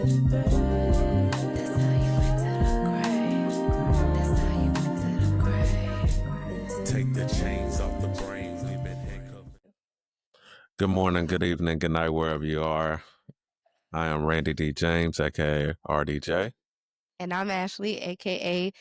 Take the chains off the brain. We've been handcuffed. Good morning, good evening, good night, wherever you are. I am Randy D. James, aka RDJ. And I'm Ashley, aka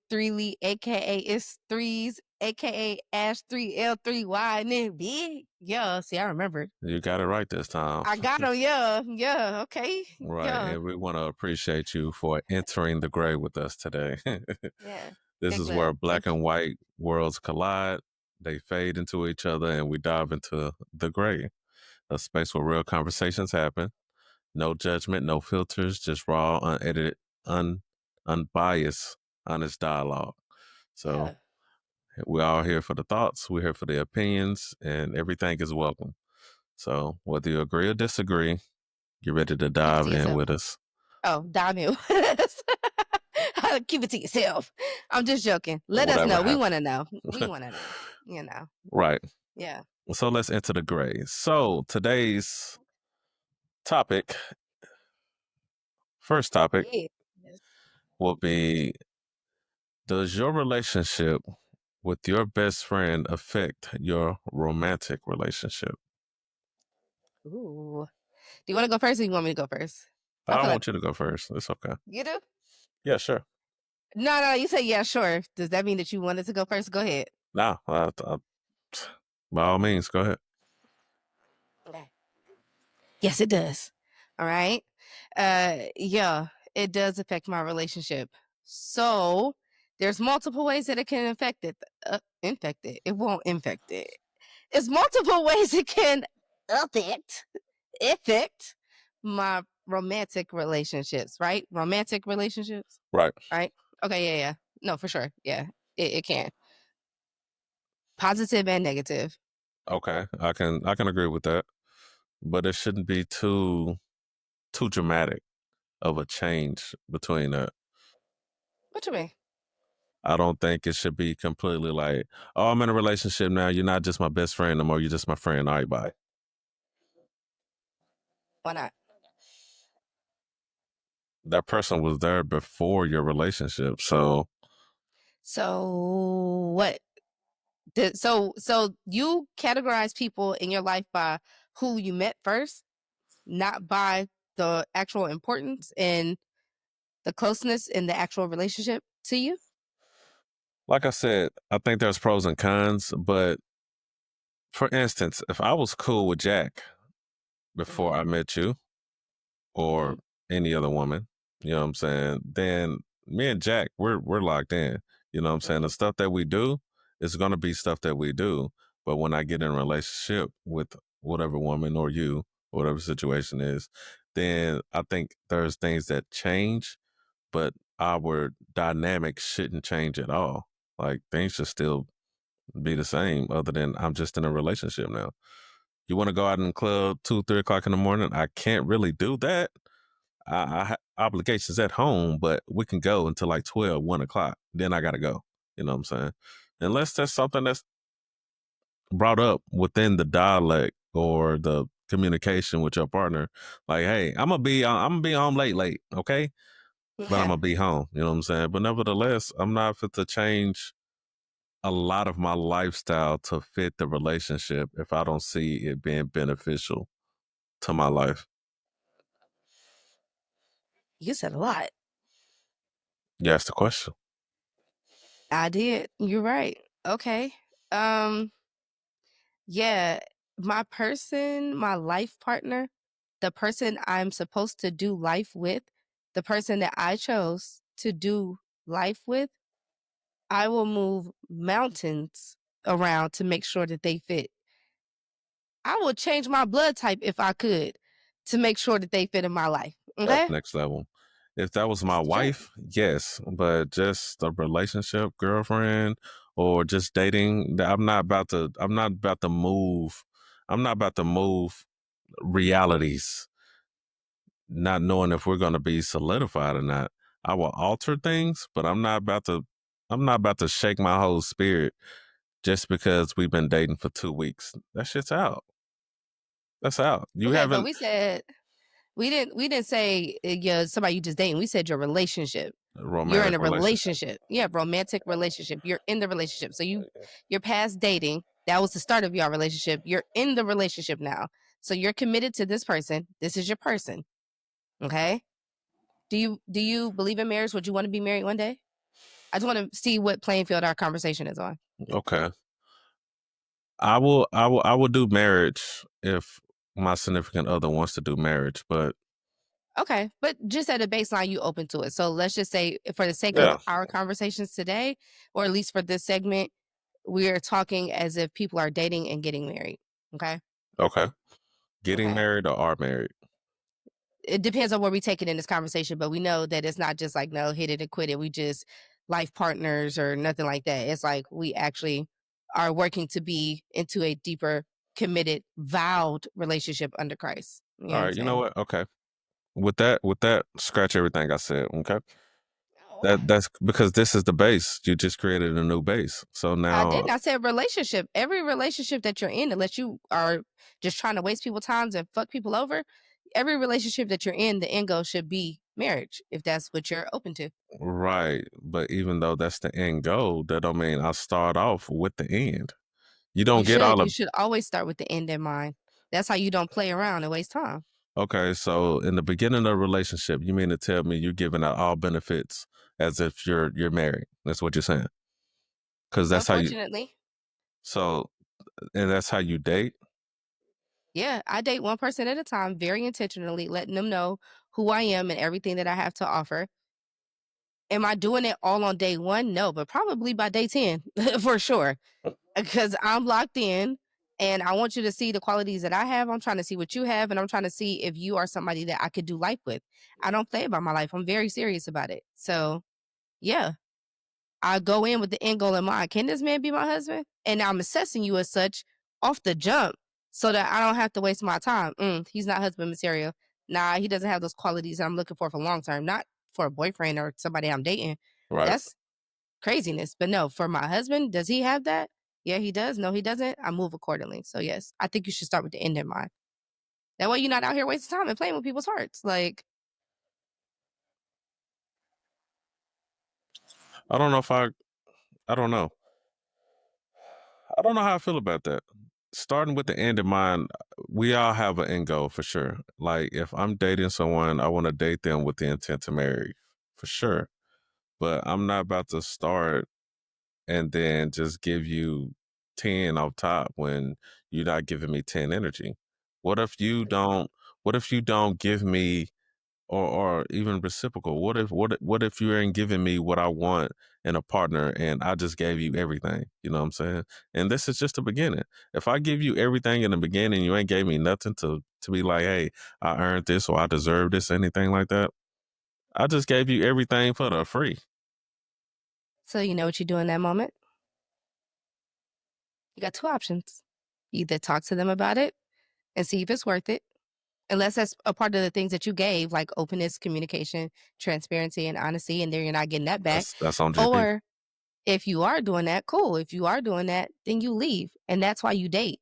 Three Lee, aka It's Threes, aka Ash 3L3Y, and then big. Yeah, see, I remembered. You got it right this time. I got him. Yeah, okay. Right, Yeah, and we want to appreciate you for entering the gray with us today. yeah. This Good is where glad. black and white worlds collide, they fade into each other, and we dive into the gray, a space where real conversations happen. No judgment, no filters, just raw, unedited, unbiased, honest dialogue. So Yeah, we're all here for the thoughts, we're here for the opinions, and everything is welcome. So whether you agree or disagree, you're ready to keep it dive to in yourself. with us. Oh, Daniel. Keep it to yourself. I'm just joking. Let us Whatever know. We happens. want to know. We want to know. Right. Yeah. So let's enter the gray. So today's topic, first topic, Yeah. will be: does your relationship with your best friend affect your romantic relationship? Ooh. Do you want to go first or you want me to go first? I I feel like want you to go first. It's okay. you do. Yeah, sure. No, you say yeah, sure. Does that mean that you wanted to go first? Go ahead. Nah, by all means, go ahead. Okay. Yes, it does. All right. Yeah, it does affect my relationship. So there's multiple ways that it can infect it. Infect it. It won't infect it. There's multiple ways it can affect my romantic relationships, right? Romantic relationships, Right. right? Okay, yeah. No, for sure. Yeah, it can. Positive and negative. Okay. I can agree with that. But it shouldn't be too dramatic of a change between that. What you mean? I don't think it should be completely like, oh, I'm in a relationship now. You're not just my best friend no more. You're just my friend. All right, bye. Why not? That person was there before your relationship. So So what? So you categorize people in your life by who you met first, not by the actual importance and the closeness in the actual relationship to you. like I said, I think there's pros and cons, but for instance, if I was cool with Jack before Mm-hmm. I met you Mm-hmm. or any other woman, you know what I'm saying? Then me and Jack, we're locked in. You know what I'm saying? Mm-hmm. The stuff that we do is gonna be stuff that we do. But when I get in a relationship with whatever woman or you, whatever situation is, then I think there's things that change, but our dynamic shouldn't change at all. Like things should still be the same, other than I'm just in a relationship now. You want to go out in the club 2, 3 o'clock in the morning? I can't really do that. I have obligations at home, but we can go until like 12, 1 o'clock. Then I got to go. You know what I'm saying? Unless there's something that's brought up within the dialect or the communication with your partner, like, hey, I'm gonna be home late, okay? But I'm Yeah. gonna be home. You know what I'm saying? But nevertheless, I'm not fit to change a lot of my lifestyle to fit the relationship if I don't see it being beneficial to my life. You said a lot. You asked the question. I did. You're right. Okay. Um, yeah, my life partner, the person I'm supposed to do life with, the person that I chose to do life with, I will move mountains around to make sure that they fit. I will change my blood type if I could to make sure that they fit in my life. That's Okay? next level. If that was my That's the truth. wife, yes, but just a relationship, girlfriend, or just dating, I'm not about to move. I'm not about to move realities, not knowing if we're going to be solidified or not. I will alter things, but I'm not about to shake my whole spirit just because we've been dating for 2 weeks. That shit's out. That's out. You Okay, but haven't. we said We didn't say, yeah, somebody you just dating. We said your relationship. You're in Romantic a relationship. relationship. Yeah, romantic relationship. You're in the relationship. So you're past dating. That was the start of your relationship. You're in the relationship now. So you're committed to this person. This is your person. Okay? Do you believe in marriage? Would you want to be married one day? I just want to see what playing field our conversation is on. Okay. I will do marriage if my significant other wants to do marriage, but Okay, but just at a baseline, you open to it. So let's just say, for the sake of yeah. our conversations today, or at least for this segment, we're talking as if people are dating and getting married. Okay. Okay. Getting Okay. married or are married. It depends on where we take it in this conversation, but we know that it's not just like, no, hit it and quit it. We just life partners or nothing like that. It's like we actually are working to be into a deeper, committed, vowed relationship under Christ. You know All what I'm right, you know saying? what? Okay. With that, scratch everything I said. Okay. Oh, That's because this is the base. You just created a new base. So I now, didn't. I said relationship. Every relationship that you're in, unless you are just trying to waste people's times and fuck people over, every relationship that you're in, the end goal should be marriage, if that's what you're open to. right. But even though that's the end goal, that don't mean I start off with the end. You don't You get should. all You of should always start with the end in mind. That's how you don't play around and waste time. okay, so in the beginning of a relationship, you mean to tell me you're giving out all benefits as if you're married. That's what you're saying. Cause that's how you Unfortunately, so and that's how you date? yeah, I date one person at a time, very intentionally, letting them know who I am and everything that I have to offer. Am I doing it all on day one? No, but probably by day 10 for sure. Because I'm locked in and I want you to see the qualities that I have. I'm trying to see what you have, and I'm trying to see if you are somebody that I could do life with. I don't play about my life. I'm very serious about it. So, yeah, I go in with the end goal in mind. Can this man be my husband? And I'm assessing you as such off the jump so that I don't have to waste my time. He's not husband material. Nah, he doesn't have those qualities that I'm looking for long term, not for a boyfriend or somebody I'm dating. Right. That's craziness. But no, for my husband, does he have that? Yeah, he does. No, he doesn't. I move accordingly. So yes, I think you should start with the end in mind. That way you're not out here wasting time and playing with people's hearts. Like, I don't know if I don't know. I don't know how I feel about that. Starting with the end in mind, we all have an end goal for sure. Like if I'm dating someone, I want to date them with the intent to marry for sure. But I'm not about to start and then just give you 10 off top when you're not giving me 10 energy. What if you don't what if you don't give me or even reciprocal? What if you ain't giving me what I want in a partner and I just gave you everything? You know what I'm saying? And this is just the beginning. If I give you everything in the beginning, you ain't gave me nothing to be like, hey, I earned this or I deserve this, anything like that. I just gave you everything for the free. so you know what you do in that moment? You got two options. You either talk to them about it and see if it's worth it, unless that's a part of the things that you gave, like openness, communication, transparency, and honesty, and then you're not getting that back. That's on GP. Or if you are doing that, cool. If you are doing that, then you leave. And that's why you date.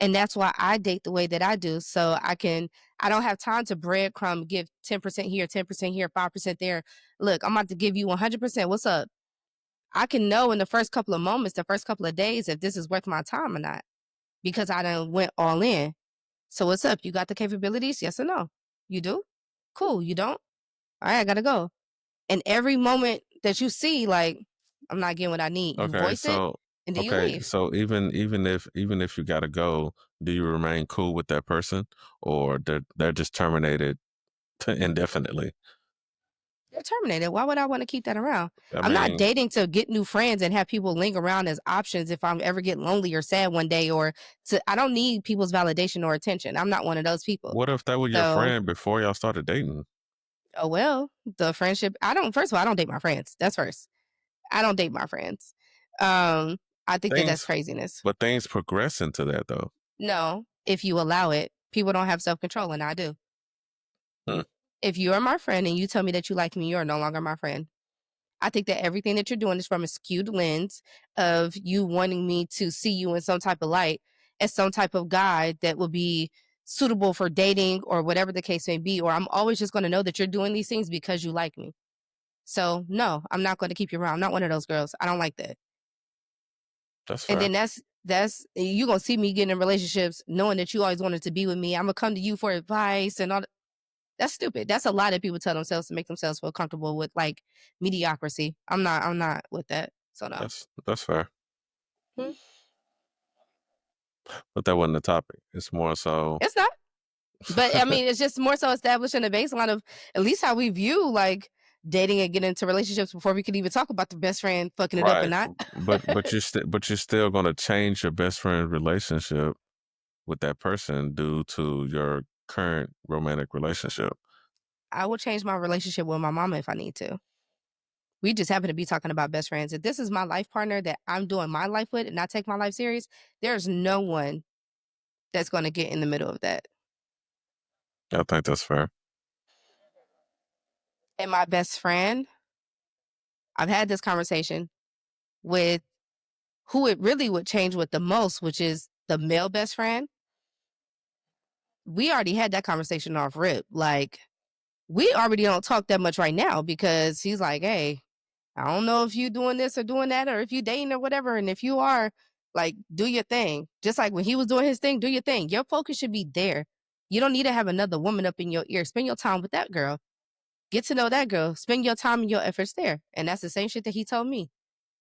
And that's why I date the way that I do. So I don't have time to breadcrumb, give 10% here, 10% here, 5% there. Look, I'm about to give you 100%. What's up? I can know in the first couple of moments, the first couple of days, if this is worth my time or not, because I done went all in. So what's up? You got the capabilities? Yes or no? You do? Cool. You don't? All right, I gotta go. And every moment that you see, like, I'm not getting what I need, you Okay, voice it so and then you okay, leave. so even if you gotta go, do you remain cool with that person, or they're just terminated indefinitely? They're terminated. Why would I want to keep that around? I I'm not mean, dating to get new friends and have people linger around as options if I'm ever get lonely or sad one day or I don't need people's validation or attention. I'm not one of those people. what if that was your So, friend before y'all started dating? oh well, the friendship, I don't first of all, I don't date my friends. That's first. I don't date my friends. Um, I think that that's Things, craziness. but things progress into that though. No, if you allow it, people don't have self-control and I do. Hmm. If you are my friend and you tell me that you like me, you're no longer my friend. I think that everything that you're doing is from a skewed lens of you wanting me to see you in some type of light as some type of guy that will be suitable for dating or whatever the case may be, or I'm always just going to know that you're doing these things because you like me. So no, I'm not going to keep you around. I'm not one of those girls. I don't like that. That's And fair. then that's you gonna see me getting in relationships knowing that you always wanted to be with me. I'm gonna come to you for advice and all that. That's stupid. That's a lot of people tell themselves to make themselves feel comfortable with like mediocrity. I'm not with that. So no. That's fair. Hmm. But that wasn't the topic. It's more so. It's not. But I mean, it's just more so establishing a baseline of at least how we view like dating and getting into relationships before we could even talk about the best friend fucking it up and Right. not. But you're still gonna change your best friend relationship with that person due to your current romantic relationship. I will change my relationship with my mama if I need to. We just happen to be talking about best friends. If this is my life partner that I'm doing my life with and I take my life serious, there's no one that's going to get in the middle of that. I think that's fair. And my best friend, I've had this conversation with who it really would change with the most, which is the male best friend. We already had that conversation off rip. Like, we already don't talk that much right now because he's like, hey, I don't know if you doing this or doing that or if you dating or whatever. And if you are, like, do your thing. Just like when he was doing his thing, do your thing. Your focus should be there. You don't need to have another woman up in your ear. Spend your time with that girl. Get to know that girl. Spend your time and your efforts there. And that's the same shit that he told me.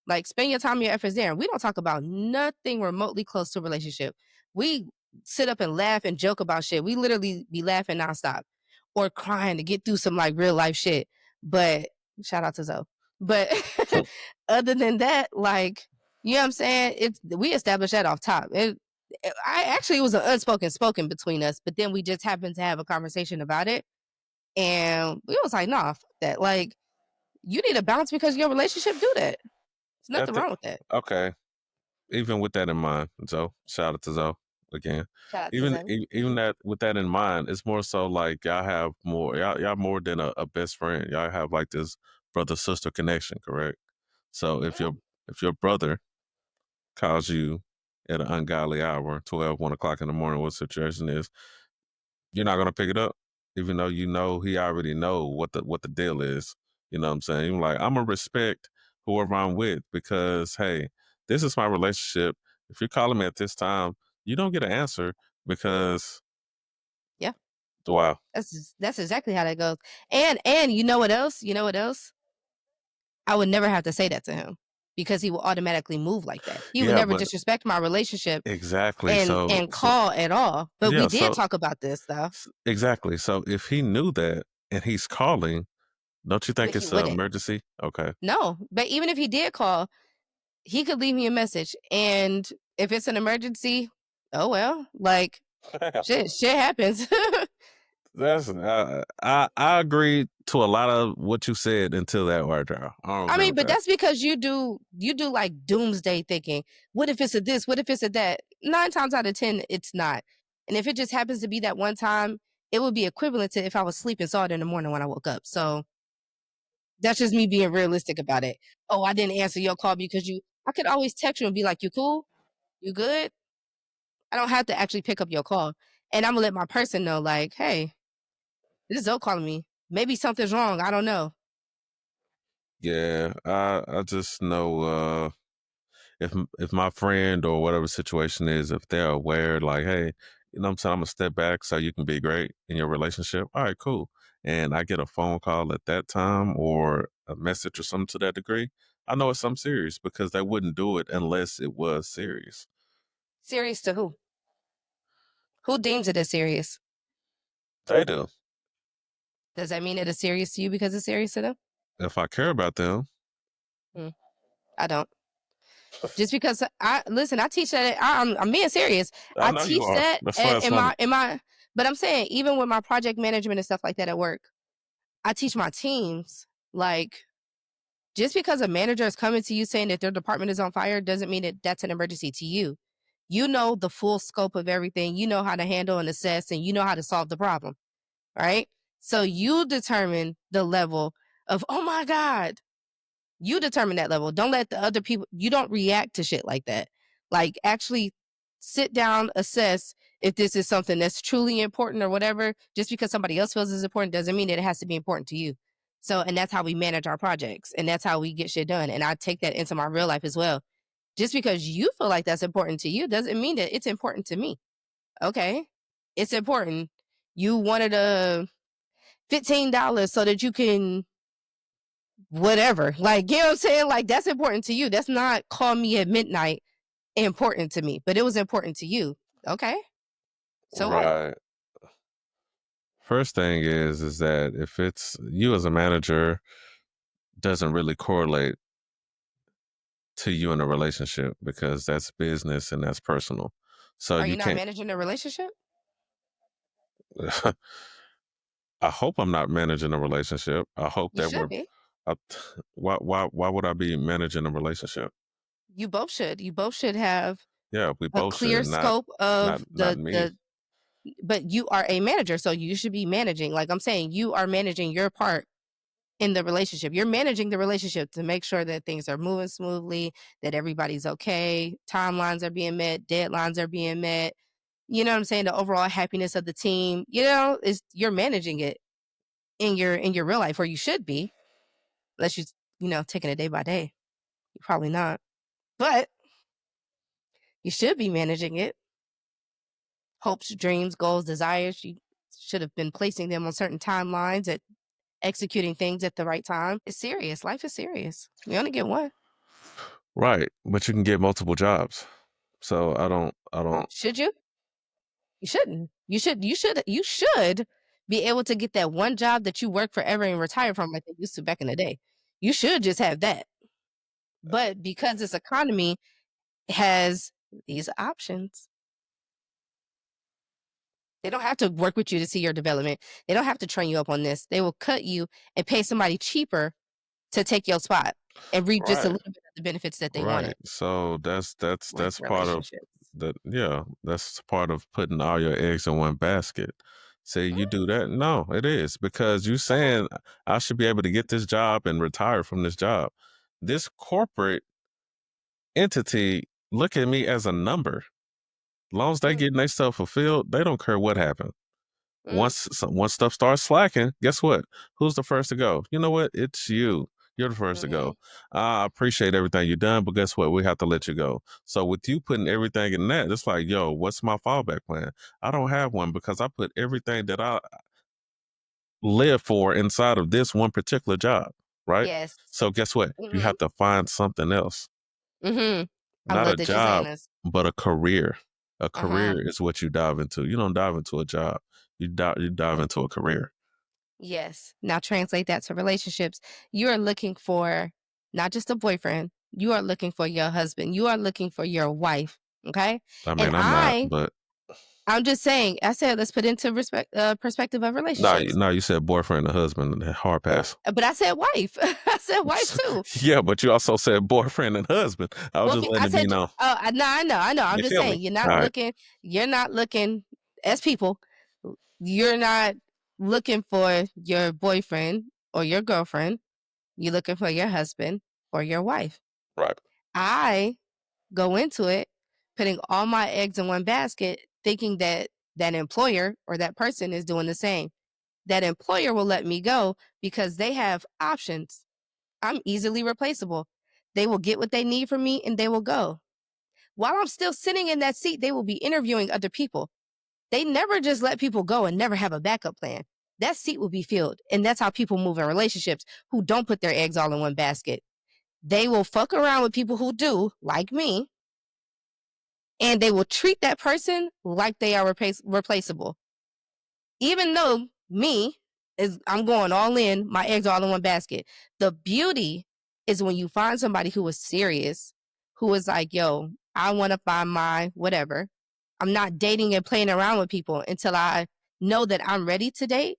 Like, spend your time and your efforts there. And we don't talk about nothing remotely close to a relationship. We sit up and laugh and joke about shit. We literally be laughing nonstop or crying to get through some like real life shit. But shout out to Zoe. But other than that, like, you know what I'm saying? We established that off top. I actually, it was an unspoken spoken between us, but then we just happened to have a conversation about it. And we was like, nah, fuck that. Like, you need a balance because your relationship do that. There's I nothing think wrong with that. okay. Even with that in mind, Zoe, shout out to Zoe again. Shout out to Even Zoe. even that with that in mind, it's more so like y'all more than a best friend. Y'all have like this brother sister connection, correct? So Yeah. if your brother calls you at an ungodly hour, 12, 1 o'clock in the morning, what the situation is, you're not gonna pick it up, even though you know he already know what the deal is. You know what I'm saying? You're like, I'm gonna respect whoever I'm with because hey, this is my relationship. If you're calling me at this time, you don't get an answer because Yeah. wow. That's exactly how that goes. And you know what else? You know what else? I would never have to say that to him because he will automatically move like that. He would Yeah, never but disrespect my relationship exactly. and call at all. But we Yeah, did talk about this though. exactly. So if he knew that and he's calling, don't you But think he it's an wouldn't. emergency? Okay. No. But even if he did call, he could leave me a message. And if it's an emergency, oh well. Like shit happens. That's I agree to a lot of what you said until that word, y'all. I don't I agree mean, with but that. that's because you do like doomsday thinking. What if it's a this? What if it's a that? 9 times out of 10, it's not. And if it just happens to be that one time, it would be equivalent to if I was sleeping saw it in the morning when I woke up. So that's just me being realistic about it. Oh, I didn't answer your call because you. I could always text you and be like, "You cool? You good?" I don't have to actually pick up your call, and I'm gonna let my person know, like, "Hey, this is Zoe calling me. Maybe something's wrong. I don't know." Yeah, I just know if my friend or whatever situation is, if they're aware, like, hey, you know what I'm saying, I'm gonna step back so you can be great in your relationship. All right, cool. And I get a phone call at that time or a message or something to that degree, I know it's something serious because they wouldn't do it unless it was serious. Serious to who? Who deems it as serious? They do. Does that mean it is serious to you because it's serious to them? If I care about them, Mm, I don't. Just because I listen, I teach that I'm being serious. I I know you teach are. that That's why it's in funny. my but I'm saying even with my project management and stuff like that at work, I teach my teams like just because a manager is coming to you saying that their department is on fire doesn't mean that that's an emergency to you. You know the full scope of everything. You know how to handle and assess and you know how to solve the problem, right? So you determine the level of, "Oh my god, you determine that level. Don't let the other people, you don't react to shit like that. Like, actually sit down, assess if this is something that's truly important or whatever. Just because somebody else feels it's important doesn't mean that it has to be important to you. So, and that's how we manage our projects and that's how we get shit done. And I take that into my real life as well. Just because you feel like that's important to you doesn't mean that it's important to me. Okay. It's important. You wanted a $15 so that you can whatever. Like, you know what I'm saying? Like, that's important to you. That's not call me at midnight important to me, but it was important to you. Okay. So what? Right. First thing is that if it's you as a manager doesn't really correlate to you in a relationship because that's business and that's personal. So Are you you not can't managing a relationship? I hope I'm not managing a relationship. I hope You that should be. I, why would I be managing a relationship? You both should. You both should have Yeah, we a both clear should, scope of not me. the but you are a manager, so you should be managing. Like I'm saying, you are managing your part in the relationship. You're managing the relationship to make sure that things are moving smoothly, that everybody's okay, timelines are being met, deadlines are being met. You know what I'm saying? The overall happiness of the team, is you're managing it in your real life, or you should be, unless taking it day by day. You're probably not. But you should be managing it. Hopes, dreams, goals, desires. You should have been placing them on certain timelines at executing things at the right time. It's serious. Life is serious. We only get one. Right, but you can get multiple jobs. So I don't Should you? You shouldn't. You should be able to get that one job that you work forever and retire from like they used to back in the day. You should just have that. But because this economy has these options, they don't have to work with you to see your development. They don't have to train you up on this. They will cut you and pay somebody cheaper to take your spot and reap just a right. little bit of the benefits that they Right. wanted, So like that's part of relationships. that's part of putting all your eggs in one basket. Say you do that? No, it is because you saying I should be able to get this job and retire from this job. This corporate entity look at me as a number. As long as they Mm, getting their stuff fulfilled, they don't care what happened. mm, Once stuff starts slacking, guess what? Who's the first to go? You know what? It's you. You're the first to mhm. go. I appreciate everything you've done, but guess what? We have to let you go. So with you putting everything in that, it's like, yo, what's my fallback plan? I don't have one because I put everything that I live for inside of this one particular job, right? Yes. So guess what? You Mhm, have to find something else, mhm. I not love a that you're saying job, this. but a career. A Uh-huh. career is what you dive into. You don't dive into a job. You dive into a career. Yes. Now translate that to relationships. You are looking for not just a boyfriend, you are looking for your husband. You are looking for your wife, okay? I And mean, I'm not, but I'm just saying, I said let's put into perspective of no, relationships. you said boyfriend and husband, and hard pass. But I said wife. I said wife too. Yeah, but you also said boyfriend and husband. I was Well, just letting I it be said, known. oh, no, I know. I'm You just feel me? saying, All right, you're not looking as people, you're not looking for your boyfriend or your girlfriend. You're looking for your husband or your wife. right. I go into it putting all my eggs in one basket, thinking that that employer or that person is doing the same. That employer will let me go because they have options. I'm easily replaceable. They will get what they need from me and they will go. While I'm still sitting in that seat, they will be interviewing other people. They never just let people go and never have a backup plan. That seat will be filled. And that's how people move in relationships who don't put their eggs all in one basket. They will fuck around with people who do, like me, and they will treat that person like they are replaceable. Even though me is I'm going all in, my eggs all in one basket. The beauty is when you find somebody who is serious, who is like, yo, I want to find my whatever. I'm not dating and playing around with people until I know that I'm ready to date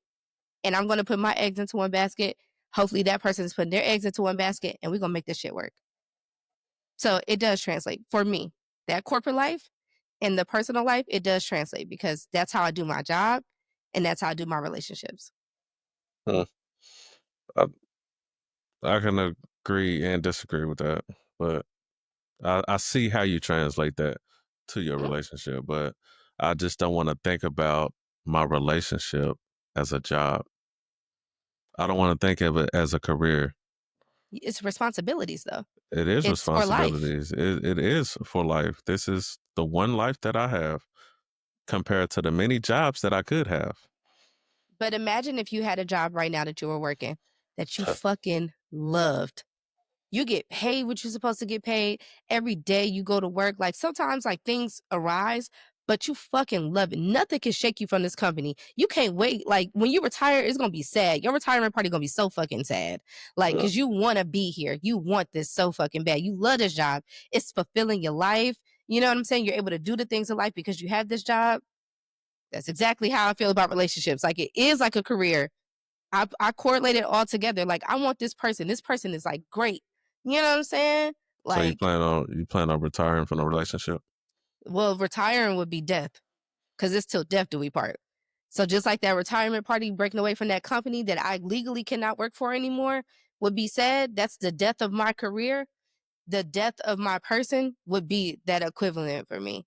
and I'm going to put my eggs into one basket. Hopefully that person's putting their eggs into one basket and we're going to make this shit work. So it does translate for me. That corporate life and the personal life, it does translate because that's how I do my job and that's how I do my relationships. Hmm. I, I can agree and disagree with that, but I see how you translate that. to your Mhm. relationship, but I just don't want to think about my relationship as a job. I don't want to think of it as a career. It's responsibilities, though. It is It's for life. responsibilities. It is for life. This is the one life that I have compared to the many jobs that I could have. But imagine if you had a job right now that you were working that you fucking loved. You get paid what you're supposed to get paid. Every day you go to work. Like sometimes like things arise, but you fucking love it. Nothing can shake you from this company. You can't wait. Like when you retire, it's gonna be sad. Your retirement party gonna be so fucking sad. Like, cause you wanna be here. You want this so fucking bad. You love this job. It's fulfilling your life. You know what I'm saying? You're able to do the things in life because you have this job. That's exactly how I feel about relationships. Like it is like a career. I correlate it all together. Like I want this person. This person is like great. You know what I'm saying? So Like, you plan on retiring from the relationship? well, retiring would be death because it's till death do we part. So just like that retirement party breaking away from that company that I legally cannot work for anymore would be sad. That's the death of my career. The death of my person would be that equivalent for me.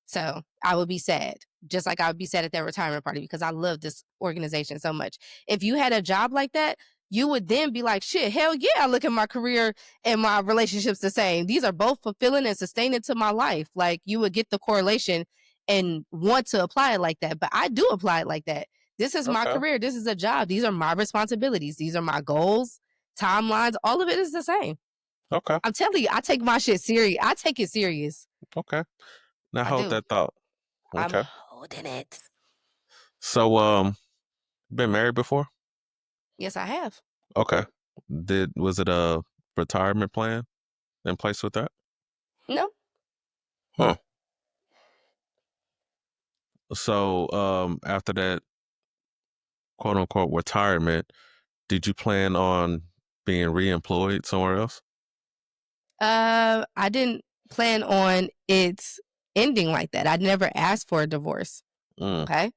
So I would be sad, just like I would be sad at that retirement party because I love this organization so much. If you had a job like that, you would then be like, shit, hell yeah, I look at my career and my relationships the same. These are both fulfilling and sustaining to my life. Like you would get the correlation and want to apply it like that. But I do apply it like that. This is my Okay. career. This is a job. These are my responsibilities. These are my goals, timelines. All of it is the same. Okay. I'm telling you, I take my shit serious. I take it serious. Okay. Now I hold do. that thought. I'm Okay. holding it. So been married before? Yes, I have. Okay. Did was it a retirement plan in place with that? No. Huh. So after that quote unquote retirement, did you plan on being reemployed somewhere else? I didn't plan on it ending like that. I never asked for a divorce. Mm, Okay.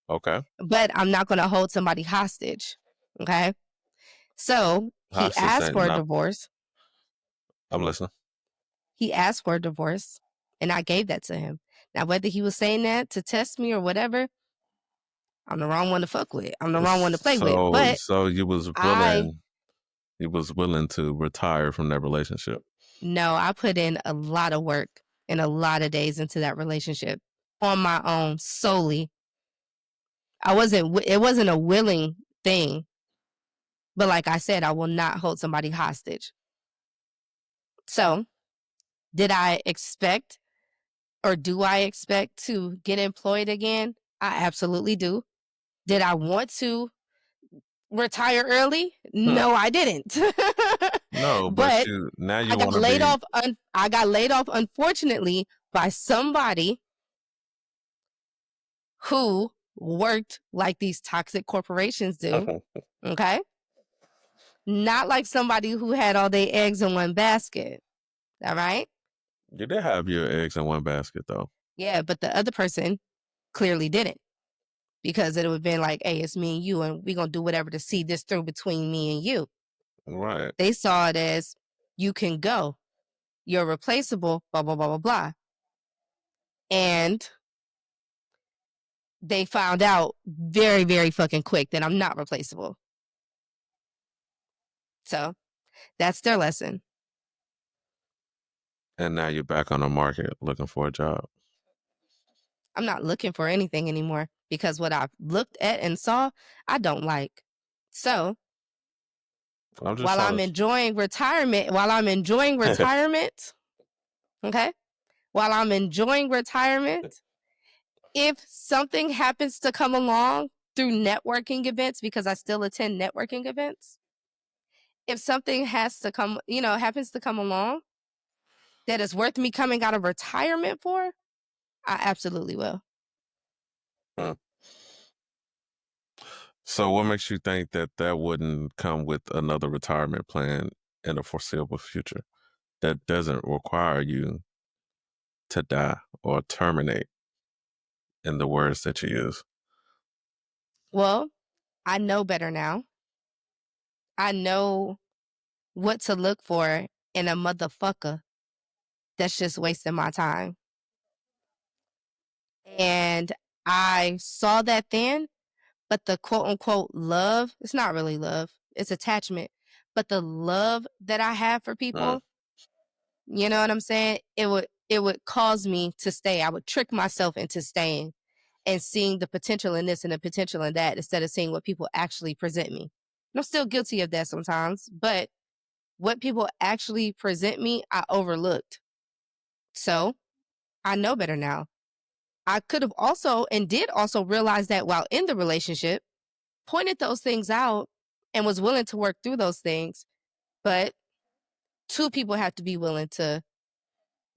okay. But I'm not going to hold somebody hostage. Okay. So he Hostage asked ain't for a not divorce. I'm listening. He asked for a divorce and I gave that to him. Now, whether he was saying that to test me or whatever, I'm the wrong one to fuck with. I'm the wrong one to play with. But So I, you was willing to retire from that relationship. no, I put in a lot of work and a lot of days into that relationship on my own solely. It wasn't a willing thing, but like I said, I will not hold somebody hostage. So, did I expect or do I expect to get employed again? I absolutely do. Did I want to retire early? Huh. No, I didn't. No, but But you now I you got want to laid be off I got laid off unfortunately by somebody who worked like these toxic corporations do, okay? Not like somebody who had all their eggs in one basket. All right. you did have your eggs in one basket though. Yeah, but the other person clearly didn't because it would have been like, hey, it's me and you, and we're going to do whatever to see this through between me and you. Right. They saw it as you can go, you're replaceable, blah, blah, blah, blah, blah. And they found out very, very fucking quick that I'm not replaceable. So that's their lesson. And now you're back on the market looking for a job. I'm not looking for anything anymore because what I've looked at and saw, I don't like. So I'm just trying while I'm enjoying to retirement, okay? While I'm enjoying retirement, if something happens to come along through networking events, because I still attend networking events, if something has to come, happens to come along that is worth me coming out of retirement for, I absolutely will. Hmm. So what makes you think that that wouldn't come with another retirement plan in the foreseeable future that doesn't require you to die or terminate in the words that you use? Well, I know better now. I know what to look for in a motherfucker that's just wasting my time. And I saw that then, but the quote unquote love, it's not really love, it's attachment. But the love that I have for Mm. people, you know what I'm saying? It would cause me to stay. I would trick myself into staying and seeing the potential in this and the potential in that instead of seeing what people actually present me. And I'm still guilty of that sometimes, but what people actually present me, I overlooked. So I know better now. I could have also and did also realize that while in the relationship, pointed those things out and was willing to work through those things. But two people have to be willing to,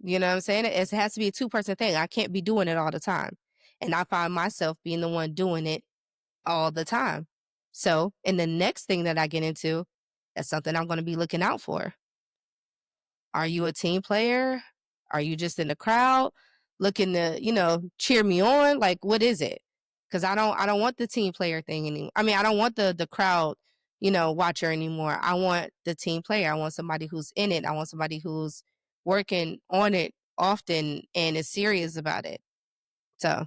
you know what I'm saying? It has to be a two-person thing. I can't be doing it all the time. And I find myself being the one doing it all the time. So, in the next thing that I get into, that's something I'm going to be looking out for. Are you a team player? Are you just in the crowd looking to, cheer me on? Like, what is it? Because I don't want the team player thing anymore. I mean, I don't want the crowd, watcher anymore. I want the team player. I want somebody who's in it. I want somebody who's working on it often and is serious about it. So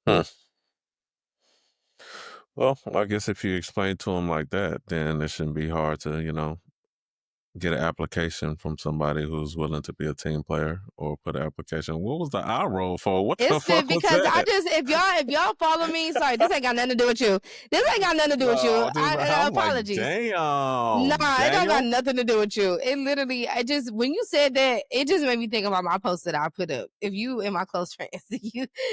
Hmm. Well, I guess if you explain to them like that, then it shouldn't be hard to, get an application from somebody who's willing to be a team player or put an application. What was the eye roll for? What the it's fuck was because I that? just if y'all follow me, sorry, this ain't got nothing to do with you. This ain't got nothing to do with you. No, I'm like, Apologies. Nah, damn, it don't got Daniel. nothing to do with you. It literally, I just when you said that, it just made me think about my post that I put up. If you and my close friends,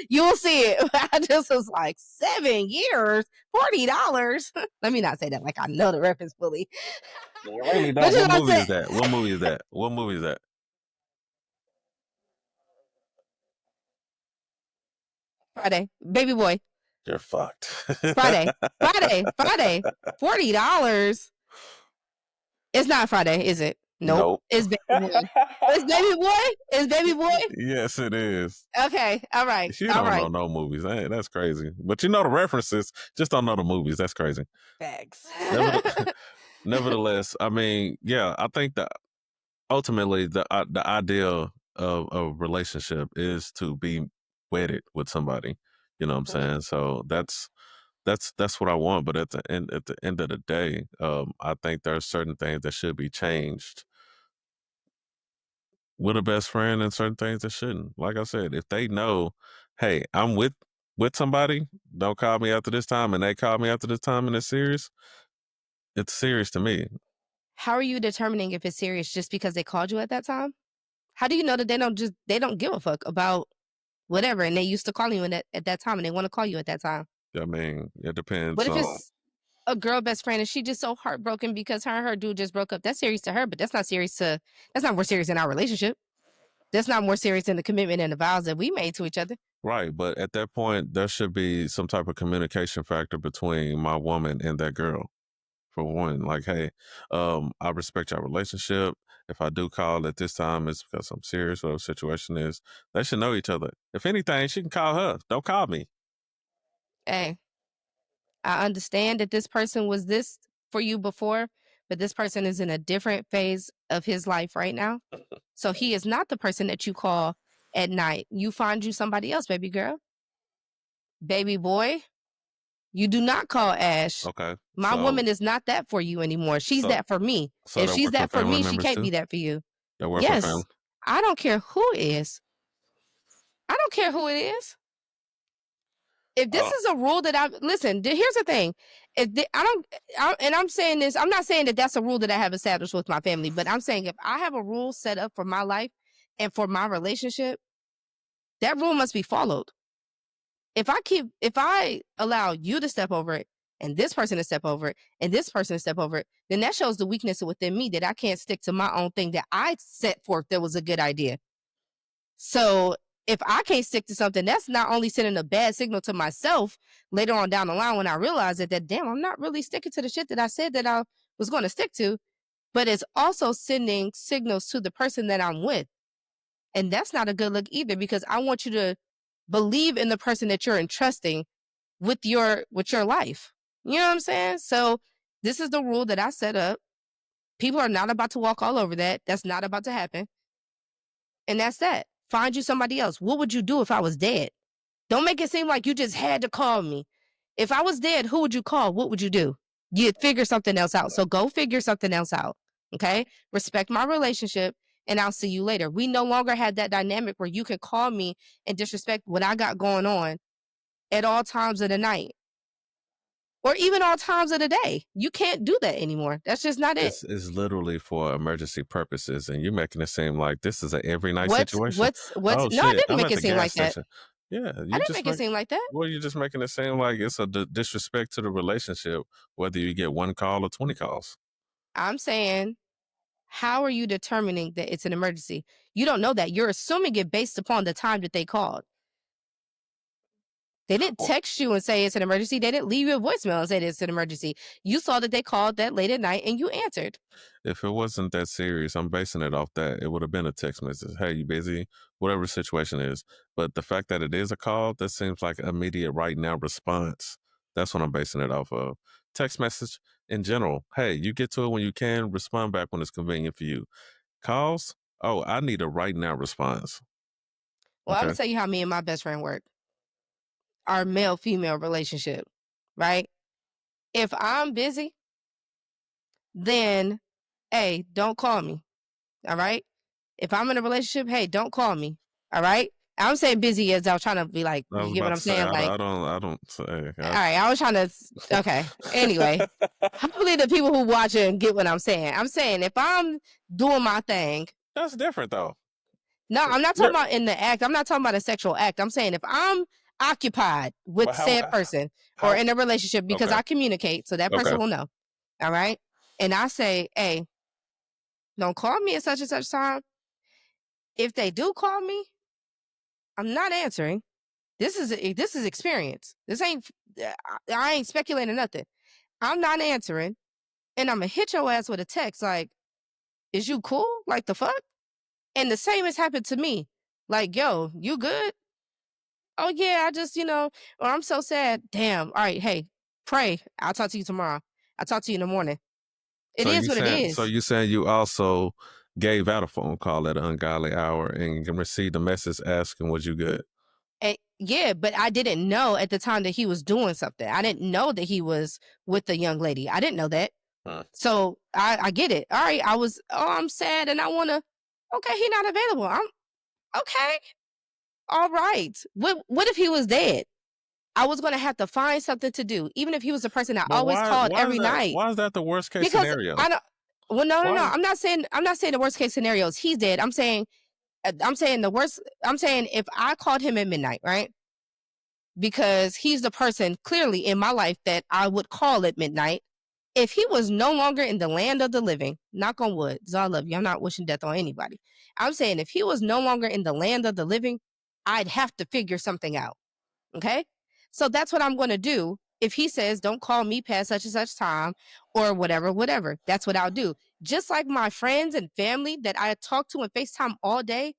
you'll see it. I just was like 7 years, $40. Let me not say that like I know the reference fully. You really But don't. you know What what I'm movie saying? is that? What movie is that? What movie is that? Friday, baby boy, You're fucked. Friday, $40. It's not Friday, is it? Nope. Nope. It's baby boy. It's baby boy. It's baby boy. Yes, it is. Okay. All right. You All don't know right. no movies. Hey, that's crazy. But you know the references, just don't know the movies. That's crazy. Facts. Nevertheless, I mean, yeah, I think that ultimately the idea of a relationship is to be wedded with somebody. You know what I'm Mhm. saying? So that's what I want. But at the end of the day, I think there are certain things that should be changed with a best friend and certain things that shouldn't. Like I said, if they know, hey, I'm with somebody, don't call me after this time, and they call me after this time and it's serious to me. How are you determining if it's serious just because they called you at that time? How do you know that they don't give a fuck about whatever and they used to call you at that time and they want to call you at that time? I mean, it What depends if on it's a girl best friend and she just so heartbroken because her and her dude just broke up? That's serious to her, but that's not more serious than our relationship. That's not more serious than the commitment and the vows that we made to each other. right, but at that point, there should be some type of communication factor between my woman and that girl. For one, like, hey, I respect our relationship. If I do call at this time, it's because I'm serious. Whatever the situation is, they should know each other. If anything, she can call her. Don't call me. Hey, I understand that this person was this for you before, but this person is in a different phase of his life right now. So he is not the person that you call at night. You find you somebody else, baby girl. Baby boy, you do not call Ash. Okay, My so woman is not that for you anymore. She's so that for me. so If that she's work for that for family me, she members can't too. be that for you. That work for family. Yes. I don't care who it is. I don't care who it is. If this Oh, is a rule that I listen, here's the thing. And I'm saying this, I'm not saying that that's a rule that I have established with my family, but I'm saying if I have a rule set up for my life and for my relationship, that rule must be followed. If I allow you to step over it and this person to step over it and this person to step over it, then that shows the weakness within me that I can't stick to my own thing that I set forth that was a good idea. So if I can't stick to something, that's not only sending a bad signal to myself later on down the line when I realize that damn, I'm not really sticking to the shit that I said that I was going to stick to, but it's also sending signals to the person that I'm with. And that's not a good look either because I want you to believe in the person that you're entrusting with your life. You know what I'm saying? So this is the rule that I set up. People are not about to walk all over that. That's not about to happen. And that's that. find you somebody else. What would you do if I was dead? Don't make it seem like you just had to call me. If I was dead, who would you call? What would you do? You'd figure something else out. So go figure something else out. Okay. Respect my relationship and I'll see you later. We no longer had that dynamic where you can call me and disrespect what I got going on at all times of the night or even all times of the day. You can't do that anymore. That's just not it. It's literally for emergency purposes, and you're making it seem like this is a every night situation. What's Oh no, I shit, didn't I'm make at it the seem gas like that. station. Yeah, I you didn't just make it make seem like that. well, you're just making it seem like it's a disrespect to the relationship, whether you get one call or 20 calls. I'm saying, how are you determining that it's an emergency? You don't know that. You're assuming it based upon the time that they called. They didn't Well, text you and say it's an emergency. They didn't leave you a voicemail and say it's an emergency. You saw that they called that late at night and you answered. if it wasn't that serious, I'm basing it off that. It would have been a text message. Hey, you busy? Whatever the situation is. But the fact that it is a call, that seems like immediate right now response. That's what I'm basing it off of. Text message in general. Hey, you get to it when you can, respond back when it's convenient for you. Calls? Oh, I need a right now response. Well, I'm Okay. gonna tell you how me and my best friend work. Our male female relationship, right? If I'm busy, then hey, don't call me. All right. If I'm in a relationship, hey, don't call me. All right. I'm saying busy as I was trying to be like, I was you get what about I'm to say saying? Like, I don't say all right, I was trying to, okay. Anyway, hopefully the people who watch it get what I'm saying. I'm saying if I'm doing my thing, That's different though. no, I'm not talking You're, about in the act. I'm not talking about a sexual act. I'm saying if I'm occupied with but said person or how in a relationship because okay. I communicate so that Okay. person will know. All right. And I say, hey, don't call me at such and such time. If they do call me, I'm not answering. This is experience. This ain't I ain't speculating nothing. I'm not answering and I'm gonna hit your ass with a text like, is you cool? Like the fuck? And the same has happened to me. Like, yo, you good? Oh yeah, I just, or I'm so sad. Damn. All right, hey, pray. I'll talk to you tomorrow. I'll talk to you in the morning. It is what it So is. you saying you also gave out a phone call at an ungodly hour and received a message asking was you good? And yeah, but I didn't know at the time that he was doing something. I didn't know that he was with the young lady. I didn't know that. Huh. So I get it. All right. I'm sad and I wanna okay, he not available. I'm okay. All right. What if he was dead? I was gonna have to find something to do, even if he was the person I But always called every night. why is that the worst case Because scenario? I don't well, no, no, Why no. is I'm not saying the worst case scenario is he's dead. I'm saying the worst I'm saying if I called him at midnight, right? Because he's the person clearly in my life that I would call at midnight. If he was no longer in the land of the living, knock on wood, because I love you, I'm not wishing death on anybody. I'm saying if he was no longer in the land of the living, I'd have to figure something out. Okay. So that's what I'm going to do. If he says, don't call me past such and such time or whatever, whatever, that's what I'll do. Just like my friends and family that I talk to and FaceTime all day,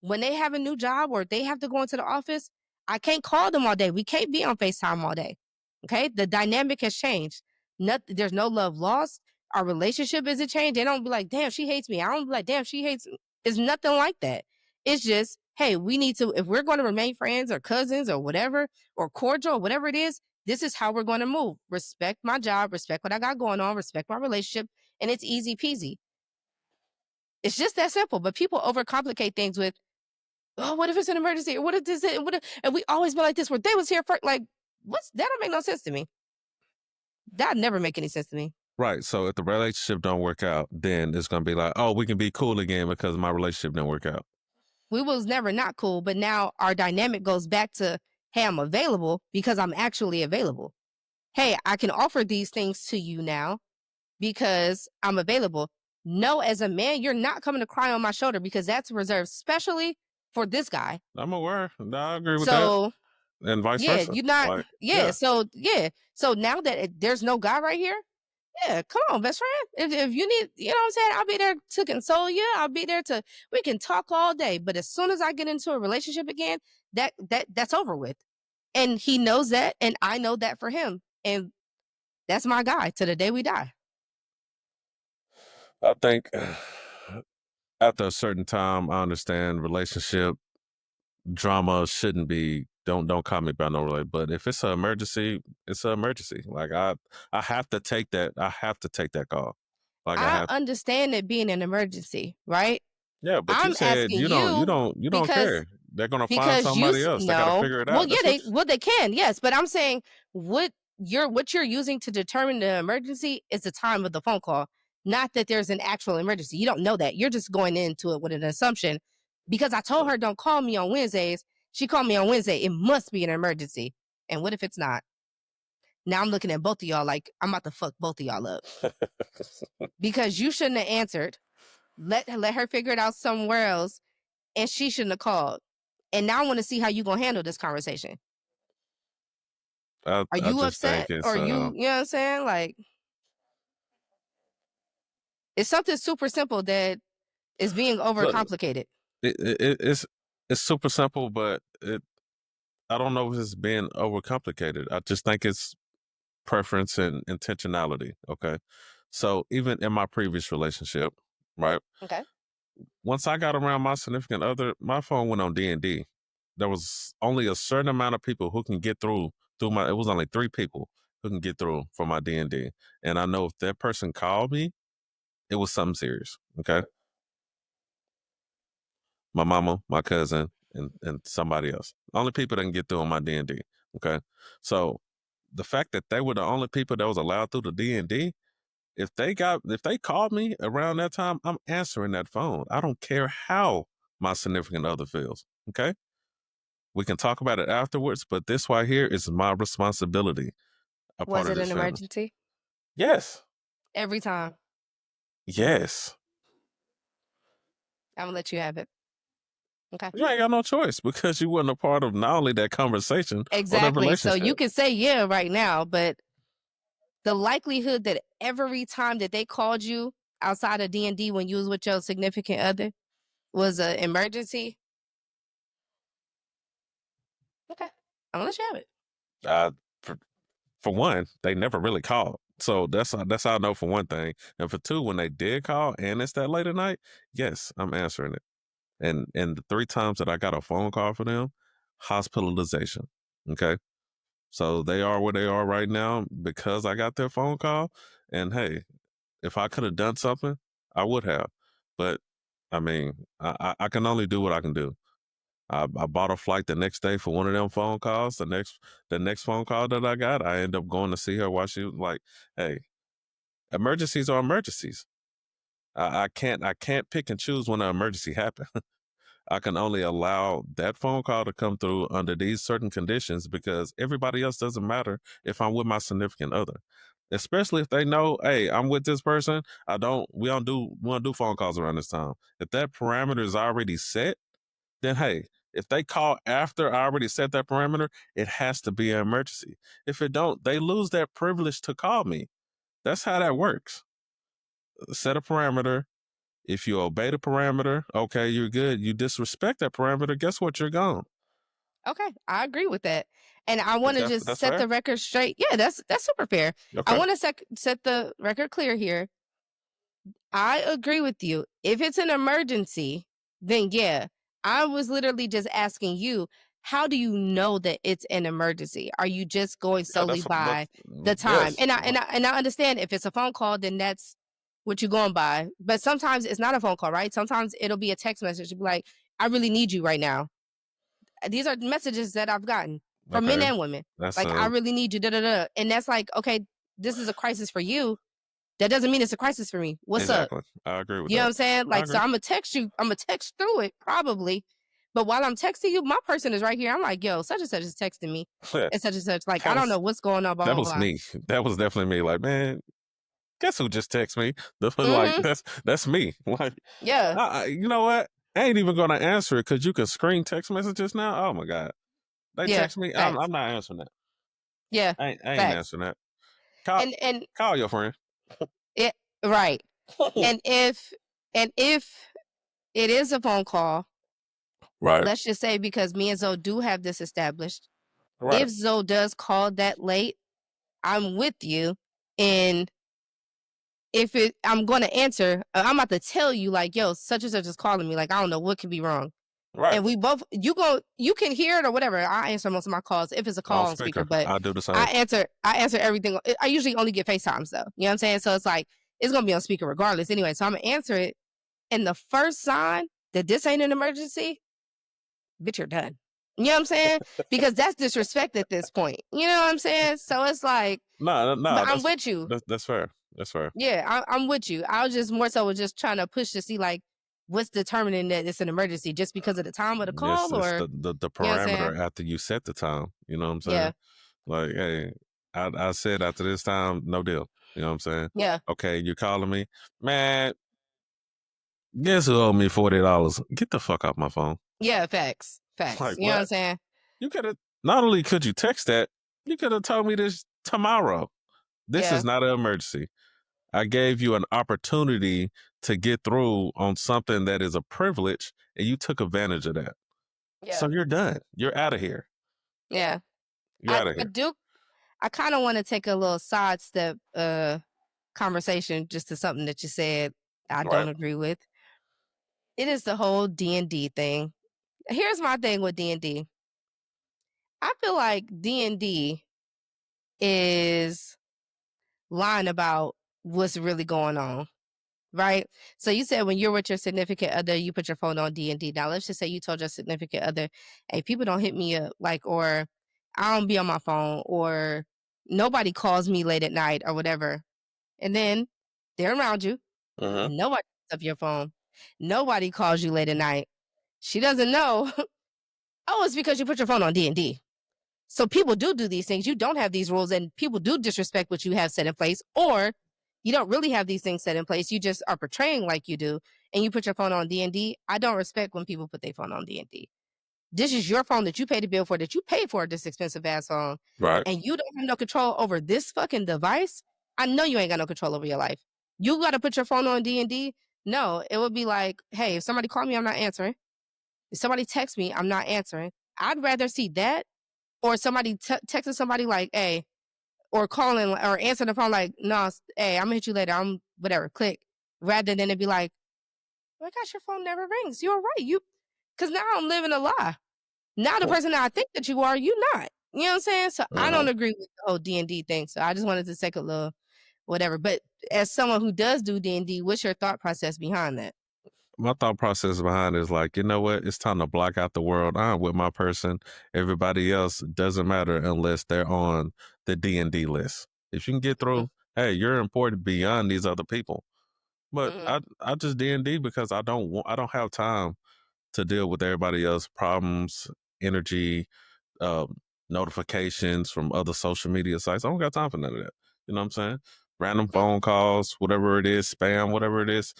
when they have a new job or they have to go into the office, I can't call them all day. We can't be on FaceTime all day. Okay. The dynamic has changed. There's no love lost. Our relationship isn't changed. They don't be like, damn, she hates me. I don't be like, damn, she hates me. It's nothing like that. It's just, hey, we need to, if we're going to remain friends or cousins or whatever, or cordial or whatever it is, this is how we're going to move. Respect my job, respect what I got going on, respect my relationship, and it's easy peasy. It's just that simple. But people overcomplicate things with, oh, what if it's an emergency? Or what if this? What if, and we always be like this, where they was here first. Like, what's that? Don't make no sense to me. That never make any sense to me. right? So if the relationship don't work out, then it's gonna be like, oh, we can be cool again because my relationship didn't work out. We was never not cool, but now our dynamic goes back to, hey, I'm available because I'm actually available. Hey, I can offer these things to you now because I'm available. No, as a man, you're not coming to cry on my shoulder because that's reserved specially for this guy. I'm aware. No, I agree with that, So and vice yeah, versa. you're not. Like, Yeah, yeah, so yeah, so now that there's no guy right here, yeah, come on, best friend. If you need, you know what I'm saying, I'll be there to console you. I'll be there to. We can talk all day, but as soon as I get into a relationship again, that's over with. And he knows that, and I know that for him, and that's my guy to the day we die. I think after a certain time, I understand relationship. drama shouldn't be. Don't call me by no relate. But if it's an emergency, it's an emergency. Like I have to take that. I have to take that call. Like I I have. understand it being an emergency, right? Yeah, but you I'm said asking you you don't because care. They're gonna find you somebody else. They got to no. figure it Well, out. yeah, That's what. they can, yes, but I'm saying what you're using to determine the emergency is the time of the phone call, not that there's an actual emergency. You don't know that. You're just going into it with an assumption. Because I told her don't call me on Wednesdays. She called me on Wednesday. It must be an emergency. And what if it's not? Now I'm looking at both of y'all like I'm about to fuck both of y'all up because you shouldn't have answered. Let her figure it out somewhere else, and she shouldn't have called. And now I want to see how you gonna handle this conversation. Are I you just think upset? it's Or you know what I'm saying? Like it's something super simple that is being look, overcomplicated. it's super simple, but I don't know if it's being overcomplicated. I just think it's preference and intentionality. Okay, so even in my previous relationship, right? Okay. Once I got around my significant other, my phone went on D&D. There was only a certain amount of people who can get through my. It was only 3 people who can get through for my D&D, and I know if that person called me, it was something serious. Okay, my mama, my cousin, and somebody else. Only people that can get through on my D&D. Okay, so the fact that they were the only people that was allowed through the D&D, if they called me around that time, I'm answering that phone. I don't care how my significant other feels. Okay, we can talk about it afterwards, but this right here is my responsibility, a part Was of it this an family. emergency? Yes, Every time. yes. I'm gonna let you have it. Okay. You ain't got no choice because you wasn't a part of not only that conversation or that Exactly. So you relationship. can say yeah right now, but the likelihood that every time that they called you outside of D&D when you was with your significant other was an emergency. Okay. I'm gonna let you have it. Uh, for, for one, they never really called. So that's how I know for one thing. And for two, when they did call and it's that late at night, yes, I'm answering it. And the 3 times that I got a phone call for them, hospitalization. Okay. So they are where they are right now because I got their phone call. And hey, if I could have done something, I would have. But I mean, I can only do what I can do. I bought a flight the next day for one of them phone calls. The next phone call that I got, I ended up going to see her while she was like, "Hey, emergencies are emergencies. I can't pick and choose when an emergency happens. I can only allow that phone call to come through under these certain conditions because everybody else doesn't matter if I'm with my significant other. Especially if they know, hey, I'm with this person. We don't do phone calls around this time. If that parameter is already set, then hey, if they call after I already set that parameter, it has to be an emergency. If it don't, they lose that privilege to call me. That's how that works. Set a parameter. If you obey the parameter, okay, you're good. You disrespect that parameter, guess what? You're gone. Okay, I agree with that. And I want to just That's set fair? the record straight. Yeah, that's super fair. I Okay. want to set the record clear here. I agree with you. If it's an emergency, then yeah. I was literally just asking you, how do you know that it's an emergency? Are you just going Yeah, solely by the time? yes. And I understand if it's a phone call, then that's what you're going by. But sometimes it's not a phone call, right? Sometimes it'll be a text message. You'll be like, I really need you right now. These are messages that I've gotten from men Okay. and women. That's Like, I really need you, da da da. And that's like, okay, this is a crisis for you. That doesn't mean it's a crisis for me. What's up? exactly. I agree with You know what that. I'm saying? I Like, so agree. I'm gonna text you. I'm gonna text through it probably. But while I'm texting you, my person is right here. I'm like, yo, such and such is texting me, and such and such. Like, I that don't know was what's going on. Blah that blah was blah. me. That was definitely me. Like, man, guess who just texted me? Like Mm-hmm. that's me. Like, Yeah. you know what? I ain't even gonna answer it because you can screen text messages now. Oh my god, they Yeah. text me. Facts. I'm not answering that. Yeah. I ain't Facts. answering that. Call And call your friend. it right. And if it is a phone call, Right. let's just say because me and Zoe do have this established. Right. If Zoe does call that late, I'm with you. And if I'm going to answer, I'm about to tell you, like, yo, such and such is calling me. Like, I don't know what could be wrong. Right. and we both you can hear it or whatever. I answer most of my calls if it's a On call on speaker, speaker. but I do the same. I answer everything. I usually only get FaceTimes though. You know what I'm saying? So it's like it's gonna be on speaker regardless anyway. So I'm gonna answer it. And the first sign that this ain't an emergency, bitch, you're done. You know what I'm saying? Because that's disrespect at this point. You know what I'm saying? So it's like, No, but no, I'm with you. that's fair. That's fair. Yeah, I'm with you. I was just more so was just trying to push to see like what's determining that it's an emergency just because of the time of the Yes, call it's or the you know what I'm saying? parameter after you set the time. You know what I'm saying? Yeah, Like, hey, I said after this time, no deal. You know what I'm saying? yeah, Okay, you're calling me, man. Guess who owed me $40? Get the fuck off my phone. yeah, facts. Facts. Like You know what I'm what? saying? You could have not only could you text that, you could have told me this tomorrow. This is Yeah, not an emergency. I gave you an opportunity to get through on something that is a privilege, and you took advantage of that. yeah, So you're done. You're out of here. yeah. You're out of I here. do I kind of want to take a little sidestep conversation just to something that you said I Right. don't agree with. It is the whole D&D thing. Here's my thing with D&D. I feel like D&D is lying about what's really going on, right? So you said when you're with your significant other, you put your phone on D&D. Now let's just say you told your significant other, "Hey, people don't hit me up like or I don't be on my phone or nobody calls me late at night or whatever." And then they're around you Mm-hmm. and nobody picks up your phone. Nobody calls you late at night. She doesn't know. Oh, it's because you put your phone on D&D. So people do these things. You don't have these rules and people do disrespect what you have set in place or you don't really have these things set in place. You just are portraying like you do and you put your phone on D&D. I don't respect when people put their phone on D&D. This is your phone that you paid the bill for, that you paid for this expensive ass phone, Right. and you don't have no control over this fucking device. I know you ain't got no control over your life. You got to put your phone on D&D. No, it would be like, hey, if somebody call me, I'm not answering. If somebody text me, I'm not answering. I'd rather see that or somebody texting somebody like, hey, or calling or answering the phone like, no, hey, I'm gonna hit you later. I'm whatever, click. Rather than it be like, oh my gosh, your phone never rings. You're right. Because now I'm living a lie. Now the person that I think that you are, you not. You know what I'm saying? So I Uh-huh. don't agree with the whole D&D thing. So I just wanted to take a little whatever. But as someone who does do D&D, what's your thought process behind that? My thought process behind it is like, you know what? It's time to block out the world. I'm with my person. Everybody else doesn't matter unless they're on the D&D list. If you can get Mhm, through, hey, you're important beyond these other people. But mhm, I just D&D because I don't have time to deal with everybody else problems, energy, um, notifications from other social media sites. I don't got time for none of that. You know what I'm saying? Random mhm, phone calls, whatever it is, spam, whatever it is.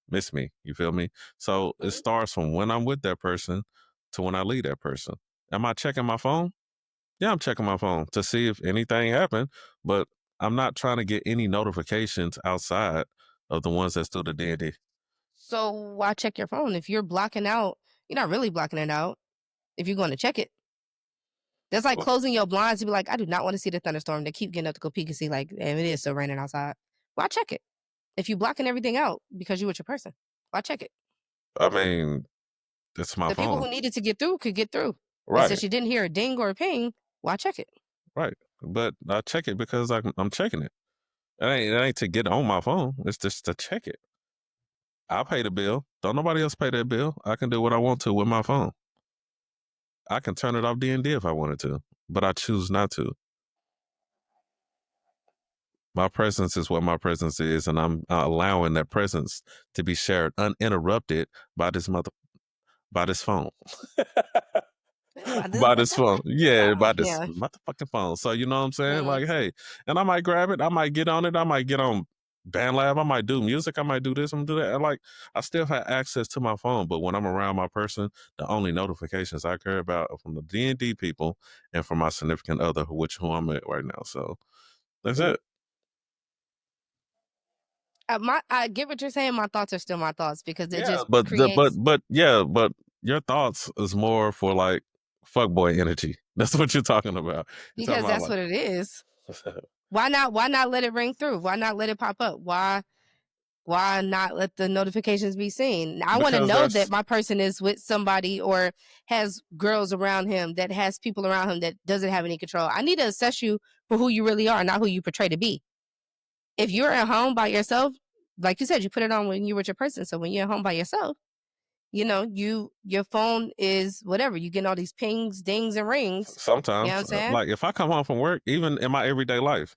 Miss me. You feel me? So it mhm. starts from when I'm with that person to when I leave that person. Am I checking my phone? Yeah, I'm checking my phone to see if anything happened, but I'm not trying to get any notifications outside of the ones that's through the D&D. So why check your phone? If you're blocking out, you're not really blocking it out if you're going to check it. That's like Well, closing your blinds to be like, I do not want to see the thunderstorm. They keep getting up to go peek and see, like, damn, it is still raining outside. Why check it? If you're blocking everything out because you with your person, why check it? I mean, it's my The people phone. who needed to get through could get through. And Right, since you didn't hear a ding or a ping, why check it? right. But I check it because I'm checking it. It ain't to get on my phone. It's just to check it. I pay the bill. Don't nobody else pay that bill. I can do what I want to with my phone. I can turn it off D&D if I wanted to, but I choose not to. My presence is what my presence is, and I'm allowing that presence to be shared uninterrupted by by this phone. By this By this phone. Yeah, phone. by this Yeah. motherfucking phone. So you know what I'm saying? Mhm. Like, hey, and I might grab it, I might get on it, I might get on BandLab, I might do music, I might do this, I'm do that. And like I still have access to my phone, but when I'm around my person, the only notifications I care about are from the D&D people and from my significant other, who I'm at right now. So that's it. I get what you're saying. My thoughts are still my thoughts because it Yeah, just creates but your thoughts is more for like fuckboy energy. That's what you're talking about. You're talking because about that's like what it is. Why not let it ring through? Why not let it pop up? Why Why not let the notifications be seen? I want to because know that there's my person is with somebody or has girls around him, that has people around him that doesn't have any control. I need to assess you for who you really are, not who you portray to be. If you're at home by yourself, like you said, you put it on when you're with your person. So when you're at home by yourself, your phone is whatever. You getting all these pings, dings, and rings. You know what sometimes I'm saying? like if I come home from work, even in my everyday life,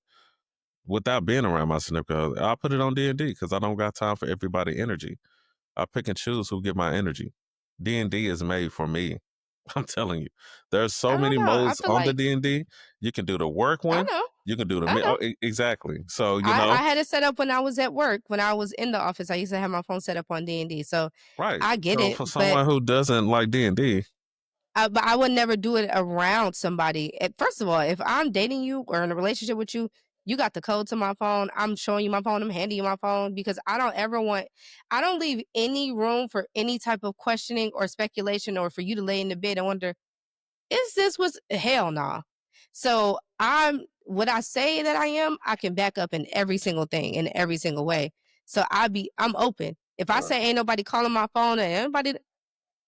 without being around my significant other, I'll put it on D and D because I don't got time for everybody energy. I pick and choose who get my energy. D and D is made for me. I'm telling you, there's I so don't many know. I modes feel on the like D and D. You can do the work I one. know. You can do the I know. exactly. So I had it set up when I was at work. When I was in the office, I used to have my phone set up on D&D. So right. I get So it, for but someone who doesn't like D and D, I would never do it around somebody. First of all, if I'm dating you or in a relationship with you, you got the code to my phone. I'm showing you my phone. I'm handing you my phone because I don't leave any room for any type of questioning or speculation or for you to lay in the bed and wonder, is this was hell nah. So what I say that I am, I can back up in every single thing in every single way. So I'm open. If I uh, say ain't nobody calling my phone and anybody,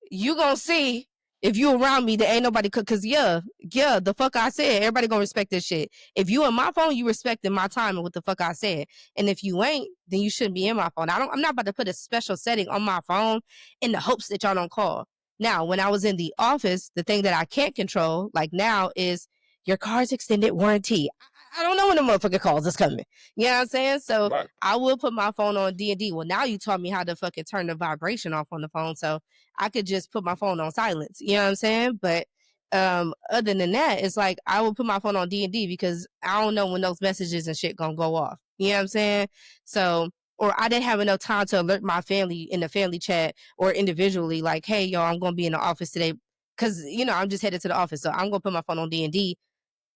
you gonna see if you around me that ain't nobody cook. Cause yeah, the fuck I said, everybody gonna respect this shit. If you in my phone, you respecting my time and what the fuck I said. And if you ain't, then you shouldn't be in my phone. I'm not about to put a special setting on my phone in the hopes that y'all don't call. Now, when I was in the office, the thing that I can't control, like now, is your car's extended warranty. I don't know when the motherfucker calls is coming. You know what I'm saying? So right. I will put my phone on D&D. Well, now you taught me how to fucking turn the vibration off on the phone. So I could just put my phone on silence. You know what I'm saying? But other than that, it's like I will put my phone on D&D because I don't know when those messages and shit gonna go off. You know what I'm saying? So or I didn't have enough time to alert my family in the family chat or individually, like, hey y'all, I'm gonna be in the office today. Cause I'm just headed to the office. So I'm gonna put my phone on D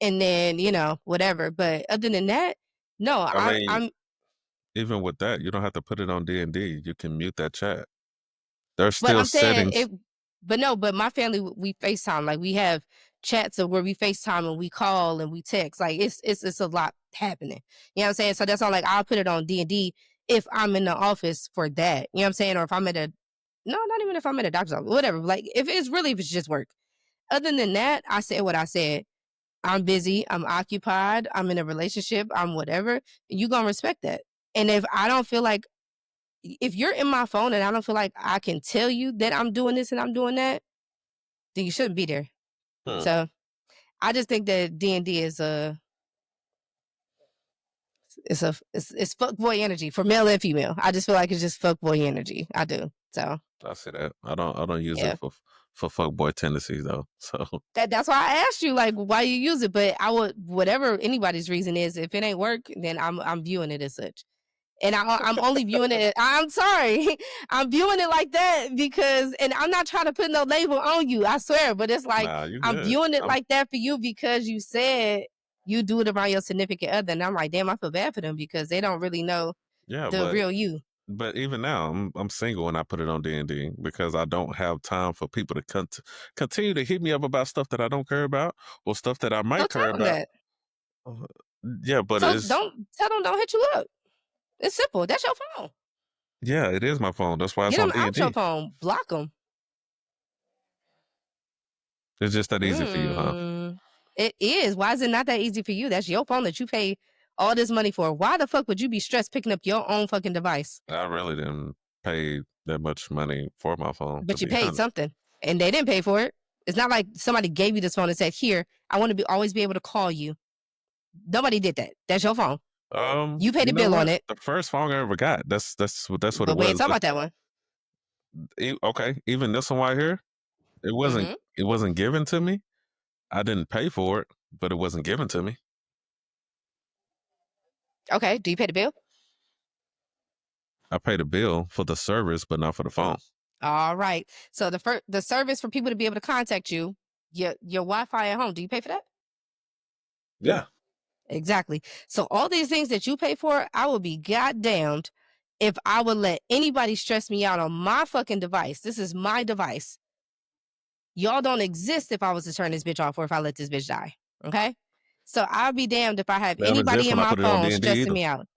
and then, whatever. But other than that, no, I mean, I'm even with that, you don't have to put it on D and D. You can mute that chat. There's But still I'm saying settings. it, but no, but my family we FaceTime. Like we have chats of where we FaceTime and we call and we text. Like it's a lot happening. You know what I'm saying? So that's all like I'll put it on D&D if I'm in the office for that. You know what I'm saying? Or if I'm at a no, not even if I'm at a doctor's office, whatever. Like if it's just work. Other than that, I said what I said. I'm busy, I'm occupied, I'm in a relationship, I'm whatever. You gonna respect that. And if you're in my phone and I don't feel like I can tell you that I'm doing this and I'm doing that, then you shouldn't be there. Hmm. So I just think that D&D is it's fuck boy energy for male and female. I just feel like it's just fuck boy energy. I do. So I see that. I don't use it yeah. for fuckboy tendencies though. So That's why I asked you like why you use it, but I would whatever anybody's reason is, if it ain't work, then I'm viewing it as such. And I'm only viewing it. I'm sorry, I'm viewing it like that because, and I'm not trying to put no label on you. I swear, but it's like nah, you I'm good. viewing it I'm like that for you because you said you do it around your significant other, and I'm like, damn, I feel bad for them because they don't really know yeah, the real you. but even now I'm single and I put it on D and D because I don't have time for people to continue to hit me up about stuff that I don't care about or stuff that I So might tell care them about. that. Uh, Yeah, but So it's don't tell them don't hit you up. It's simple. That's your phone. yeah, it is my phone. That's why it's Get on them D and out your D. phone. Block them. It's just that easy for you, huh? It is. Why is it not that easy for you? That's your phone that you pay all this money for. Why the fuck would you be stressed picking up your own fucking device? I really didn't pay that much money for my phone, to But you be paid honest. something and they didn't pay for it. It's not like somebody gave you this phone and said, "Here, I want to be always be able to call you." Nobody did that. That's your phone. You paid You the know bill on what? it. The first phone I ever got, that's what it But we ain't was. talking about that one. Okay, even this one right here, it wasn't Hmm. it wasn't given to me. I didn't pay for it, but it wasn't given to me. Okay. Do you pay the bill? I paid a bill for the service, but not for the phone. All right. So the service for people to be able to contact you, your Wi-Fi at home. Do you pay for that? Yeah. Exactly. So all these things that you pay for, I would be goddamned if I would let anybody stress me out on my fucking device. This is my device. Y'all don't exist if I was to turn this bitch off or if I let this bitch die. Okay? So I'll be damned if I have They don't exist anybody in when I my put it on phone D and D stressing either. me out.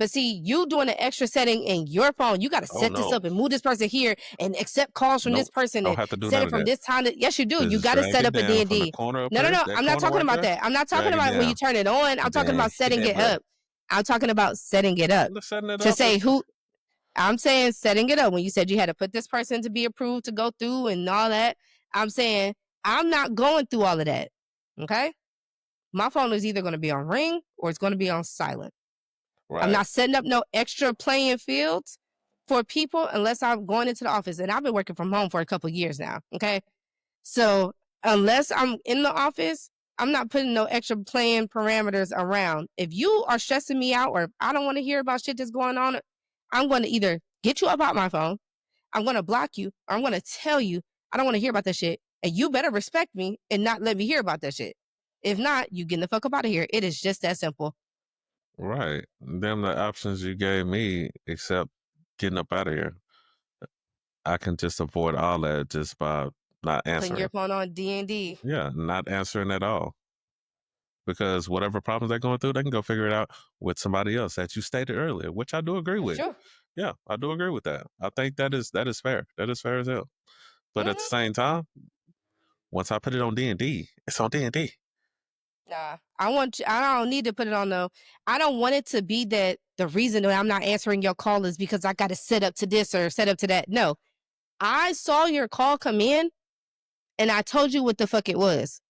But see, you doing an extra setting in your phone, you got to Oh set this no, up and move this person here and accept calls from this nope. person I don't and have to do set none it of from that. this time to, yes, you do. You Just got to drag set it up a down from the D&D. corner up No, no, here, no. that I'm not corner talking right about there. that. I'm not talking Drag it about when you down, turn it on. I'm and talking then about hit setting that it button. up. I'm talking about setting it up Let's setting it to up. say who. I'm saying setting it up when you said you had to put this person to be approved to go through and all that. I'm saying I'm not going through all of that. Okay. My phone is either going to be on ring or it's going to be on silent. I'm Right, not setting up no extra playing fields for people unless I'm going into the office. And I've been working from home for a couple years now. Okay. So unless I'm in the office, I'm not putting no extra playing parameters around. If you are stressing me out or I don't want to hear about shit that's going on, I'm going to either get you up out my phone, I'm going to block you, or I'm going to tell you I don't want to hear about that shit. And you better respect me and not let me hear about that shit. If not, you getting the fuck up out of here. It is just that simple. right. Them the options you gave me, except getting up out of here. I can just avoid all that just by not Putting your answering. phone on D&D. Yeah, not answering at all. Because whatever problems they're going through, they can go figure it out with somebody else that you stated earlier, which I do agree That's with. true. Yeah, I do agree with that. I think that is fair. That is fair as hell. But at the Mm-hmm. same time, once I put it on D&D, it's on D&D. Nah, I want you, I don't need to put it on though. I don't want it to be that the reason that I'm not answering your call is because I got to set up to this or set up to that. No, I saw your call come in and I told you what the fuck it was.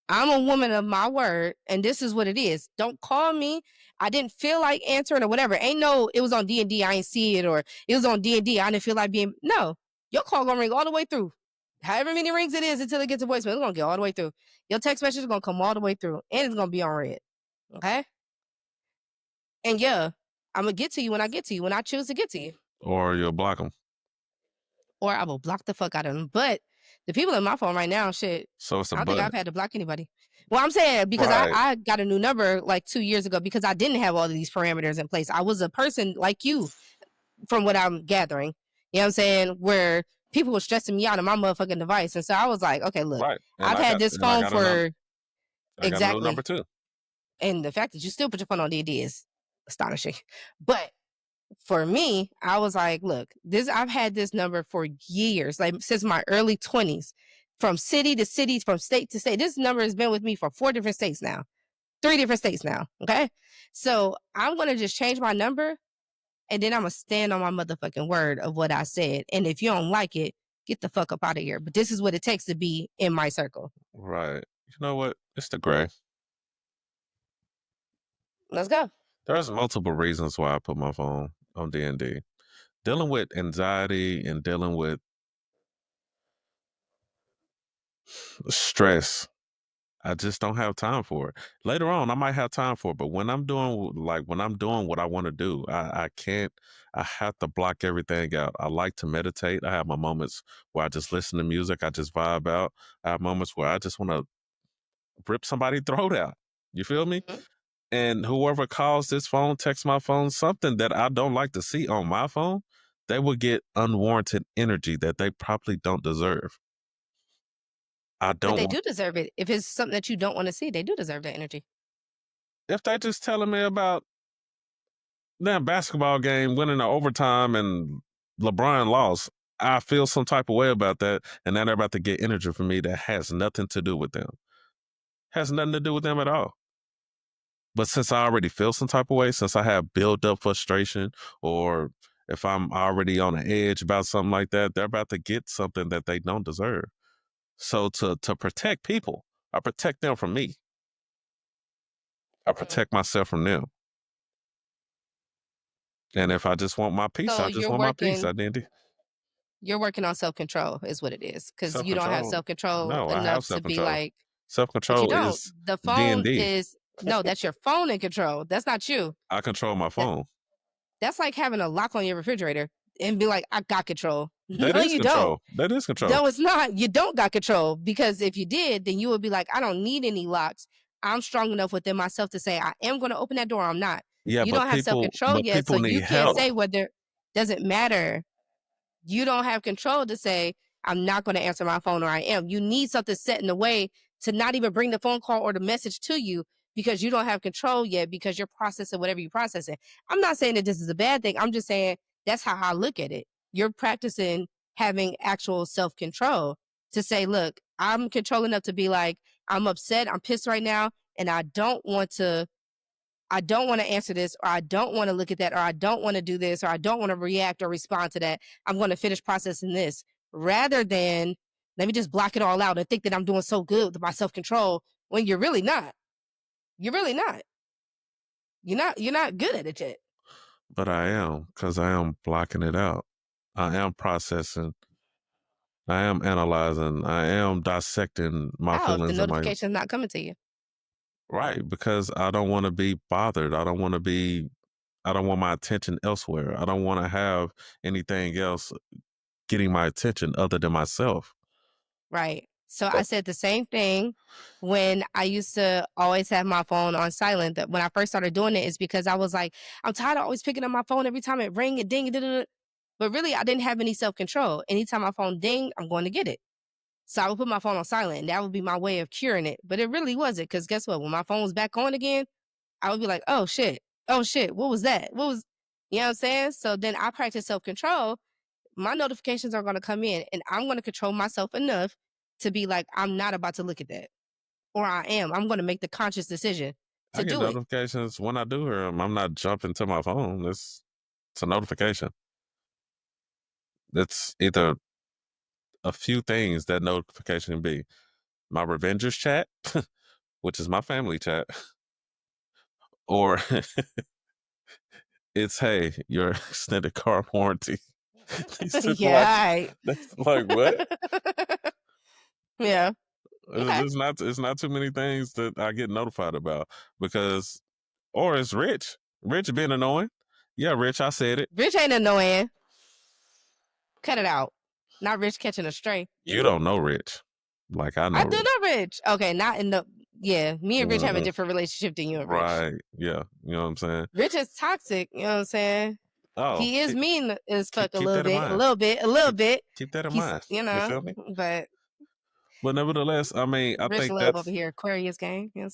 I'm a woman of my word, and this is what it is. Don't call me. I didn't feel like answering or whatever. Ain't no, it was on D&D. I ain't see it, or it was on D&D. I didn't feel like being. No, your call gonna ring all the way through. However many rings it is until it gets a voicemail, it's gonna get all the way through. Your text message is gonna come all the way through, and it's gonna be on red. Okay, and yeah, I'm gonna get to you when I get to you when I choose to get to you, Or you'll block them. or I will block the fuck out of them. But the people in my phone right now, shit, So it's a I don't think but. I've had to block anybody. Well, I'm saying because Right, I got a new number like 2 years ago because I didn't have all of these parameters in place. I was a person like you, from what I'm gathering. You know what I'm saying? Where people were stressing me out on my motherfucking device. And so I was like, okay, look, right. And I've I had got this and I phone got a number. for I got a new number exactly. too. And the fact that you still put your phone on DD is astonishing. But for me, I was like, look, this I've had this number for years, like since my early 20s, from city to city, from state to state. This number has been with me for 4 different states now, 3 different states now. Okay. So I'm gonna just change my number and then I'm gonna stand on my motherfucking word of what I said. And if you don't like it, get the fuck up out of here. But this is what it takes to be in my circle. Right. You know what? It's the gray. Let's go. There's multiple reasons why I put my phone on D&D. Dealing with anxiety and dealing with stress, I just don't have time for it. Later on, I might have time for it, but when I'm doing what I want to do, I can't. I have to block everything out. I like to meditate. I have my moments where I just listen to music. I just vibe out. I have moments where I just want to rip somebody's throat out. You feel me? Mhm. And whoever calls this phone, texts my phone, something that I don't like to see on my phone, they will get unwarranted energy that they probably don't deserve. I But don't they want do deserve it. If it's something that you don't want to see, they do deserve that energy. if they just telling me about that basketball game winning the overtime and LeBron lost. I feel some type of way about that, and now they're about to get energy from me that has nothing to do with them. Has nothing to do with them at all. But since I already feel some type of way, since I have built up frustration, or if I'm already on the edge about something like that, they're about to get something that they don't deserve. So to protect people, I protect them from me. I Mm. protect myself from them. And if I just want my peace, So I just want my peace. I didn't you're working on self control, is what it is, because self you don't have control. self control No, I have enough to self be control. like, Self but you control don't. is The D and phone D. is no, that's your phone in control. That's not you. I control my That phone. that's like having a lock on your refrigerator and be like, I got control. That No, is you don't. control. That is control. No, it's not. You don't got control because if you did, then you would be like, I don't need any locks. I'm strong enough within myself to say I am going to open that door. I'm not. Yeah, You don't have self control but yet, so people you need can't help. say whether doesn't matter. You don't have control to say I'm not going to answer my phone or I am. You need something set in the way to not even bring the phone call or the message to you because you don't have control yet because you're processing whatever you're processing. I'm not saying that this is a bad thing. I'm just saying that's how I look at it. You're practicing having actual self control to say, look, I'm control enough to be like, I'm upset, I'm pissed right now, and I don't want to answer this, or I don't want to look at that, or I don't want to do this, or I don't want to react or respond to that. I'm going to finish processing this rather than let me just block it all out and think that I'm doing so good with my self control when you're really not. You're really not. You're not good at it yet. But I am, because I am blocking it out. I am processing. I am analyzing. I am dissecting my How if the feelings and my notification's not coming to you? right, because I don't want to be bothered. I don't want my attention elsewhere. I don't want to have anything else getting my attention other than myself. Right. So I So said the same thing when I used to always have my phone on silent. That when I first started doing it is because I was like, I'm tired of always picking up my phone every time it ring and ding. Da, da, da. But really, I didn't have any self control. Anytime my phone ding, I'm going to get it. So I would put my phone on silent, and that would be my way of curing it. But it really wasn't because guess what? When my phone was back on again, I would be like, oh shit, what was that? What was, you know what I'm saying? So then I practice self control. My notifications are going to come in, and I'm going to control myself enough to be like, I'm not about to look at that, or I am. I'm going to make the conscious decision I to get do it. notifications when I do hear them. I'm not jumping to my phone. It's a notification. It's either a few things that notification can be. My Revengers chat, which is my family chat, or it's hey, your extended car warranty. These two like Yeah. All that's like what? right. Yeah. Okay. It's not too many things that I get notified about because or it's Rich. Rich being annoying. Yeah, Rich, I said it. Rich ain't annoying. Cut it out. Not Rich catching a stray. You don't know Rich. Like I know I do Rich. know Rich. Okay, not in the. Yeah, me and Rich have a Uh, different relationship than you and Rich. right. Yeah. You know what I'm saying? Rich is toxic. You know what I'm saying? Oh, He is mean as fuck a keep little that in bit, a mind. little bit, a little Keep bit. keep that in He's, mind. you You know, feel me? but But nevertheless, I mean, Rich love over here, Aquarius gang. You know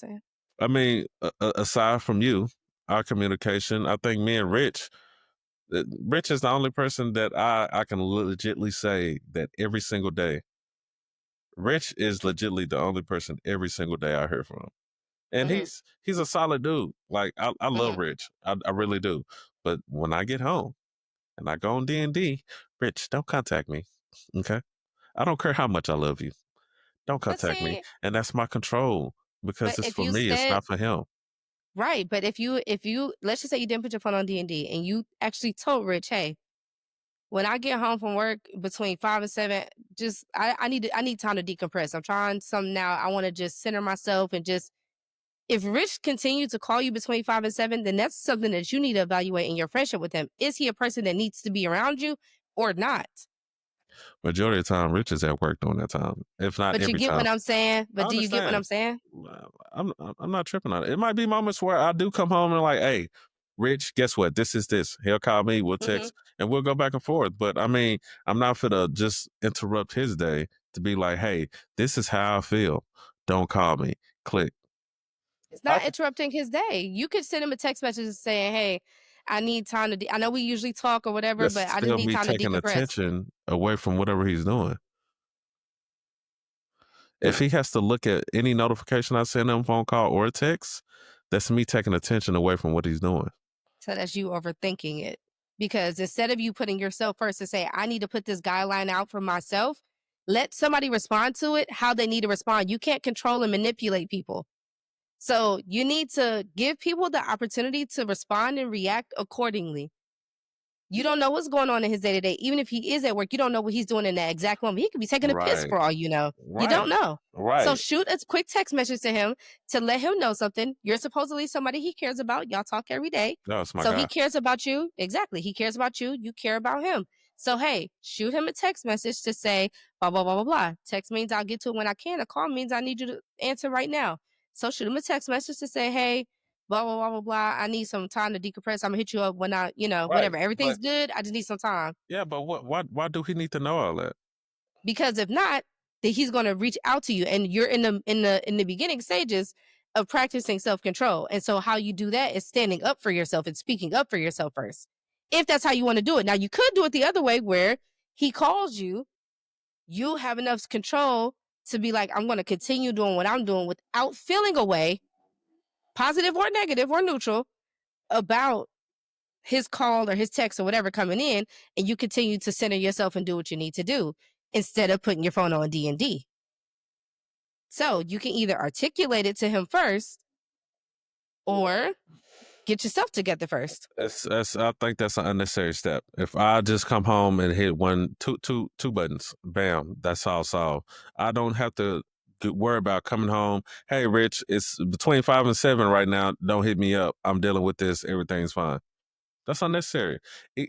what I'm saying? aside from you, our communication, I think me and Rich, Rich is the only person that I can legitly say that every single day. Rich is legitly the only person every single day I hear from. And Hmm. he's a solid dude. Like I love Hmm. Rich. I really do. But when I get home and I go on D&D, Rich, don't contact me. Okay? I don't care how much I love you. Don't But contact me. see, And that's my control because but it's if for you me, it's said not for him. right, but if you let's just say you didn't put your phone on D and you actually told Rich, hey, when I get home from work between 5 and 7, just I need time to decompress. I'm trying something now. I want to just center myself and just if Rich continues to call you between 5 and 7, then that's something that you need to evaluate in your friendship with him. Is he a person that needs to be around you or not? Majority of the time, Rich is at work during that time, if not But you every get time. what I'm saying? I But do you get what understand. I'm saying? I'm not tripping on it. It might be moments where I do come home and like, hey, Rich, guess what? This is this. He'll call me, we'll Hmm. text, and we'll go back and forth. But I mean, I'm not gonna just interrupt his day to be like, hey, this is how I feel. Don't call me. Click. It's I not interrupting his day. You could send him a text message saying, "Hey, I need time to. I know we usually talk or whatever, That's but I just still need me time to taking decompress." attention away from whatever he's doing. If he has to look at any notification I send him, phone call or a text, that's me taking attention away from what he's doing. So that's you overthinking it. Because instead of you putting yourself first to say, "I need to put this guideline out for myself," let somebody respond to it how they need to respond. You can't control and manipulate people. So you need to give people the opportunity to respond and react accordingly. You don't know what's going on in his day to day. Even if he is at work, you don't know what he's doing in that exact moment. He could be taking a piss Right. for all you know. You don't Right. know. So Right. shoot a quick text message to him to let him know something. You're supposedly somebody he cares about. Y'all talk every day. No, it's my So he guy. cares about you. Exactly. He cares about you. You care about him. So hey, shoot him a text message to say blah blah blah blah blah. Text means I'll get to it when I can. A call means I need you to answer right now. So shoot him a text message to say, hey, blah blah blah blah blah. I need some time to decompress. I'm gonna hit you up when I, Right. whatever. But Everything's good. I just need some time. yeah, but why do he need to know all that? Because if not, then he's gonna reach out to you. And you're in the beginning stages. of practicing self-control. And so how you do that is standing up for yourself and speaking up for yourself first. If that's how you want to do it. Now you could do it the other way where he calls you, you have enough control to be like, I'm going to continue doing what I'm doing without feeling a way, positive or negative or neutral, about his call or his text or whatever coming in, and you continue to center yourself and do what you need to do instead of putting your phone on D&D. So you can either articulate it to him first or get yourself together first. I think that's an unnecessary step. If I just come home and hit two buttons, bam, that's all solved. I don't have to worry about coming home. Hey, Rich, it's between 5 and 7 right now. Don't hit me up. I'm dealing with this. Everything's fine. That's unnecessary.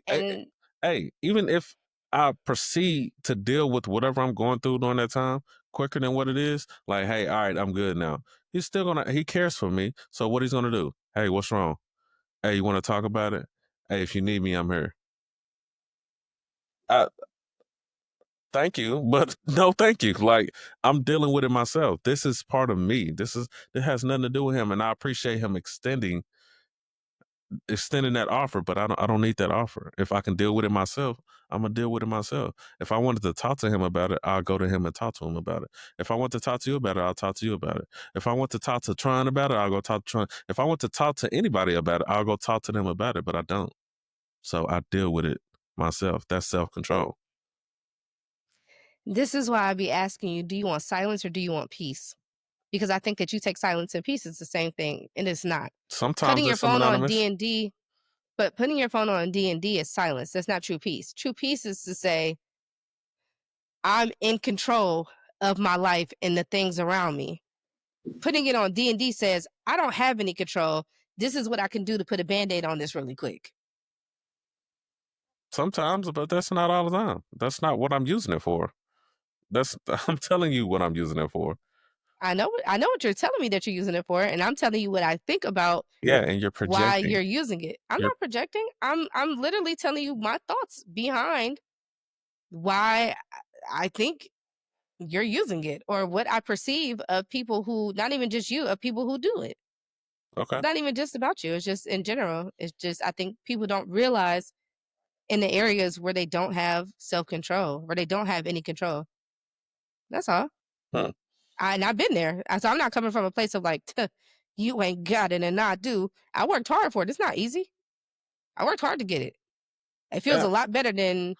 And Hey, even if I proceed to deal with whatever I'm going through during that time quicker than what it is, like, hey, all right, I'm good now. He's still he cares for me. So what he's gonna do? Hey, what's wrong? Hey, you want to talk about it? Hey, if you need me, I'm here. Thank you, but no, thank you. Like, I'm dealing with it myself. This is part of me. It has nothing to do with him, and I appreciate him extending that offer, but I don't need that offer. If I can deal with it myself, I'm gonna deal with it myself. If I wanted to talk to him about it, I'll go to him and talk to him about it. If I want to talk to you about it, I'll talk to you about it. If I want to talk to Tron about it, I'll go talk to Tron. If I want to talk to anybody about it, I'll go talk to them about it, but I don't. So I deal with it myself. That's self-control. this is why I be asking you, do you want silence or do you want peace? Because I think that you take silence and peace is the same thing, and it's not. Sometimes Putting your it's phone on synonymous. D&D, but putting your phone on D&D is silence. That's not true peace. True peace is to say, I'm in control of my life and the things around me. Putting it on D&D says, I don't have any control. This is what I can do to put a Band-Aid on this really quick. Sometimes, but that's not all the time. That's not what I'm using it for. I'm telling you what I'm using it for. I know what you're telling me that you're using it for, and I'm telling you what I think about Yeah, and you're why projecting. you're using it. I'm You're not projecting. I'm literally telling you my thoughts behind why I think you're using it, or what I perceive of people who, not even just you, of people who do it. okay. It's not even just about you. It's just in general. It's just, I think people don't realize in the areas where they don't have self-control, where they don't have any control. That's all. Huh. And I've been there. So I'm not coming from a place of like, you ain't got it and I do. I worked hard for it. It's not easy. I worked hard to get it. It feels Yeah. a lot better than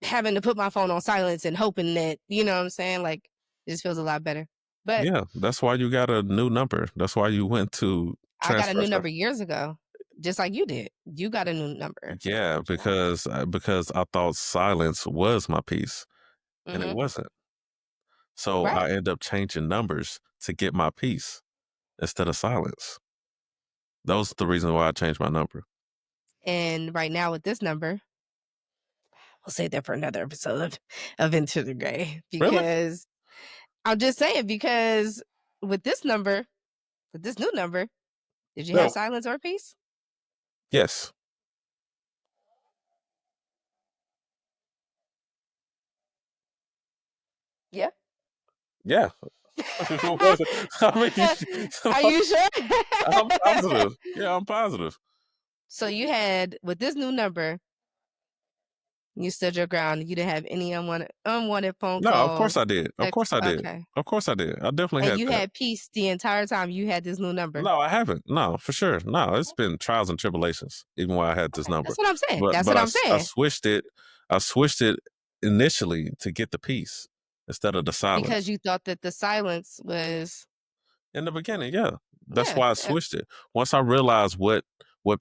having to put my phone on silence and hoping that, you know what I'm saying? Like, it just feels a lot better. But Yeah, that's why you got a new number. That's why you went to I got a transfer new stuff. number years ago, just like you did. You got a new number. Yeah, because I thought silence was my peace, and it Mm-hmm. wasn't. So Right. I end up changing numbers to get my peace instead of silence. Those are the reasons why I changed my number. And right now with this number, we'll save that for another episode of Into the Gray, Really? because I'm just saying, because with this number, with this new number, did you have No. silence or peace? Yes. Yeah. Yeah. What was it? I mean, Are you sure? I'm positive. Yeah, I'm positive. So you had, with this new number, you stood your ground. You didn't have any unwanted phone No, of course calls. I did. Of course I did. Okay. Of course I did. I definitely And had you that. had peace the entire time you had this new number. No, I haven't. No, for sure. No, it's been trials and tribulations, even while I had this Okay. number. That's what I'm saying. But That's but what I I'm s- I saying. switched it. I switched it initially to get the peace instead of the Because silence. you thought that the silence was, In the beginning, yeah. That's yeah. why I switched it. Once I realized what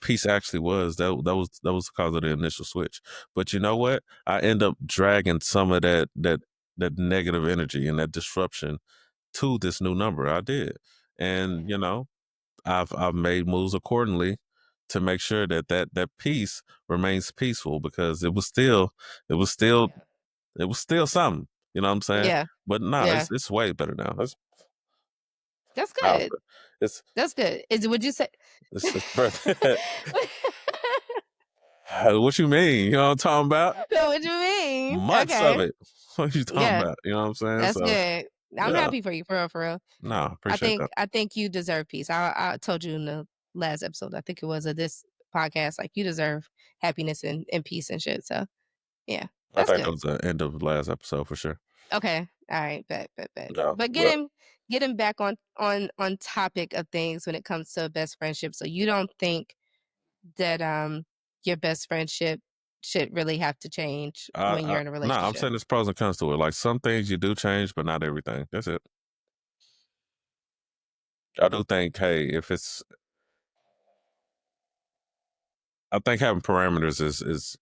peace actually was, that was the cause of the initial switch. But you know what? I end up dragging some of that negative energy and that disruption to this new number. I did. And I've made moves accordingly to make sure that peace remains peaceful, because it was still something. You know what I'm saying? Yeah. But no, Yeah. it's way better now. It's That's miles good. better. It's That's good. Would you say it's better. What you mean? You know what I'm talking about? what you mean? Months of Okay. it. What you talking Yeah. about? You know what I'm saying? That's So good. I'm Yeah. happy for you, for real, for real. No, I appreciate think that. I think you deserve peace. I told you in the last episode, I think it was of this podcast, like you deserve happiness and peace and shit. So yeah, I that's think that good. was the end of the last episode for sure. Okay. All right. Bet. Yeah, But but getting back on topic of things when it comes to best friendship. So you don't think that your best friendship should really have to change when you're in a no, I'm relationship. saying there's pros and cons to it. Like some things you do change, but not everything. That's it. I do think, hey, if it's, I think having parameters is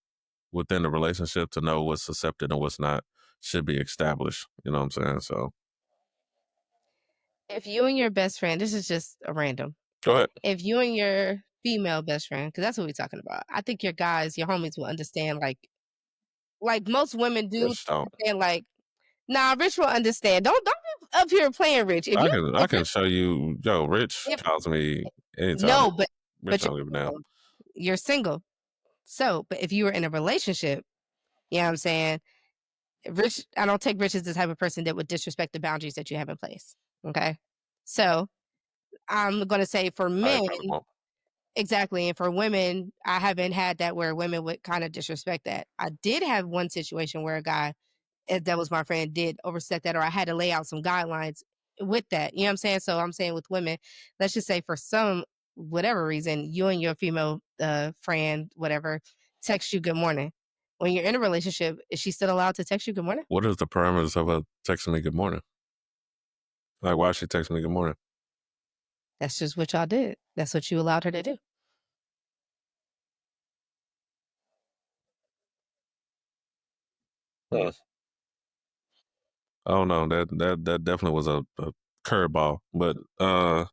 within the relationship to know what's accepted and what's not should be established. You know what I'm saying? So If you and your best friend, this is just a random. go ahead. If you and your female best friend, because that's what we're talking about, I think your guys, your homies will understand. Like most women do Rich don't. understand. Like, nah, Rich will understand. Don't be up here playing Rich. I If you're can show you. Yo, Rich if calls me anytime. no, Rich but don't give a damn. you're single. So, but if you were in a relationship, you know what I'm saying? Rich, I don't take Rich as the type of person that would disrespect the boundaries that you have in place. Okay. So I'm gonna say for I men, probably won't. exactly. And for women, I haven't had that where women would kind of disrespect that. I did have one situation where a guy that was my friend did overstep that, or I had to lay out some guidelines with that. You know what I'm saying? So I'm saying with women, let's just say for some whatever reason, you and your female friend, whatever, text you good morning. When you're in a relationship, is she still allowed to text you good morning? What is the parameters of her texting me good morning? Like, why she texting me good morning? That's just what y'all did. That's what you allowed her to do. Hmm. I don't know. That definitely was a curveball. But No,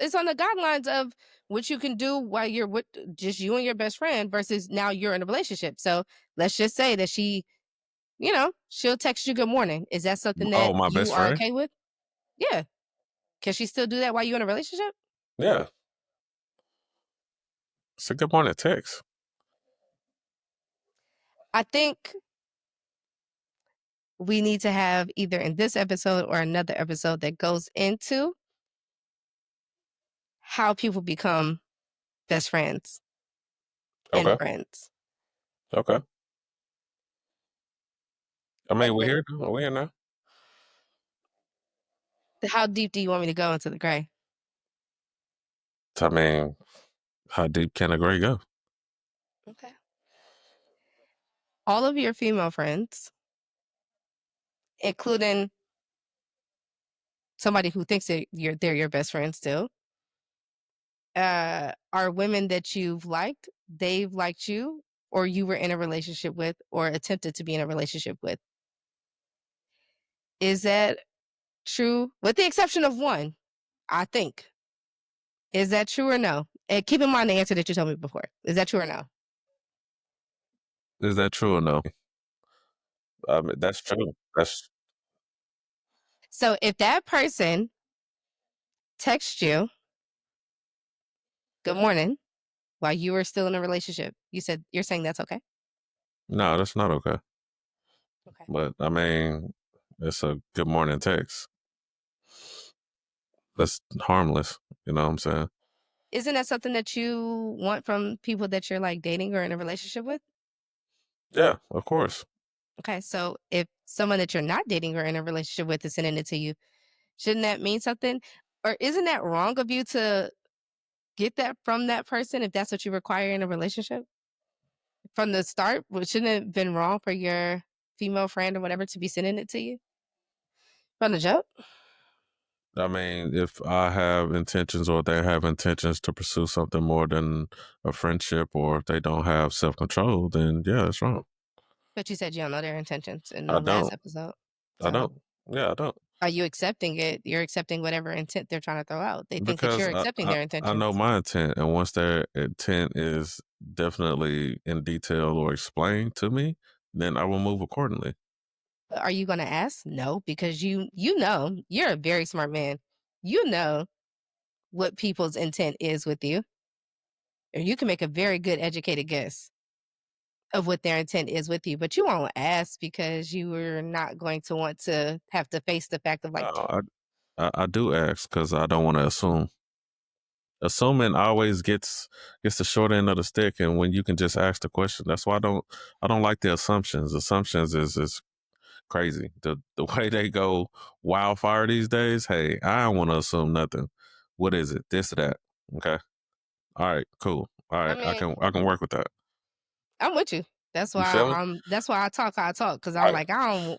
it's on the guidelines of what you can do while you're with just you and your best friend versus now you're in a relationship. So let's just say that she'll text you good morning. Is that something oh, that my you best are friend. okay with? Yeah. Can she still do that while you're in a relationship? Yeah, it's a good morning text. I think we need to have either in this episode or another episode that goes into how people become best friends and Okay, friends. okay. I Like mean, we're here. We're here now. how deep do you want me to go into the gray? I mean, how deep can a gray go? Okay. All of your female friends, including somebody who thinks that they're your best friend still, are women that you've liked, they've liked you, or you were in a relationship with, or attempted to be in a relationship with. Is that true? With the exception of one, I think. Is that true or no? And keep in mind the answer that you told me before. Is that true or no? Is that true or no? I mean, that's true. That's So if that person texts you, good morning, while you were still in a relationship, you're saying that's okay? no, that's not okay. Okay. But I mean, it's a good morning text. That's harmless. You know what I'm saying? Isn't that something that you want from people that you're like dating or in a relationship with? Yeah, of course. Okay. So if someone that you're not dating or in a relationship with is sending it to you, shouldn't that mean something? Or isn't that wrong of you to get that from that person if that's what you require in a relationship? From the start, shouldn't it have been wrong for your female friend or whatever to be sending it to you from the jump? I mean, if I have intentions or they have intentions to pursue something more than a friendship, or if they don't have self control, then yeah, it's wrong. But you said you don't know their intentions in I the last don't. episode. I So don't. Yeah, I don't. are you accepting it? You're accepting whatever intent they're trying to throw out. They think that Because you're accepting their I know intentions. my intent, and once their intent is definitely in detail or explained to me, then I will move accordingly. Are you gonna ask? No, because you know, you're a very smart man. You know what people's intent is with you, or you can make a very good educated guess. of what their intent is with you, but you won't ask because you are not going to want to have to face the fact of like, I do ask because I don't want to assume. Assuming always gets the short end of the stick, and when you can just ask the question, that's why I don't like the assumptions. Assumptions is crazy. The way they go wildfire these days. Hey, I don't want to assume nothing. What is it? This or that? Okay. All right. Cool. All I right. I mean, can work with that. I'm with you. You feel me? That's why I talk how I talk, because I'm Right. like, I don't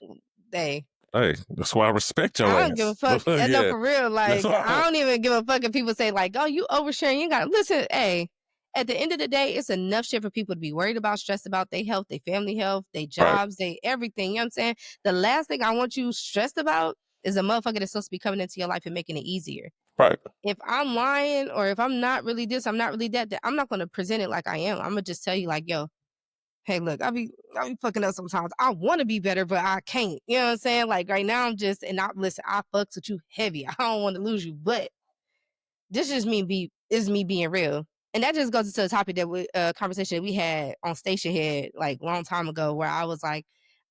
hey, Hey, that's why I respect your I don't give a ass. fuck. No, Yeah. for real. That's Like, I why. don't even give a fuck if people say, like, oh, you oversharing. You got to listen. Hey, at the end of the day, it's enough shit for people to be worried about, stressed about their health, their family health, their Right. jobs, they everything. You know what I'm saying? The last thing I want you stressed about is a motherfucker that's supposed to be coming into your life and making it easier. Right. If I'm lying or if I'm not really this, I'm not really that, I'm not going to present it like I am. I'm going to just tell you, like, yo, hey, look, I be fucking up sometimes. I want to be better, but I can't. You know what I'm saying? Like right now, I'm just and I listen. I fucks with you heavy. I don't want to lose you, but this is me being real, and that just goes into the topic that we conversation that we had on Station Head like long time ago, where I was like,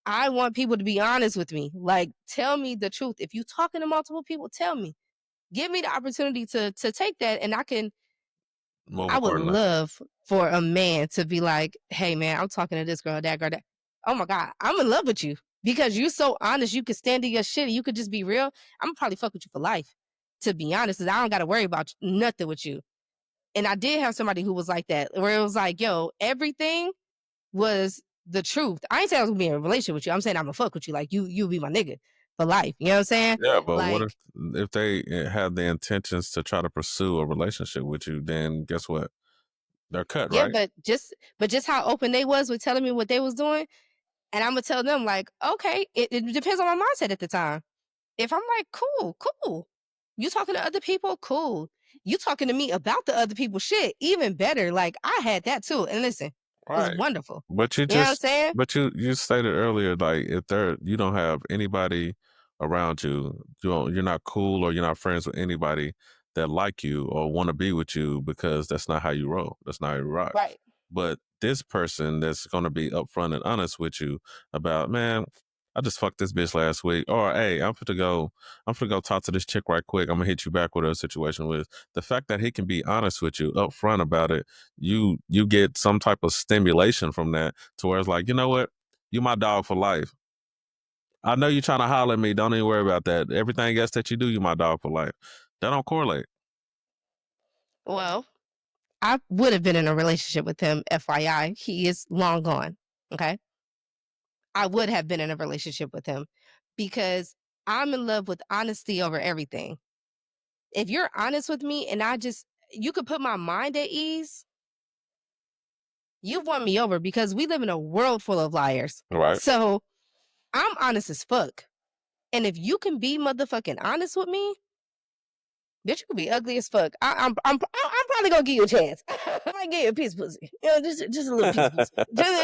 I want people to be honest with me. Like, tell me the truth. If you talking to multiple people, tell me. Give me the opportunity to take that, and Move I would accordingly. love for a man to be like, "Hey, man, I'm talking to this girl, that girl, that." Oh my god, I'm in love with you because you so honest. You could stand to your shit. You could just be real. I'm gonna probably fuck with you for life. To be honest, 'cause I don't got to worry about nothing with you. And I did have somebody who was like that, where it was like, "Yo, everything was the truth." I ain't saying I was gonna be in a relationship with you. I'm saying I'm gonna fuck with you. Like you be my nigga for life. You know what I'm saying? Yeah, but what Like, if they have the intentions to try to pursue a relationship with you? Then guess what? They're cut, yeah, right? but just how open they was with telling me what they was doing. And Imma tell them like, "Okay," it depends on my mindset at the time. If I'm like, "Cool, cool. You talking to other people? Cool. You talking to me about the other people's shit? Even better." Like, I had that too, and listen, it was Right. wonderful. But you You know what I'm just saying? but you stated earlier, like, if you don't have anybody around you, you're not cool or you're not friends with anybody that like you or wanna be with you because that's not how you roll. That's not how you rock. Right. But this person that's gonna be upfront and honest with you about, "Man, I just fucked this bitch last week," or, "Hey, I'm finna go talk to this chick right quick. Imma hit you back with a situation with." The fact that he can be honest with you upfront about it, you get some type of stimulation from that to where it's like, you know what? You my dog for life. I know you trying to holler at me. Don't even worry about that. Everything else that you do, you my dog for life. That don't correlate. Well, I would have been in a relationship with him, FYI. He is long gone, okay? I would have been in a relationship with him because I'm in love with honesty over everything. If you're honest with me and you could put my mind at ease, you've won me over because we live in a world full of liars. Right. So I'm honest as fuck. And if you can be motherfucking honest with me, bitch, you can be ugly as fuck. I'm probably gonna give you a chance. I might give you a piece of pussy. You know, just a little piece of pussy.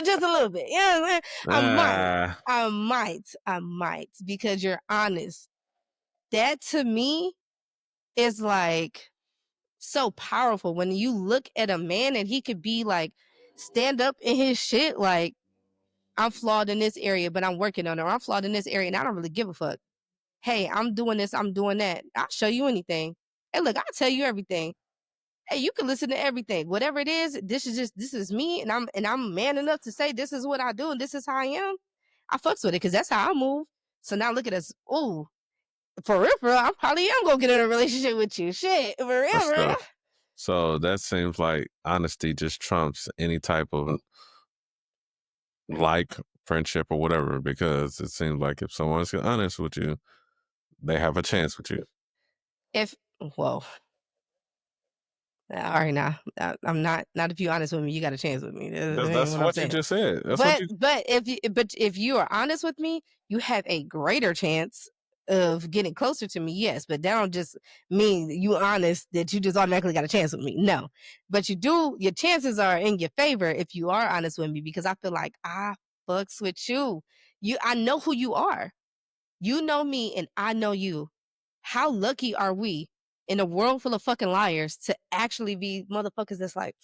Just a little bit. You know what I mean? I might. Ah, I might because you're honest. That to me is like so powerful when you look at a man and he could be like stand up in his shit like I'm flawed in this area, but I'm working on it. Or I'm flawed in this area and I don't really give a fuck. Hey, I'm doing this, I'm doing that. I'll show you anything. Hey, look, I'll tell you everything. Hey, you can listen to everything. Whatever it is, this is me, and I'm man enough to say this is what I do and this is how I am. I fucks with it because that's how I move. So now look at us. Ooh, for real, I probably am gonna get in a relationship with you. Shit, for for real. sure. So that seems like honesty just trumps any type of like friendship or whatever, because it seems like if someone's honest with you, they have a chance with you. If whoa, all right now, I'm not if you're honest with me, you got a chance with me. That ain't That's what I'm what you saying. just said. That's what But you if you are honest with me, you have a greater chance of getting closer to me. Yes, but that don't just mean you honest that you just automatically got a chance with me. No, but your chances are in your favor if you are honest with me because I feel like I fucks with you. I know who you are. You know me, and I know you. How lucky are we in a world full of fucking liars to actually be motherfuckers that's like,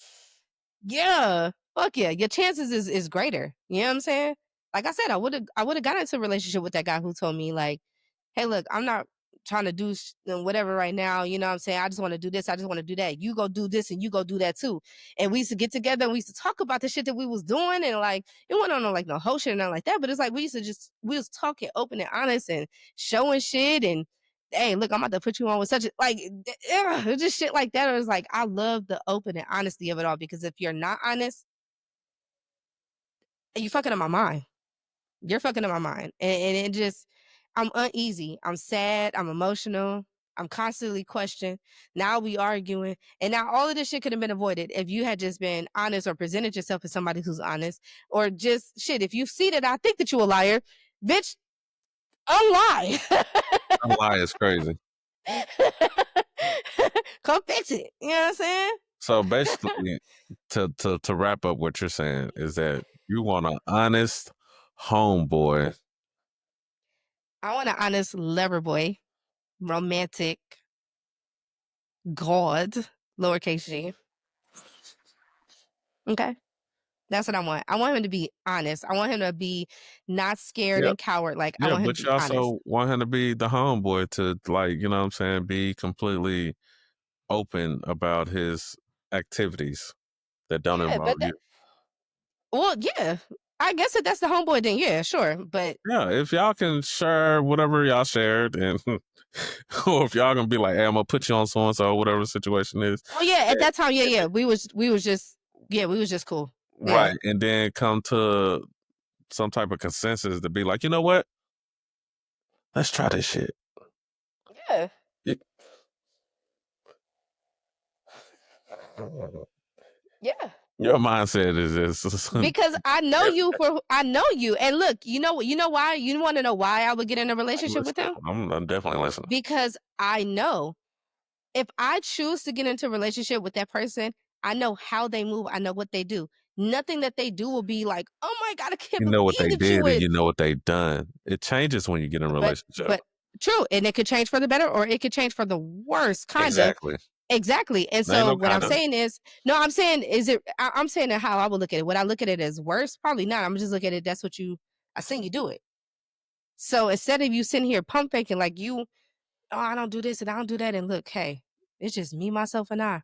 yeah. fuck yeah, your chances is greater. You know what I'm saying? Like I said, I would have got into a relationship with that guy who told me like, "Hey, look, I'm not trying to do whatever right now. You know what I'm saying? I just want to do this. I just want to do that. You go do this and you go do that too." And we used to get together and we used to talk about the shit that we was doing and like it wasn't on no, like no whole shit or nothing like that. But it's like we was talking open and honest and showing shit and hey, look, I'm about to put you on with such a like just shit like that. It was like I love the open and honesty of it all because if you're not honest, you fucking up my mind. You're fucking up my mind. And it just I'm uneasy. I'm sad. I'm emotional. I'm constantly questioned. Now we arguing. And now all of this shit could have been avoided if you had just been honest or presented yourself as somebody who's honest. Or just shit. If you see that I think that you a liar, bitch, unlie. A lie is crazy. Come fix it. You know what I'm saying? So basically, to wrap up what you're saying is that you want an honest homeboy. I want an honest lover boy, romantic, God, lowercase g. Okay. That's what I want. I want him to be honest. I want him to be not scared Yeah, and coward. Like I yeah, want him to but be you honest. also want him to be the homeboy to like, you know what I'm saying, be completely open about his activities that don't Yeah, involve but you. well, yeah. I guess if that's the homeboy, then yeah, sure. But Yeah, if y'all can share whatever y'all shared, and or if y'all gonna be like, "Hey, I'm gonna put you on so and so," whatever the situation is, oh yeah, at eh, that time, yeah, yeah, we was just yeah, we was just cool. Yeah, right, and then come to some type of consensus to be like, you know what, let's try this shit. yeah, Y- yeah. Your mindset is this. Because I know you, and look, you know why? You want to know why I would get in a I'm relationship with listening. him? I'm definitely listening. Because I know if I choose to get into a relationship with that person, I know how they move. I know what they do. Nothing that they do will be like, oh my god, I can't You know believe what they that you did, and would. you know what they've done. It changes when you get in a relationship. But true, and it could change for the better, or it could change for the worse, kind of. Exactly. Exactly. And There ain't so no what I'm kind of. saying is, no, I'm saying is it. I'm saying that how I would look at it. Would I look at it as worse? Probably not. I'm just look at it. That's what you. I seen you do it. So instead of you sitting here pump faking like you, oh, I don't do this and I don't do that, and look, hey, it's just me, myself, and I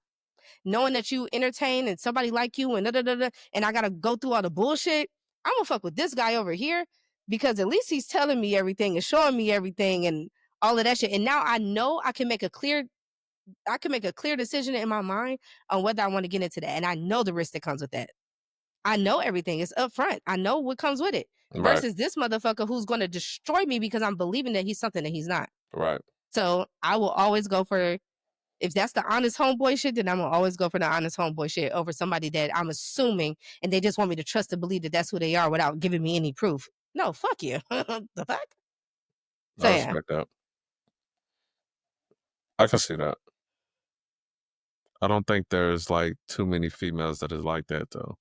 knowing that you entertain and somebody like you and da da da da, and I gotta go through all the bullshit, I'm gonna fuck with this guy over here because at least he's telling me everything and showing me everything and all of that shit. And now I know I can make a clear decision in my mind on whether I want to get into that. And I know the risk that comes with that. I know everything. It's upfront. I know what comes with it. Right. Versus this motherfucker who's gonna destroy me because I'm believing that he's something that he's not. Right. So I will always go for if that's the honest homeboy shit, then I'm gonna always go for the honest homeboy shit over somebody that I'm assuming and they just want me to trust and believe that that's who they are without giving me any proof. No, fuck you. The fuck? So I yeah, respect that. I can see that. I don't think there's like too many females that is like that though.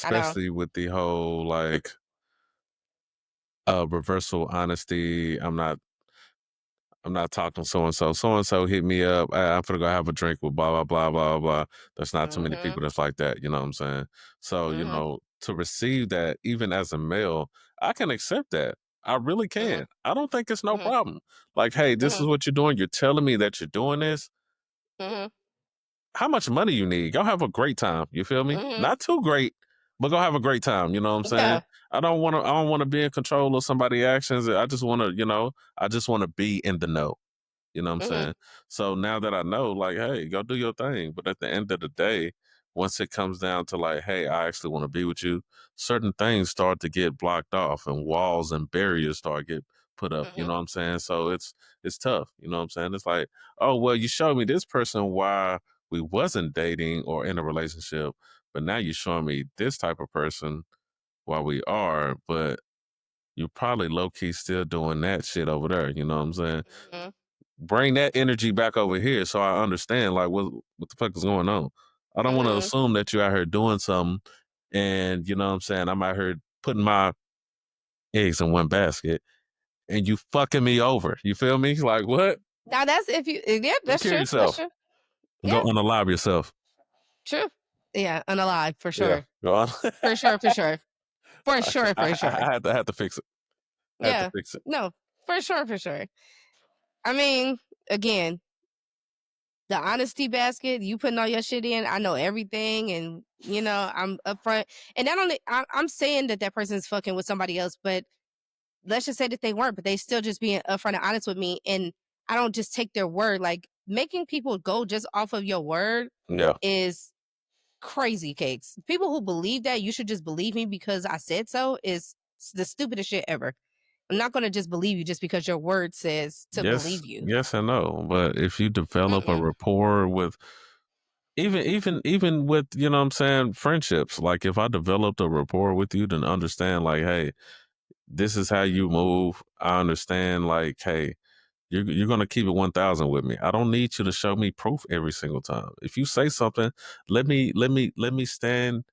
I know. Especially with the whole like reversal honesty. I'm not talking so and so. So and so hit me up. I'm gonna go have a drink with blah blah blah blah blah. There's not too many Mhm. people that's like that. You know what I'm saying? So you Mhm. know, to receive that, even as a male, I can accept that. I really Mhm. can. I don't think it's no Mhm. problem. Like, hey, this is Mhm. what you're doing. You're telling me that you're doing this. Mhm. How much money you need? Go have a great time. You feel me? Mhm. Not too great, but go have a great time. You know what I'm saying? Yeah. I don't want to be in control of somebody's actions. I just want to, you know, I just want to be in the know. You know what I'm Mhm. saying? So now that I know, like, hey, go do your thing. But at the end of the day, once it comes down to like, hey, I actually want to be with you, certain things start to get blocked off and walls and barriers start get put up. You Mhm. know what I'm saying? So it's tough. You know what I'm saying? It's like, oh well, you showed me this person while we wasn't dating or in a relationship, but now you're showing me this type of person while we are, but you're probably low key still doing that shit over there. You know what I'm saying? Mhm. Bring that energy back over here so I understand like what the fuck is going on. I don't want to Mhm. assume that you're out here doing something and you know what I'm saying, I'm out here putting my eggs in one basket and you fucking me over. You feel me? Like what? Now that's if you yeah, Take that's care of true. That's yourself. true. Go Yeah, unalive yourself. true. Yeah, unalive for Yeah, sure. go on. For sure, for sure. For sure, for sure. I had to fix it. I had to Yeah. fix it. No, for sure, for sure. I mean, again, the honesty basket, you putting all your shit in, I know everything, and I'm upfront. And not only I'm saying that that person's fucking with somebody else, but let's just say that they weren't, but they still just being upfront and honest with me, and I don't just take their word. Like making people go just off of your word Yeah. is crazy cakes. People who believe that you should just believe me because I said so is the stupidest shit ever. I'm not gonna just believe you just because your word says to Yes, believe you. yes and no. But if you develop a Mm-mm. rapport with even with, you know what I'm saying, friendships, like if I developed a rapport with you to understand like, hey, this is how you move. I understand like, hey, you're gonna keep it 1,000 with me. I don't need you to show me proof every single time. If you say something, let me stand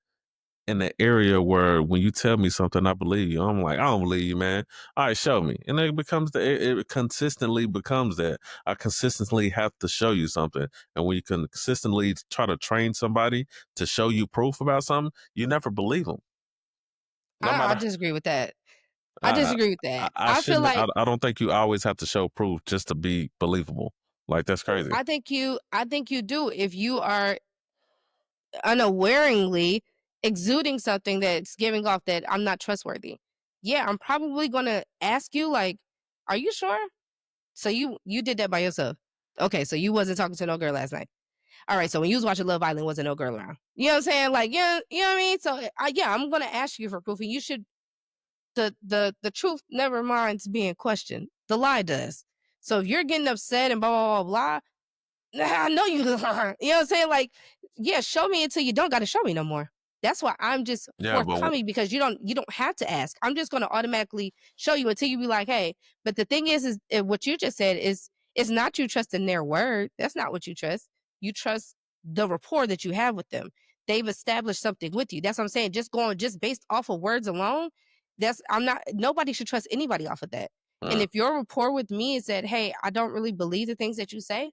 in the area where when you tell me something, I believe you. I'm like, I don't believe you, man. All right, show me. And it becomes it consistently becomes that. I consistently have to show you something. And when you consistently try to train somebody to show you proof about something, you never believe them. No I matter, disagree with that. I I, disagree with I, that. I I feel shouldn't, like I don't think you always have to show proof just to be believable. Like, that's crazy. I think you do if you are unawareingly exuding something that's giving off that I'm not trustworthy. Yeah, I'm probably gonna ask you like, "Are you sure?" So you did that by yourself. Okay, so you wasn't talking to no girl last night. All right, so when you was watching Love Island, wasn't no girl around. You know what I'm saying? Like, yeah, you know what I mean. So, yeah, I'm gonna ask you for proof, and you should. The truth never minds being questioned. The lie does. So if you're getting upset and blah blah blah blah, nah, I know you. You know what I'm saying? Like, yeah, show me until you don't got to show me no more. That's why I'm just Yeah, but forthcoming because you don't have to ask. I'm just going to automatically show you until you be like, hey. But the thing is what you just said is it's not you trusting their word. That's not what you trust. You trust the rapport that you have with them. They've established something with you. That's what I'm saying. Just going just based off of words alone. That's I'm not. Nobody should trust anybody off of that. And uh, if your rapport with me is that, hey, I don't really believe the things that you say,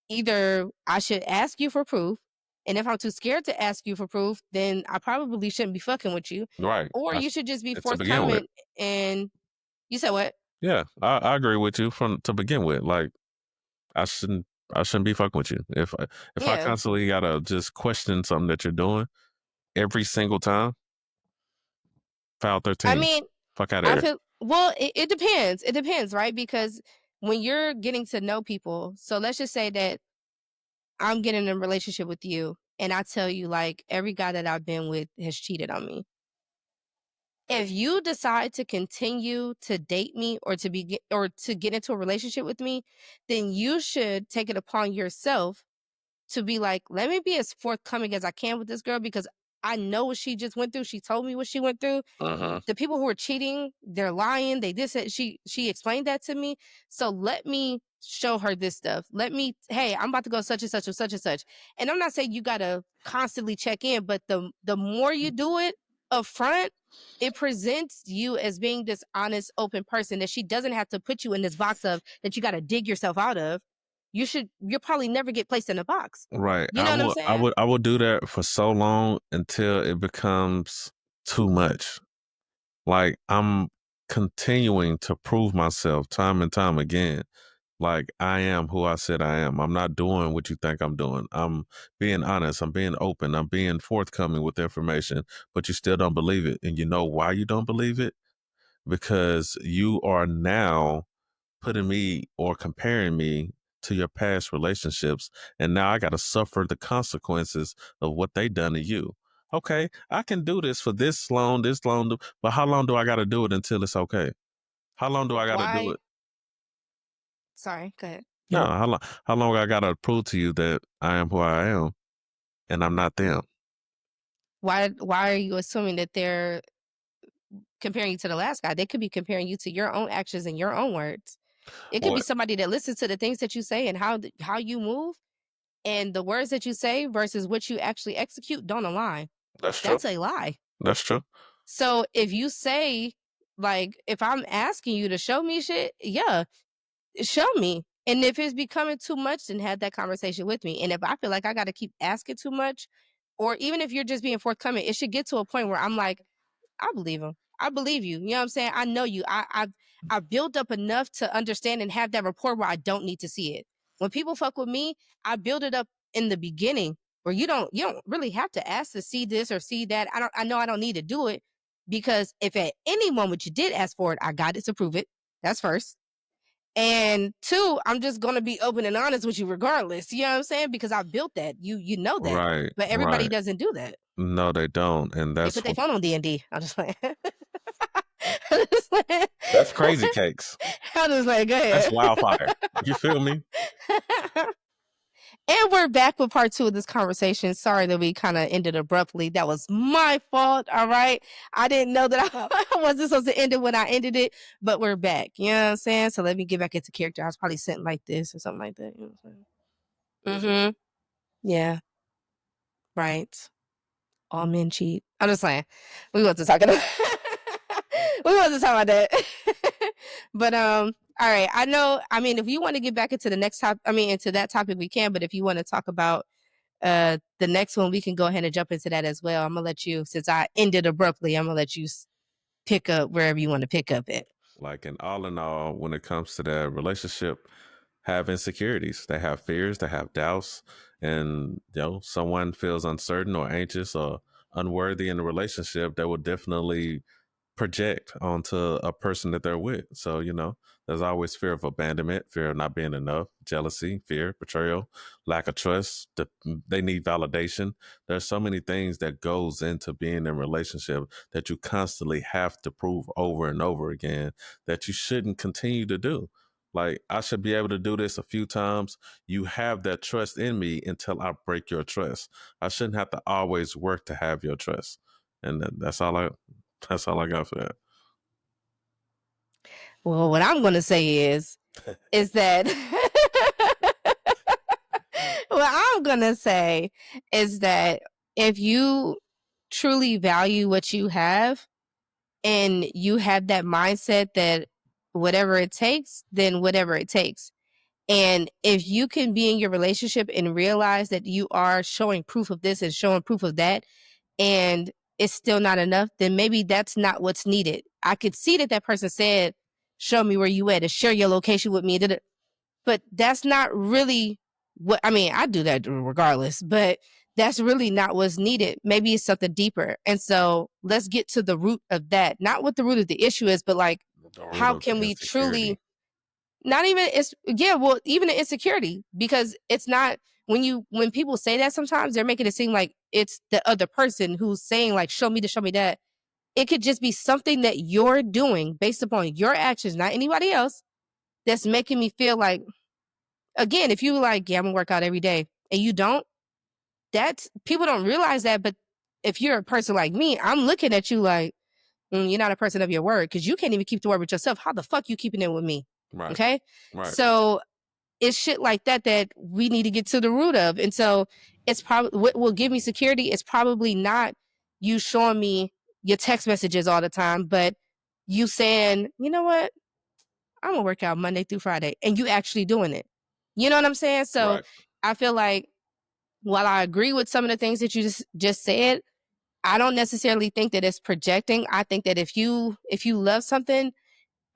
either I should ask you for proof, and if I'm too scared to ask you for proof, then I probably shouldn't be fucking with you, right. or you should just be To begin with. forthcoming. And you said what? Yeah, I agree with you from to begin with. Like, I shouldn't I shouldn't be fucking with you. If I Yeah. constantly gotta just question something that you're doing every single time, foul I 13. mean, Fuck out of I here. feel well, it depends. It depends, right? Because when you're getting to know people, so let's just say that I'm getting in a relationship with you, and I tell you like every guy that I've been with has cheated on me. If you decide to continue to date me or or to get into a relationship with me, then you should take it upon yourself to be like, let me be as forthcoming as I can with this girl because I know what she just went through. She told me what she went through. Uh-huh. The people who are cheating, they're lying. They did say she explained that to me. So let me show her this stuff. Let me, hey, I'm about to go such and such and such and such. And I'm not saying you gotta constantly check in, but the more you do it up front, it presents you as being this honest, open person that she doesn't have to put you in this box of that you gotta dig yourself out of. You'll probably never get placed in a box. Right. You know what I'm saying? I would do that for so long until it becomes too much. Like, I'm continuing to prove myself time and time again. Like, I am who I said I am. I'm not doing what you think I'm doing. I'm being honest. I'm being open. I'm being forthcoming with information, but you still don't believe it. And you know why you don't believe it? Because you are now putting me or comparing me to your past relationships. And now I got to suffer the consequences of what they done to you. Okay, I can do this for this long, but how long do I got to do it until it's okay? How long do I got to do Why? it? Sorry, go ahead. No, how long I got to prove to you that I am who I am and I'm not them? Why are you assuming that they're comparing you to the last guy? They could be comparing you to your own actions and your own words. It could be What? somebody that listens to the things that you say and how you move, and the words that you say versus what you actually execute don't align. That's true. That's a lie. That's true. So if you say, like, if I'm asking you to show me shit, yeah, show me. And if it's becoming too much, then have that conversation with me. And if I feel like I got to keep asking too much, or even if you're just being forthcoming, it should get to a point where I'm like, I believe him. I believe you. You know what I'm saying? I know you. I've built up enough to understand and have that rapport where I don't need to see it. When people fuck with me, I build it up in the beginning where you don't really have to ask to see this or see that. I know I don't need to do it because if at any moment you did ask for it, I got it to prove it. That's first. And two, I'm just gonna be open and honest with you regardless. You know what I'm saying? Because I built that. You know that. Right, But everybody right. doesn't do that. No, they don't, and They put that's their what phone on D&D. I'm just like I'm just like that's crazy cakes. I'm just like, go That's ahead. wildfire. You feel me? And we're back with part two of this conversation. Sorry that we kind of ended abruptly. That was my fault. All right. I didn't know that I wasn't supposed to end it when I ended it, but we're back. You know what I'm saying? So let me get back into character. I was probably sent like this or something like that. You know what I'm saying? Mm-hmm. Yeah. Right. All men cheat. I'm just saying. We wasn't talking about we wasn't talking about that. But all right. I know, I mean, if you want to get back into the next topic, I mean into that topic we can, but if you want to talk about the next one, we can go ahead and jump into that as well. I'm gonna let you, since I ended abruptly, I'm gonna let you pick up wherever you want to pick up at. Like in all, when it comes to that relationship, have insecurities. They have fears. They have doubts, and someone feels uncertain or anxious or unworthy in the relationship. That will definitely project onto a person that they're with. So, there's always fear of abandonment, fear of not being enough, jealousy, fear, betrayal, lack of trust. They need validation. There's so many things that goes into being in a relationship that you constantly have to prove over and over again that you shouldn't continue to do. Like, I should be able to do this a few times. You have that trust in me until I break your trust. I shouldn't have to always work to have your trust. And that's all I got for that. Well, what I'm gonna say is that what I'm gonna say is that if you truly value what you have and you have that mindset that whatever it takes, then whatever it takes. And if you can be in your relationship and realize that you are showing proof of this and showing proof of that, and it's still not enough, then maybe that's not what's needed. I could see that that person said, "Show me where you at and share your location with me." But that's not really what I mean. I do that regardless, but that's really not what's needed. Maybe it's something deeper. And so let's get to the root of that. Not what the root of the issue is, but like, The root how of the can we insecurity. truly not even it's yeah, well, even the insecurity, because it's not when people say that sometimes they're making it seem like it's the other person who's saying like show me this, show me that. It could just be something that you're doing based upon your actions, not anybody else, that's making me feel like again, if you like, yeah, I'm gonna work out every day and you don't, that's people don't realize that. But if you're a person like me, I'm looking at you like, you're not a person of your word because you can't even keep the word with yourself. How the fuck you keeping it with me? Right. Okay. Right. So it's shit like that that we need to get to the root of. And so it's probably what will give me security is probably not you showing me your text messages all the time, but you saying, you know what, I'm gonna work out Monday through Friday, and you actually doing it. You know what I'm saying? So Right. I feel like while I agree with some of the things that you just said, I don't necessarily think that it's projecting. I think that if you love something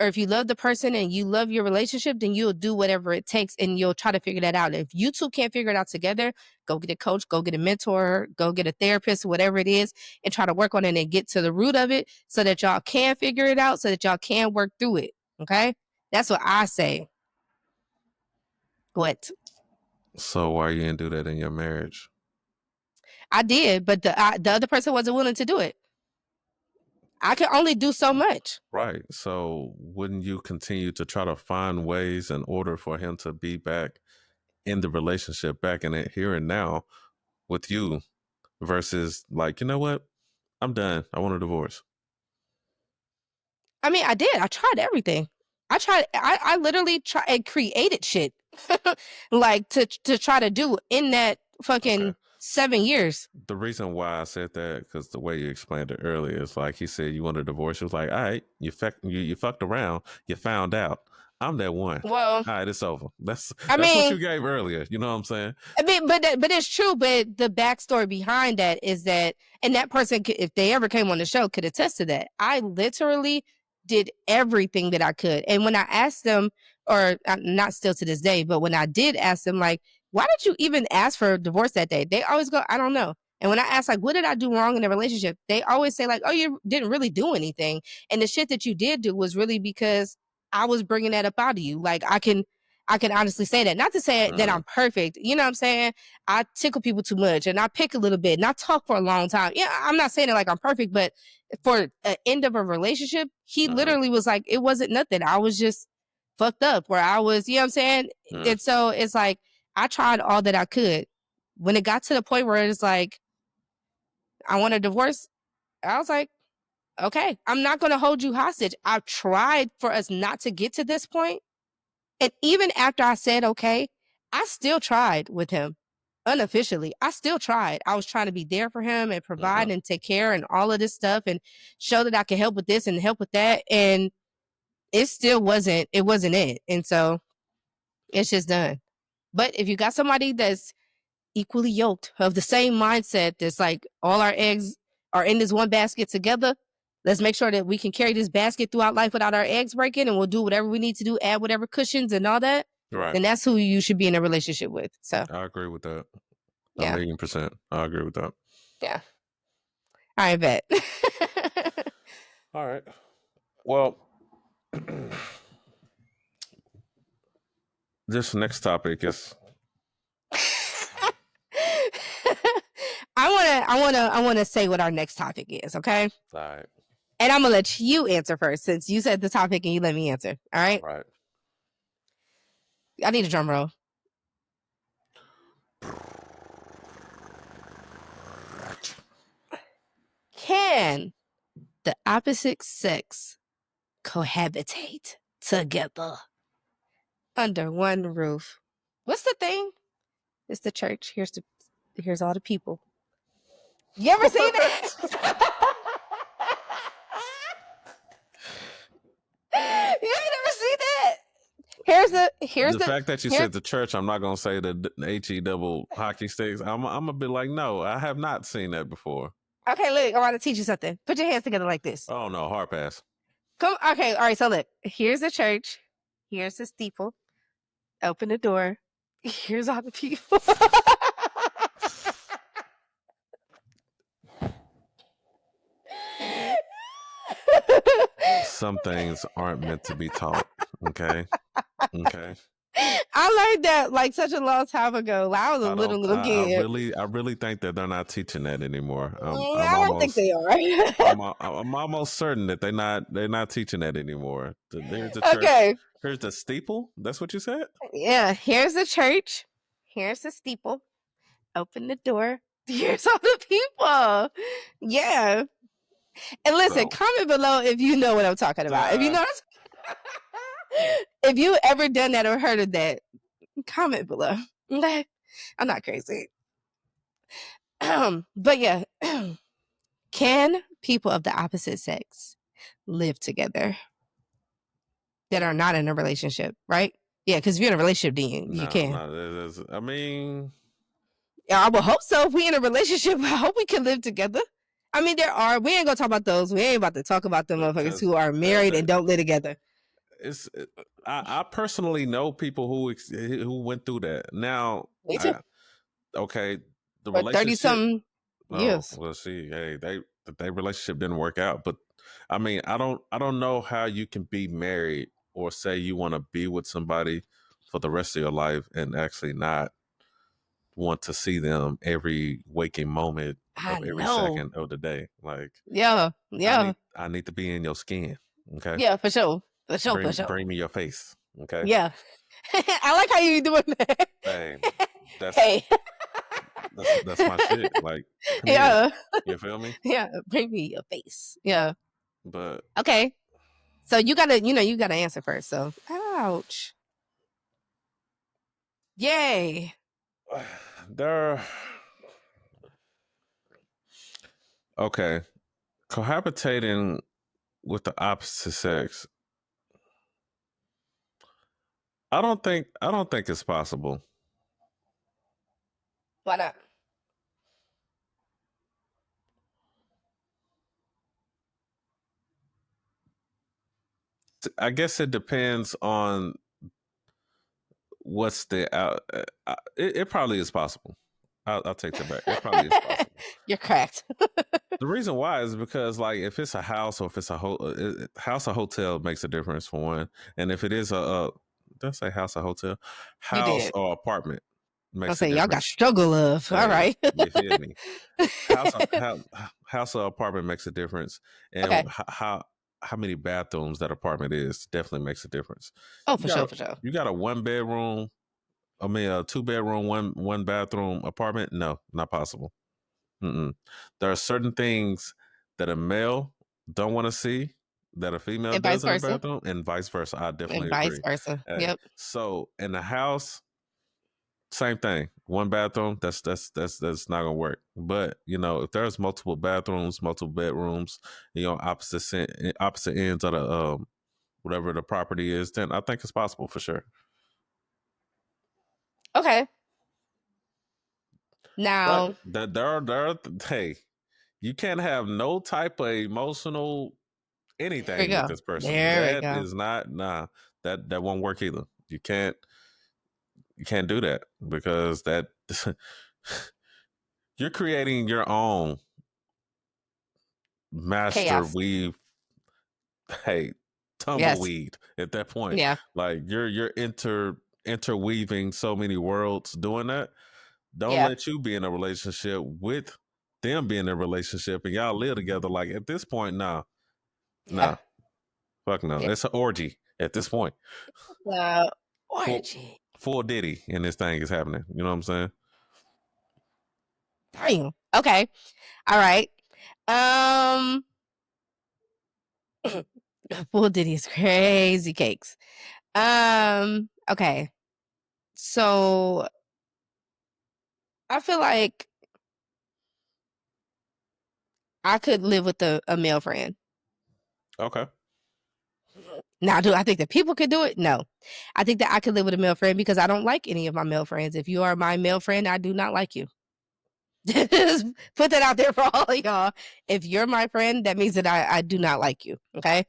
or if you love the person and you love your relationship, then you'll do whatever it takes and you'll try to figure that out. If you two can't figure it out together, go get a coach, go get a mentor, go get a therapist, whatever it is, and try to work on it and get to the root of it so that y'all can figure it out, so that y'all can work through it. Okay? That's what I say. What? So why you didn't do that in your marriage? I did, but the other person wasn't willing to do it. I can only do so much. Right. So wouldn't you continue to try to find ways in order for him to be back in the relationship, back in it here and now with you versus like, you know what? I'm done. I want a divorce. I mean, I did. I tried everything. I tried. I literally tried and created shit, like to try to do in that Okay. fucking 7 years. The reason why I said that because the way you explained it earlier is like he said you want a divorce. He was like, all right, you fucked around, you found out. I'm that one. Well, All right, it's over. I That's what mean, you gave earlier. You know what I'm saying? but it's true. But the backstory behind that is that, and that person, if they ever came on the show, could attest to that. I literally did everything that I could, and when I asked them, or not still to this day, but when I did ask them, like, why did you even ask for a divorce that day? They always go, I don't know. And when I ask, like, what did I do wrong in the relationship? They always say, like, oh, you didn't really do anything, and the shit that you did do was really because I was bringing that up out of you. Like, I can honestly say that. Not to say that I'm perfect. You know what I'm saying? I tickle people too much and I pick a little bit and I talk for a long time. Yeah, I'm not saying it like I'm perfect, but for an end of a relationship, he literally was like, it wasn't nothing. I was just fucked up where I was, you know what I'm saying? And so it's like, I tried all that I could. When it got to the point where it's like, I want a divorce, I was like, okay, I'm not going to hold you hostage. I've tried for us not to get to this point. And even after I said okay, I still tried with him unofficially. I still tried. I was trying to be there for him and provide and take care and all of this stuff and show that I could help with this and help with that. And it still wasn't, it wasn't it. And so it's just done. But if you got somebody that's equally yoked of the same mindset, that's like all our eggs are in this one basket together, let's make sure that we can carry this basket throughout life without our eggs breaking, and we'll do whatever we need to do, add whatever cushions and all that. Right. Then that's who you should be in a relationship with. So I agree with that. yeah. 1,000,000%. I agree with that. Yeah. I bet. All right. Well, this next topic is I wanna say what our next topic is, okay? all right. And I'm gonna let you answer first since you said the topic and you let me answer. All right. Right. I need a drum roll. Can the opposite sex cohabitate together under one roof? What's the thing? It's the church. Here's all the people. You ever seen that? You ain't never seen that? Here's the fact that you said the church, I'm not gonna say the HE double hockey sticks. I'm gonna be like, no, I have not seen that before. Okay, look, I want to teach you something. Put your hands together like this. Oh no, hard pass. Come, okay, all right. So look, here's the church. Here's the steeple. Open the door. Here's all the people. Some things aren't meant to be taught. Okay. Okay. I learned that like such a long time ago. I was a little kid. I really think that they're not teaching that anymore. I don't think they are. I'm almost certain that they're not teaching that anymore. There's the church. Okay. Here's the steeple. That's what you said? Yeah. Here's the church. Here's the steeple. Open the door. Here's all the people. Yeah. And listen, comment below if you know what I'm talking about. If you know, if you ever done that or heard of that, comment below. Okay, I'm not crazy. But yeah, can people of the opposite sex live together that are not in a relationship? Right? Yeah, because if you're in a relationship, then you can. I mean, yeah, I would hope so. If we in a relationship, I hope we can live together. I mean, we ain't gonna talk about those. We ain't about to talk about the motherfuckers who are married and don't live together. I personally know people who went through that. Now, me too. Okay, the but relationship. 30-something years. Well, see, hey, they relationship didn't work out, but I mean, I don't know how you can be married or say you want to be with somebody for the rest of your life and actually not want to see them every waking moment of every second of the day. Like, yeah. I need to be in your skin. Okay. Yeah, for sure. Bring me your face. Okay. Yeah. I like how you doing that. Hey, that's my shit. Like, yeah. You feel me? Yeah. Bring me your face. Yeah. But okay. So you gotta answer first. So ouch. Yay. Okay. Cohabitating with the opposite sex. I don't think it's possible. Why not? I guess it depends on what's the out. It probably is possible. I'll take that back. It probably is possible. You're correct. The reason why is because, like, if it's a house or if it's a house or hotel makes a difference for one, and if it is did I say house or hotel, You house did. or apartment I'll makes a say y'all got difference. struggle love. All Hey, right. you feel me? House or apartment makes a difference, and Okay. how many bathrooms that apartment is definitely makes a difference. Oh, You for got sure, a for sure. you got a one bedroom, I mean a two bedroom, one bathroom apartment. No, not possible. Mm-mm. There are certain things that a male don't want to see that a female And vice does in a versa. bathroom, and vice versa. I And definitely vice agree. versa. Hey, Yep. so in the house, same thing. One bathroom, that's not gonna work. But if there's multiple bathrooms, multiple bedrooms, opposite ends of the whatever the property is, then I think it's possible for sure. Okay. But Now, hey, you can't have no type of emotional there we anything with go. this person. There we That go. is not nah. That won't work either. You can't do that because that you're creating your own master Chaos. weave. Hey, Yes. tumbleweed at that point. Yeah. Like you're interweaving so many worlds doing that. Don't Yeah. let you be in a relationship with them being in a relationship and y'all live together. Like at this point, nah, Yeah. nah, fuck no. Yeah. It's an orgy at this point. Full Orgy. full Diddy and this thing is happening. You know what I'm saying? Damn. Okay. All right. Um, Full Diddy's crazy cakes. Okay. So I feel like I could live with a male friend. Okay. Now, do I think that people could do it? No. I think that I could live with a male friend because I don't like any of my male friends. If you are my male friend, I do not like you. Just put that out there for all of y'all. If you're my friend, that means that I do not like you. Okay.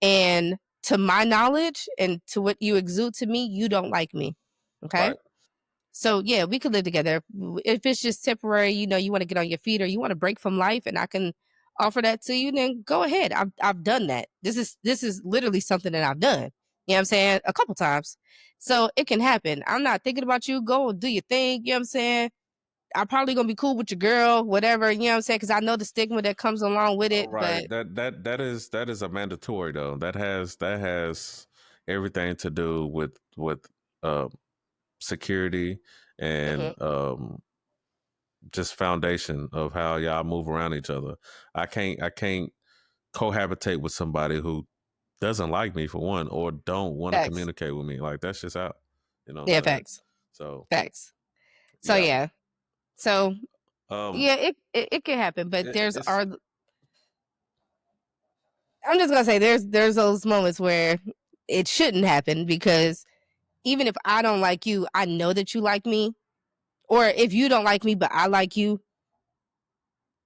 And to my knowledge and to what you exude to me, you don't like me. Okay. Right. So yeah, we could live together. If it's just temporary, you want to get on your feet or you want to break from life and I can offer that to you, then go ahead. I've done that. This is literally something that I've done. You know what I'm saying? A couple times. So it can happen. I'm not thinking about you. Go and do your thing. You know what I'm saying? I'm probably gonna be cool with your girl, whatever, you know what I'm saying? Because I know the stigma that comes along with All it. right. But That is a mandatory though. That has everything to do with uh, security and mhm, just foundation of how y'all move around each other. I can't cohabitate with somebody who doesn't like me for one or don't want to facts. communicate with me. Like that's just out. You know what Yeah, I'm saying? facts. So Facts. So yeah. yeah. So Um yeah, it can happen, but there's it's are I'm just gonna say there's those moments where it shouldn't happen because even if I don't like you, I know that you like me. Or if you don't like me but I like you,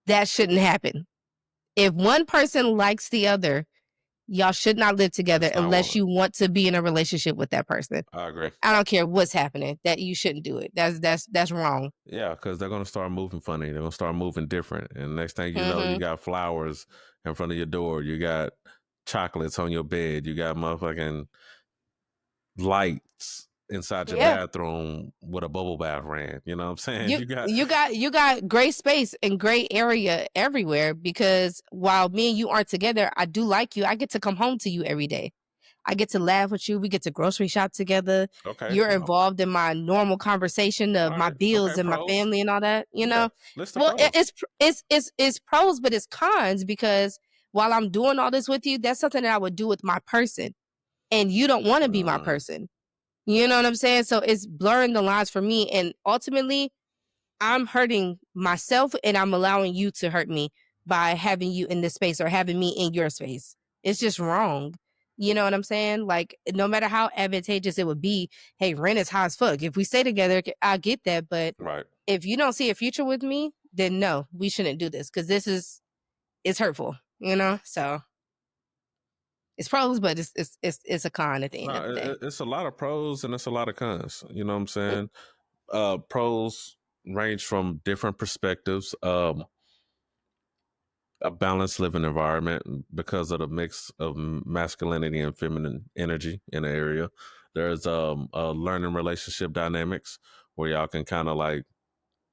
that shouldn't happen. If one person likes the other, y'all should not live together that's not unless one. you want to be in a relationship with that person. I agree. I don't care what's happening. That you shouldn't do it. That's wrong. Yeah, because they're gonna start moving funny. They're gonna start moving different, and next thing you know, you Mhm. got flowers in front of your door. You got chocolates on your bed. You got motherfucking lights inside your Yeah. bathroom with a bubble bath ran. You know what I'm saying? You You got you got gray space and gray area everywhere because while me and you aren't together, I do like you. I get to come home to you every day. I get to laugh with you. We get to grocery shop together. okay. You're Oh, involved in my normal conversation all of my right. Okay. bills and my Pros. family and all that, you Yeah. know? List the Well, pros. it's pros, but it's cons because while I'm doing all this with you, that's something that I would do with my person. And you don't want to be my Uh, person. You know what I'm saying? So it's blurring the lines for me. And ultimately, I'm hurting myself and I'm allowing you to hurt me by having you in this space or having me in your space. It's just wrong. You know what I'm saying? Like, no matter how advantageous it would be, hey, rent is high as fuck. If we stay together, I get that. But Right. if you don't see a future with me, then no, we shouldn't do this because this is it's hurtful, you know? So it's pros, but it's a con at the end No, of the day. it's a lot of pros and it's a lot of cons. You know what I'm Mm, saying? Pros range from different perspectives. A balanced living environment because of the mix of masculinity and feminine energy in the area. There's learning relationship dynamics where y'all can kind of like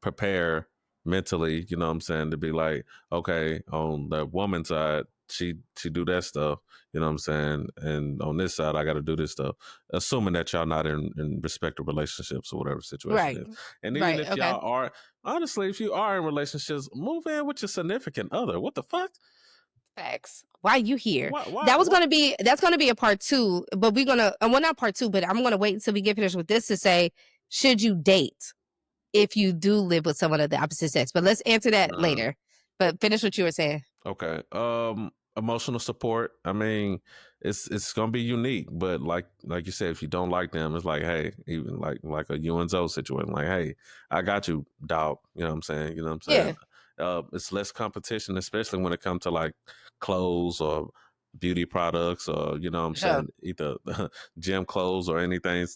prepare mentally, you know what I'm saying, to be like, okay, on the woman's side, she do that stuff, you know what I'm saying? And on this side, I gotta do this stuff. Assuming that y'all not in respective relationships or whatever situation right. is. And even Right. if Okay. y'all are honestly, if you are in relationships, move in with your significant other. What the fuck? Facts. Why you here? Why That's gonna be a part two, but we're gonna well not part two, but I'm gonna wait until we get finished with this to say, should you date if you do live with someone of the opposite sex? But let's answer that uh, later. But finish what you were saying. Okay. Emotional support. I mean, it's gonna be unique, but like you said, if you don't like them, it's like, hey, even like a you and Zoe situation, like, hey, I got you, dog. You know what I'm saying? You know what I'm saying? Yeah, It's less competition, especially when it comes to like clothes or beauty products or you know what I'm for sure. saying, either gym clothes or anything.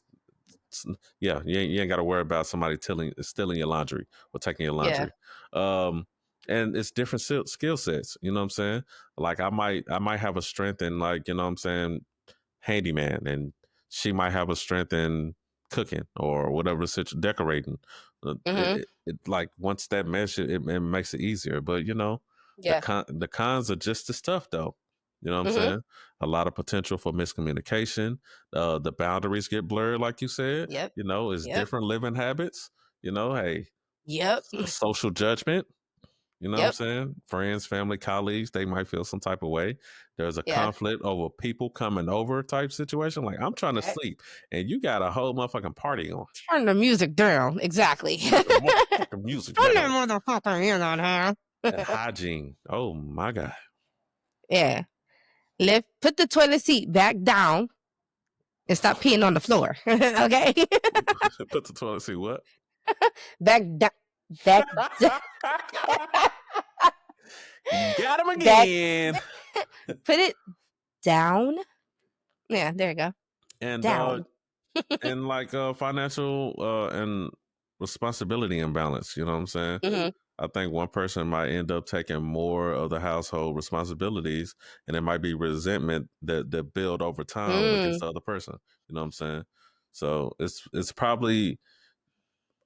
Yeah, you ain't got to worry about somebody stealing your laundry or taking your Yeah. laundry. Um, and it's different skill sets. You know what I'm saying? Like I might have a strength in like you know what I'm saying handyman, and she might have a strength in cooking or whatever such decorating. Mhm. Like once that mesh, it makes it easier. But you know, Yeah. the cons are just the stuff though. You know what I'm Mhm. saying? A lot of potential for miscommunication. The boundaries get blurred, like you said. Yep. You know, it's Yep. different living habits. You know, hey, Yep. social judgment. You know what I'm Yep. saying? Friends, family, colleagues, they might feel some type of way. There's a Yeah. conflict over people coming over type situation. Like I'm trying to Facts. sleep and you got a whole motherfucking party on. Turn the music down. Exactly. Turn the motherfucking music Turn that down. motherfucker in on her. And hygiene. Oh my God. Yeah. Put the toilet seat back down and stop peeing on the floor. Okay. Put the toilet seat what? back down. Back. Got him back. again. Put it down. Yeah. There you go. And Down. and like financial and responsibility imbalance, you know what I'm saying? Hmm. I think one person might end up taking more of the household responsibilities, and it might be resentment that build over time against Mm. the other person. You know what I'm saying? So it's probably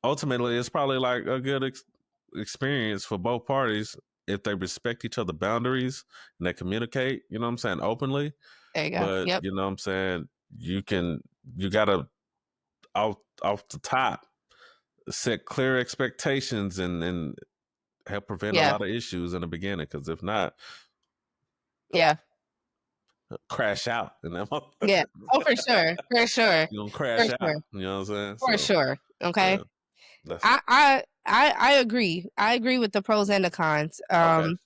ultimately it's probably like a good experience for both parties if they respect each other boundaries and they communicate. You know what I'm saying openly. There you go. But Yep. you know what I'm saying you gotta off the top set clear expectations and help prevent a Yeah. lot of issues in the beginning. Because if not, Yeah. crash out, and that Yeah. Oh, for sure. For sure. you're gonna For crash out. sure. You know what I'm saying? For So sure. yeah, Okay. that's I agree. I agree with the pros and the cons. okay.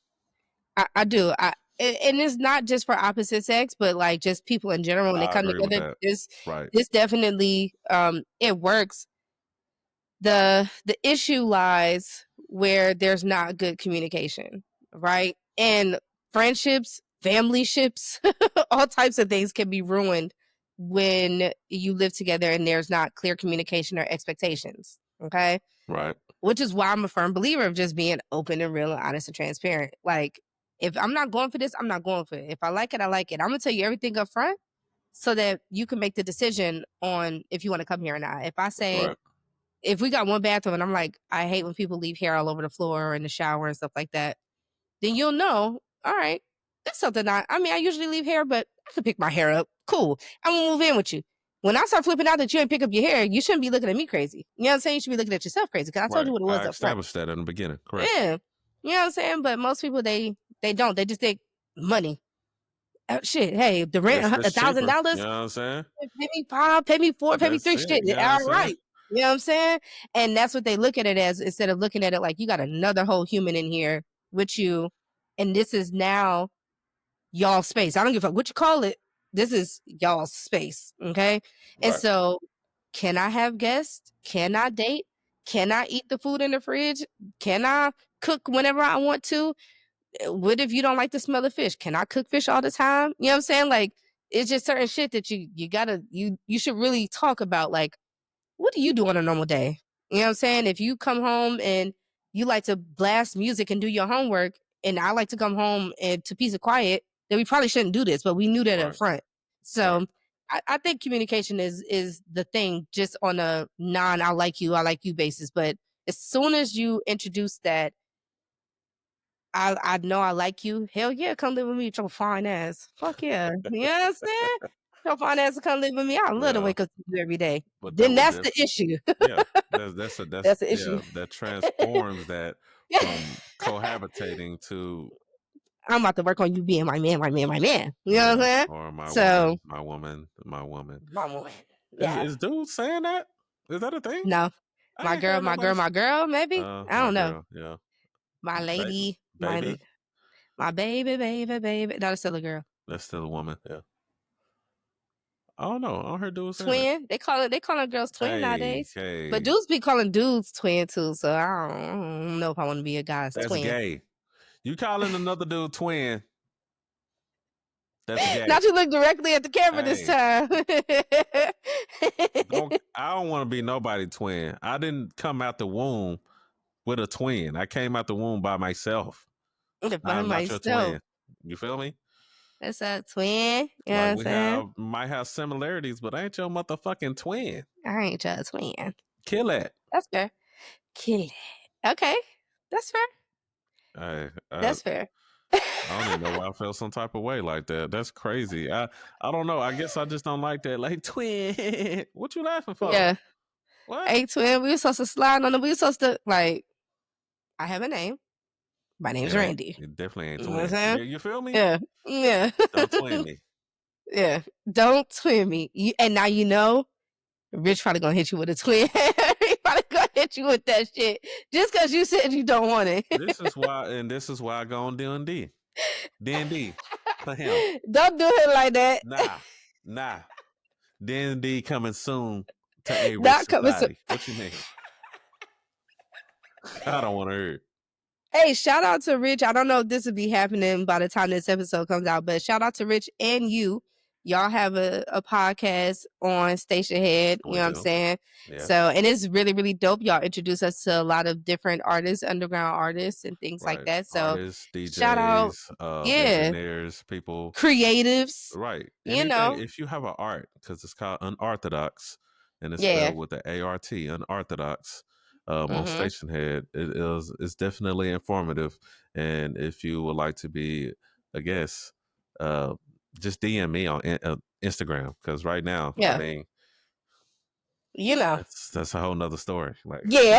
I do. And it's not just for opposite sex, but like just people in general when they I come agree with together. that. Right, This definitely it works. The issue lies where there's not good communication, right? And friendships, family ships, all types of things can be ruined when you live together and there's not clear communication or expectations. Okay. right, Which is why I'm a firm believer of just being open and real and honest and transparent. Like, if I'm not going for this, I'm not going for it. If I like it, I like it. I'm gonna tell you everything up front so that you can make the decision on if you want to come here or not. If I say, right. if we got one bathroom and I'm like, I hate when people leave hair all over the floor or in the shower and stuff like that, then you'll know, all right, that's something I mean, I usually leave hair, but I can pick my hair up. Cool. I'm gonna move in with you. When I start flipping out that you ain't pick up your hair, you shouldn't be looking at me crazy. You know what I'm saying? You should be looking at yourself crazy because I told Right. you what it was I up front. established that in the beginning. Correct. Yeah. You know what I'm saying? But most people they don't. They just think money. Shit. Hey, the rent a It's thousand cheaper. You dollars. know what I'm saying? Pay me five, pay me four, pay me That's three. it. Shit. You know what I'm All saying? right. You know what I'm saying? And that's what they look at it as instead of looking at it like you got another whole human in here with you. And this is now y'all space. I don't give a fuck what you call it. This is y'all's space, okay? And Right. so, can I have guests? Can I date? Can I eat the food in the fridge? Can I cook whenever I want to? What if you don't like the smell of fish? Can I cook fish all the time? You know what I'm saying? Like, it's just certain shit that you gotta you should really talk about. Like, what do you do on a normal day? You know what I'm saying? If you come home and you like to blast music and do your homework, and I like to come home and to peace and quiet, then we probably shouldn't do this. But we knew that up Right. front. Right. So I think communication is the thing, just on a non I like you basis. But as soon as you introduce that I know I like you. Hell yeah, come live with me with your fine ass. Fuck yeah. You know what I'm saying? Your fine ass to come live with me. I love to Yeah. wake up to you every day. But that Then would that's def the issue. yeah. That's That's the issue. yeah, that transforms that from cohabitating to I'm about to work on you being my man, my man, my man. You know what I'm yeah, saying? or my So, woman, my woman, my woman. my woman. Is Yeah. is dudes saying that? Is that a thing? No. I ain't heard My nobody girl, my girl, maybe? I my don't know. girl, yeah. My Ba- lady, baby? my baby, baby, baby. No, that's still a girl. That's still a woman, yeah. I don't know. I don't hear dudes saying that. Twin. They calling girls twin Hey, nowadays. But hey, dudes be calling dudes twin too. So I don't know if I want to be a guy's that's twin. gay. You calling another dude twin, that's gay. Not you look directly at the camera this Hey, time. I don't want to be nobody twin. I didn't come out the womb with a twin. I came out the womb by myself. By I'm not your myself. twin. You feel me? That's a twin. You know what Like I'm saying? might have similarities, but I ain't your motherfucking twin. I ain't your twin. Kill it. That's fair. Kitty. Okay. That's fair. I That's fair. don't even know why I felt some type of way like that. That's crazy. I don't know. I guess I just don't like that. Like twin. What you laughing for? Yeah. What? Hey twin, we were supposed to slide on the we were supposed to like I have a name. My name's Randy. It definitely ain't You know what I'm twin. saying? You feel me? Yeah. Yeah. Don't twin me. Yeah. Don't twin me. And now you know Rich probably gonna hit you with a twin. He probably gonna hit you with that shit just because you said you don't want it. This is why I go on D&D. D&D for him. Don't do it like that. Nah, nah. D&D coming soon to A Rich Not coming soon. Society. What you mean? I don't want to hear it. Hey, shout out to Rich. I don't know if this will be happening by the time this episode comes out, but shout out to Rich and you. Y'all have a podcast on Station Head. You We know what I'm do. saying? Yeah. So, and it's really, really dope. Y'all introduce us to a lot of different artists, underground artists, and things like Right. that. So, Artists, shout out, DJs, yeah, engineers, people. creatives. Right. You Anything. know, If you have an art, because it's called Unorthodox, and it's yeah. spelled with the ART, Unorthodox. On Mm-hmm. Station Head, it's definitely informative. And if you would like to be a guest, uh, just DM me on Instagram, because right now, I Yeah. mean, You know. that's a whole nother story. Like, Yeah.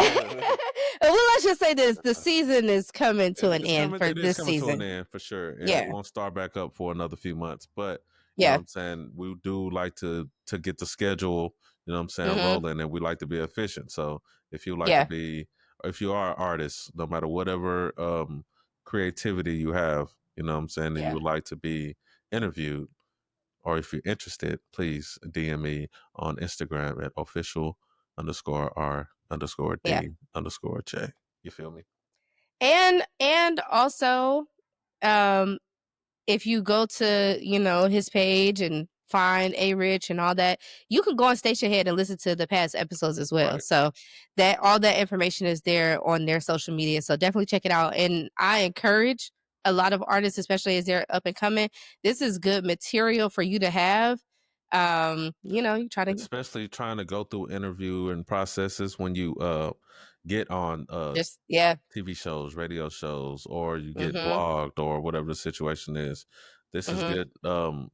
Well, let's just say this: the season is coming to an end for it is this coming to an season. end for sure. It Yeah. won't start back up for another few months, but you know what Yeah. I'm saying, we do like to get the schedule, you know what I'm saying, Mm-hmm. rolling, and we like to be efficient. So if you like to Yeah. be, if you are an artist, no matter whatever creativity you have, you know what I'm saying, and you Yeah. would like to be interviewed, or if you're interested, please DM me on Instagram at official_R_D_J. Yeah. You feel me? And also, um, if you go to, his page and find A Rich and all that, you can go on Station Head and listen to the past episodes as well. Right. So that all that information is there on their social media. So definitely check it out. And I encourage a lot of artists, especially as they're up and coming. This is good material for you to have. You try to Especially trying to go through interview and processes when you get on just yeah. TV shows, radio shows, or you get Mm-hmm. blogged or whatever the situation is. This is Mm-hmm. good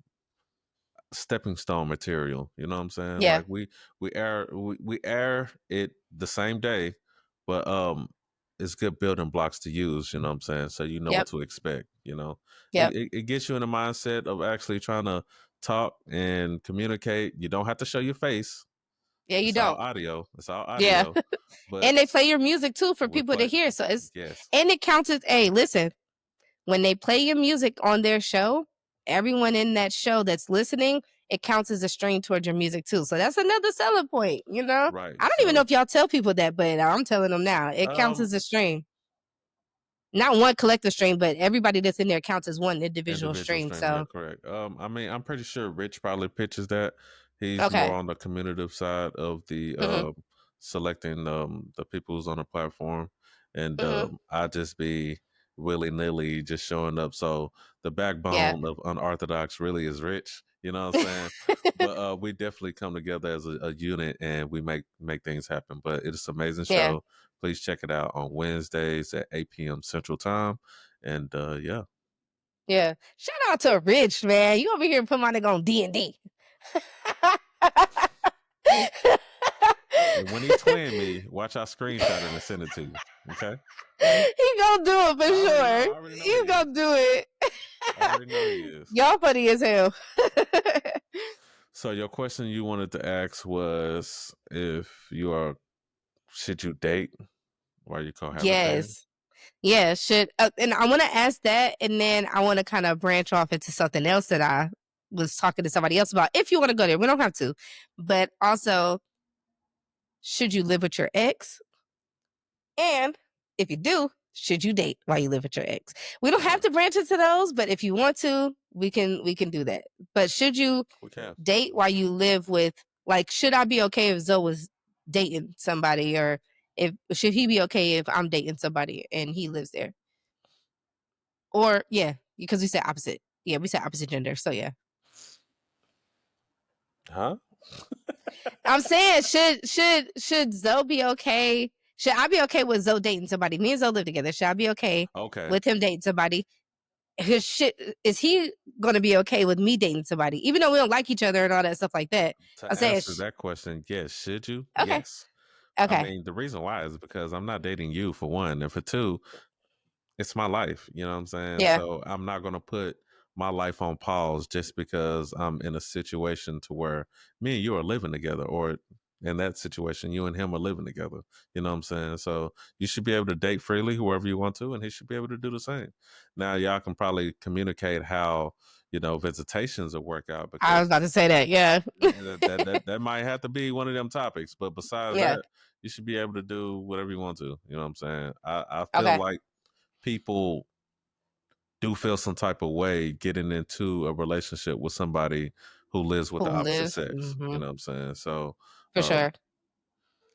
stepping stone material. You know what I'm saying? Yeah. Like we air it the same day, but it's good building blocks to use. You know what I'm saying? So you know what Yep. to expect. You know, Yep. it gets you in the mindset of actually trying to talk and communicate. You don't have to show your face. Yeah, you It's all don't. audio. It's all Yeah. audio. But And they play your music too for we people to play. hear. So Yes. and it counts as, hey, listen, when they play your music on their show, everyone in that show that's listening, it counts as a stream towards your music too. So that's another selling point, you know? Right. I don't even know So if y'all tell people that, but I'm telling them now. It counts um as a stream. Not one collective stream, but everybody that's in there counts as one individual individual stream. stream, you're So, correct. I mean, I'm pretty sure Rich probably pitches that. He's more okay. on the communicative side of the Mhm. selecting the people who's on the platform, and Mhm. I just be willy nilly just showing up. So the Yeah. backbone of unorthodox really is Rich. You know what I'm saying? But we definitely come together as a unit and we make things happen. But it's an amazing Yeah. show. Please check it out on Wednesdays at 8 p.m. Central Time. And yeah. Yeah. Shout out to Rich, man. You over here put my nigga on D&D. And when he twin me, watch I screenshot it and send it to you. Okay? He gonna do it for I sure. already know he He's is. gonna do it. I already know he is. Y'all funny as hell. So your question you wanted to ask was if you are should you date while you cohabitating? Yes. Yeah, should and I want to ask that, and then I want to kind of branch off into something else that I was talking to somebody else about. If you want to go there, we don't have to. But also, should you live with your ex? And if you do, should you date while you live with your ex? We don't have Okay. to branch into those, but if you want to, we can do that. But should you We can. date while you live with, like, should I be okay if Zoe was dating somebody, or if should he be okay if I'm dating somebody and he lives there? Or yeah, because we said opposite. Yeah, we said opposite gender. So yeah. Huh? I'm saying should Zoe be okay? Should I be okay with Zoe dating somebody? Me and Zoe live together. Should I be okay Okay. with him dating somebody? His shit is he gonna be okay with me dating somebody, even though we don't like each other and all that stuff like that? I'm To saying, answer that question, yes. Should you? okay, Yes. I okay, mean, the reason why is because I'm not dating you for one, and for two, it's my life, you know what I'm saying? yeah, So I'm not gonna put my life on pause just because I'm in a situation to where me and you are living together, or in that situation, you and him are living together. You know what I'm saying? So you should be able to date freely whoever you want to, and he should be able to do the same. Now y'all can probably communicate how visitations will work out I was because about to say that. Yeah, that might have to be one of them topics. But besides yeah, that, you should be able to do whatever you want to. You know what I'm saying? I feel okay. like people do feel some type of way getting into a relationship with somebody who lives with Who the opposite lives? sex. You know what I'm saying? So For um, sure.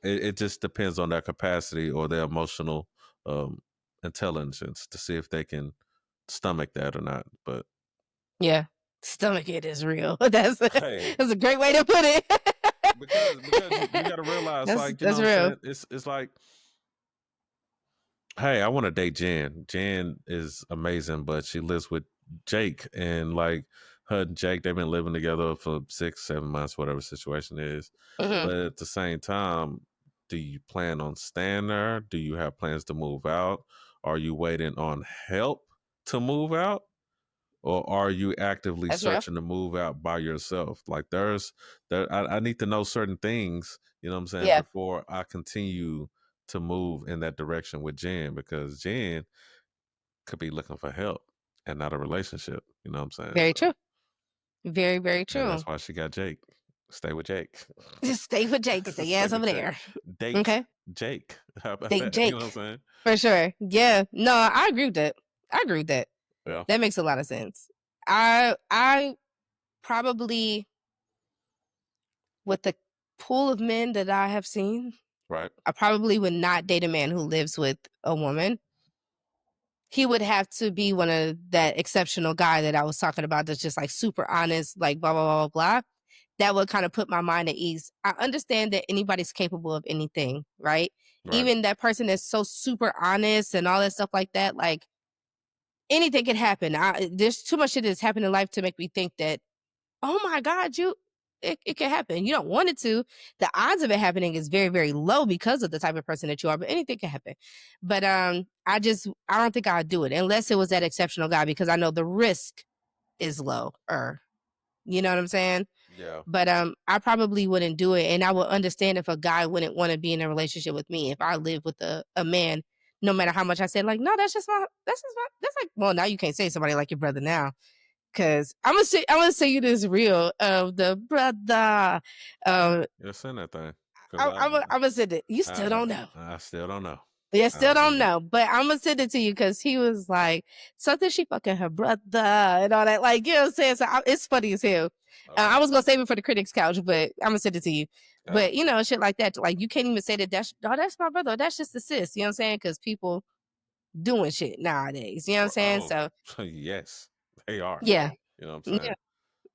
it just depends on their capacity or their emotional um, intelligence to see if they can stomach that or not. But Yeah, stomach it is real. hey, That's a great way to put it. because you got to realize, like, you know That's what I'm real. saying? It's like, hey, I want to date Jan. Jan is amazing, but she lives with Jake, and like her and Jake, they've been living together for 6, 7 months, whatever situation is. Hmm. But at the same time, do you plan on staying there? Do you have plans to move out? Are you waiting on help to move out? Or are you actively That's real. searching to move out by yourself? Like I need to know certain things, you know what I'm saying, Yeah, before I continue to move in that direction with Jen, because Jen could be looking for help and not a relationship. You know what I'm saying? very So, true. Very, very and true. that's why she got Jake. Stay with Jake. Just stay with Jake. Stay your Stay ass over with Jake. there. Date Okay. Jake. How about Date that? You know what I'm Jake. saying? For sure. Yeah. No, I agree with that. I agree with that. Yeah. That makes a lot of sense. I probably, with the pool of men that I have seen, Right. I probably would not date a man who lives with a woman. He would have to be one of that exceptional guy that I was talking about that's just like super honest, like blah blah blah blah. That would kind of put my mind at ease. I understand that anybody's capable of anything, right? Right. Even that person that's so super honest and all that stuff like that, like anything can happen. There's too much shit that's happened in life to make me think that, oh my God, it can happen. You don't want it to. The odds of it happening is very, very low because of the type of person that you are, but anything can happen. But I don't think I'd do it unless it was that exceptional guy because I know the risk is low. You know what I'm saying? Yeah. But I probably wouldn't do it. And I would understand if a guy wouldn't want to be in a relationship with me if I live with a man, no matter how much I said, like, no, that's like, well, now you can't say somebody like your brother now. 'Cause Imma say you this real, the brother, um, Yeah, send that thing because Imma send it. You still I don't know. I still don't know. Yeah, I still don't don't know. know, but Imma send it to you because he was like, something she fucking her brother and all that, like, you know what I'm saying? So, it's funny as hell. Okay. I was gonna save it for the critics couch, but Imma send it to you. Oh, But, you know, shit like that, like, you can't even say that "Oh, that's my brother, that's just a sis," you know what I'm saying? Because people doing shit nowadays, you know what I'm saying? oh, So, yes, they are. yeah. You know what I'm Yeah, saying?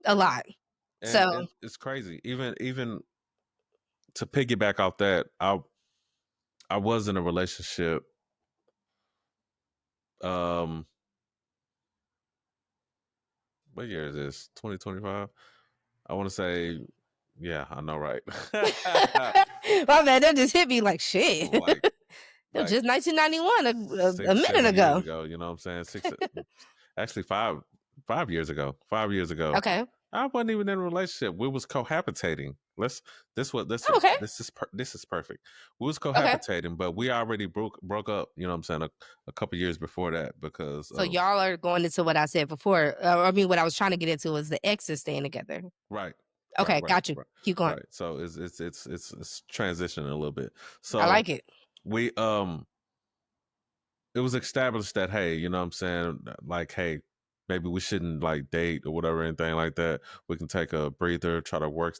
a lot. And So it's crazy. Even to piggyback off that, I was in a relationship. Um, what year is this? 2025. I want to say, yeah, I know, right? my man, that just hit me like, shit. like It was like just 1991 a six, minute 7 years ago. ago. You know what I'm saying? Actually 5 years ago. 5 years ago, Okay. I wasn't even in a relationship. We was cohabitating. Let's this what Oh, okay. this is perfect. We was Okay. cohabitating, but we already broke up. You know what I'm saying? A couple years before that because So of y'all are going into what I said before. I mean, what I was trying to get into was the exes staying together. right, right, Okay, right, got you. right, Keep going. right. So it's transitioning a little bit. I So like it. we it was established that hey, you know what I'm saying, like hey, maybe we shouldn't like date or whatever, anything like that. We can take a breather, try to work.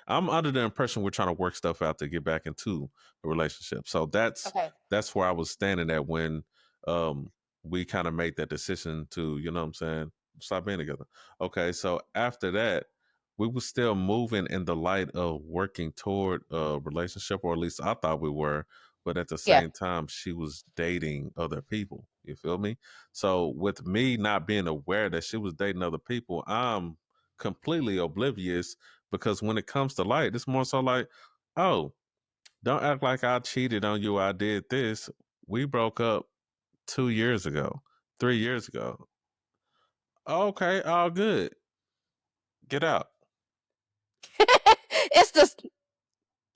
I'm under the impression we're trying to work stuff out to get back into a relationship. So Okay. that's where I was standing at when um we kind of made that decision to, you know what I'm saying, stop being together. Okay, so after that, we were still moving in the light of working toward a relationship, or at least I thought we were, but at the Yeah. same time she was dating other people, you feel me? So with me not being aware that she was dating other people, I'm completely oblivious, because when it comes to light, it's more so like, oh, don't act like I cheated on you, I did this. We broke up 2 years ago, 3 years ago. Okay, all good, get out. It's just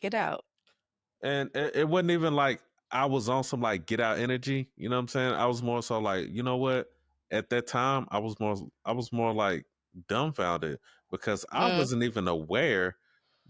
get out. And it wasn't even like I was on some like get out energy. You know what I'm saying? I was more so like, you know what? At that time, I was more like dumbfounded because I Mm, wasn't even aware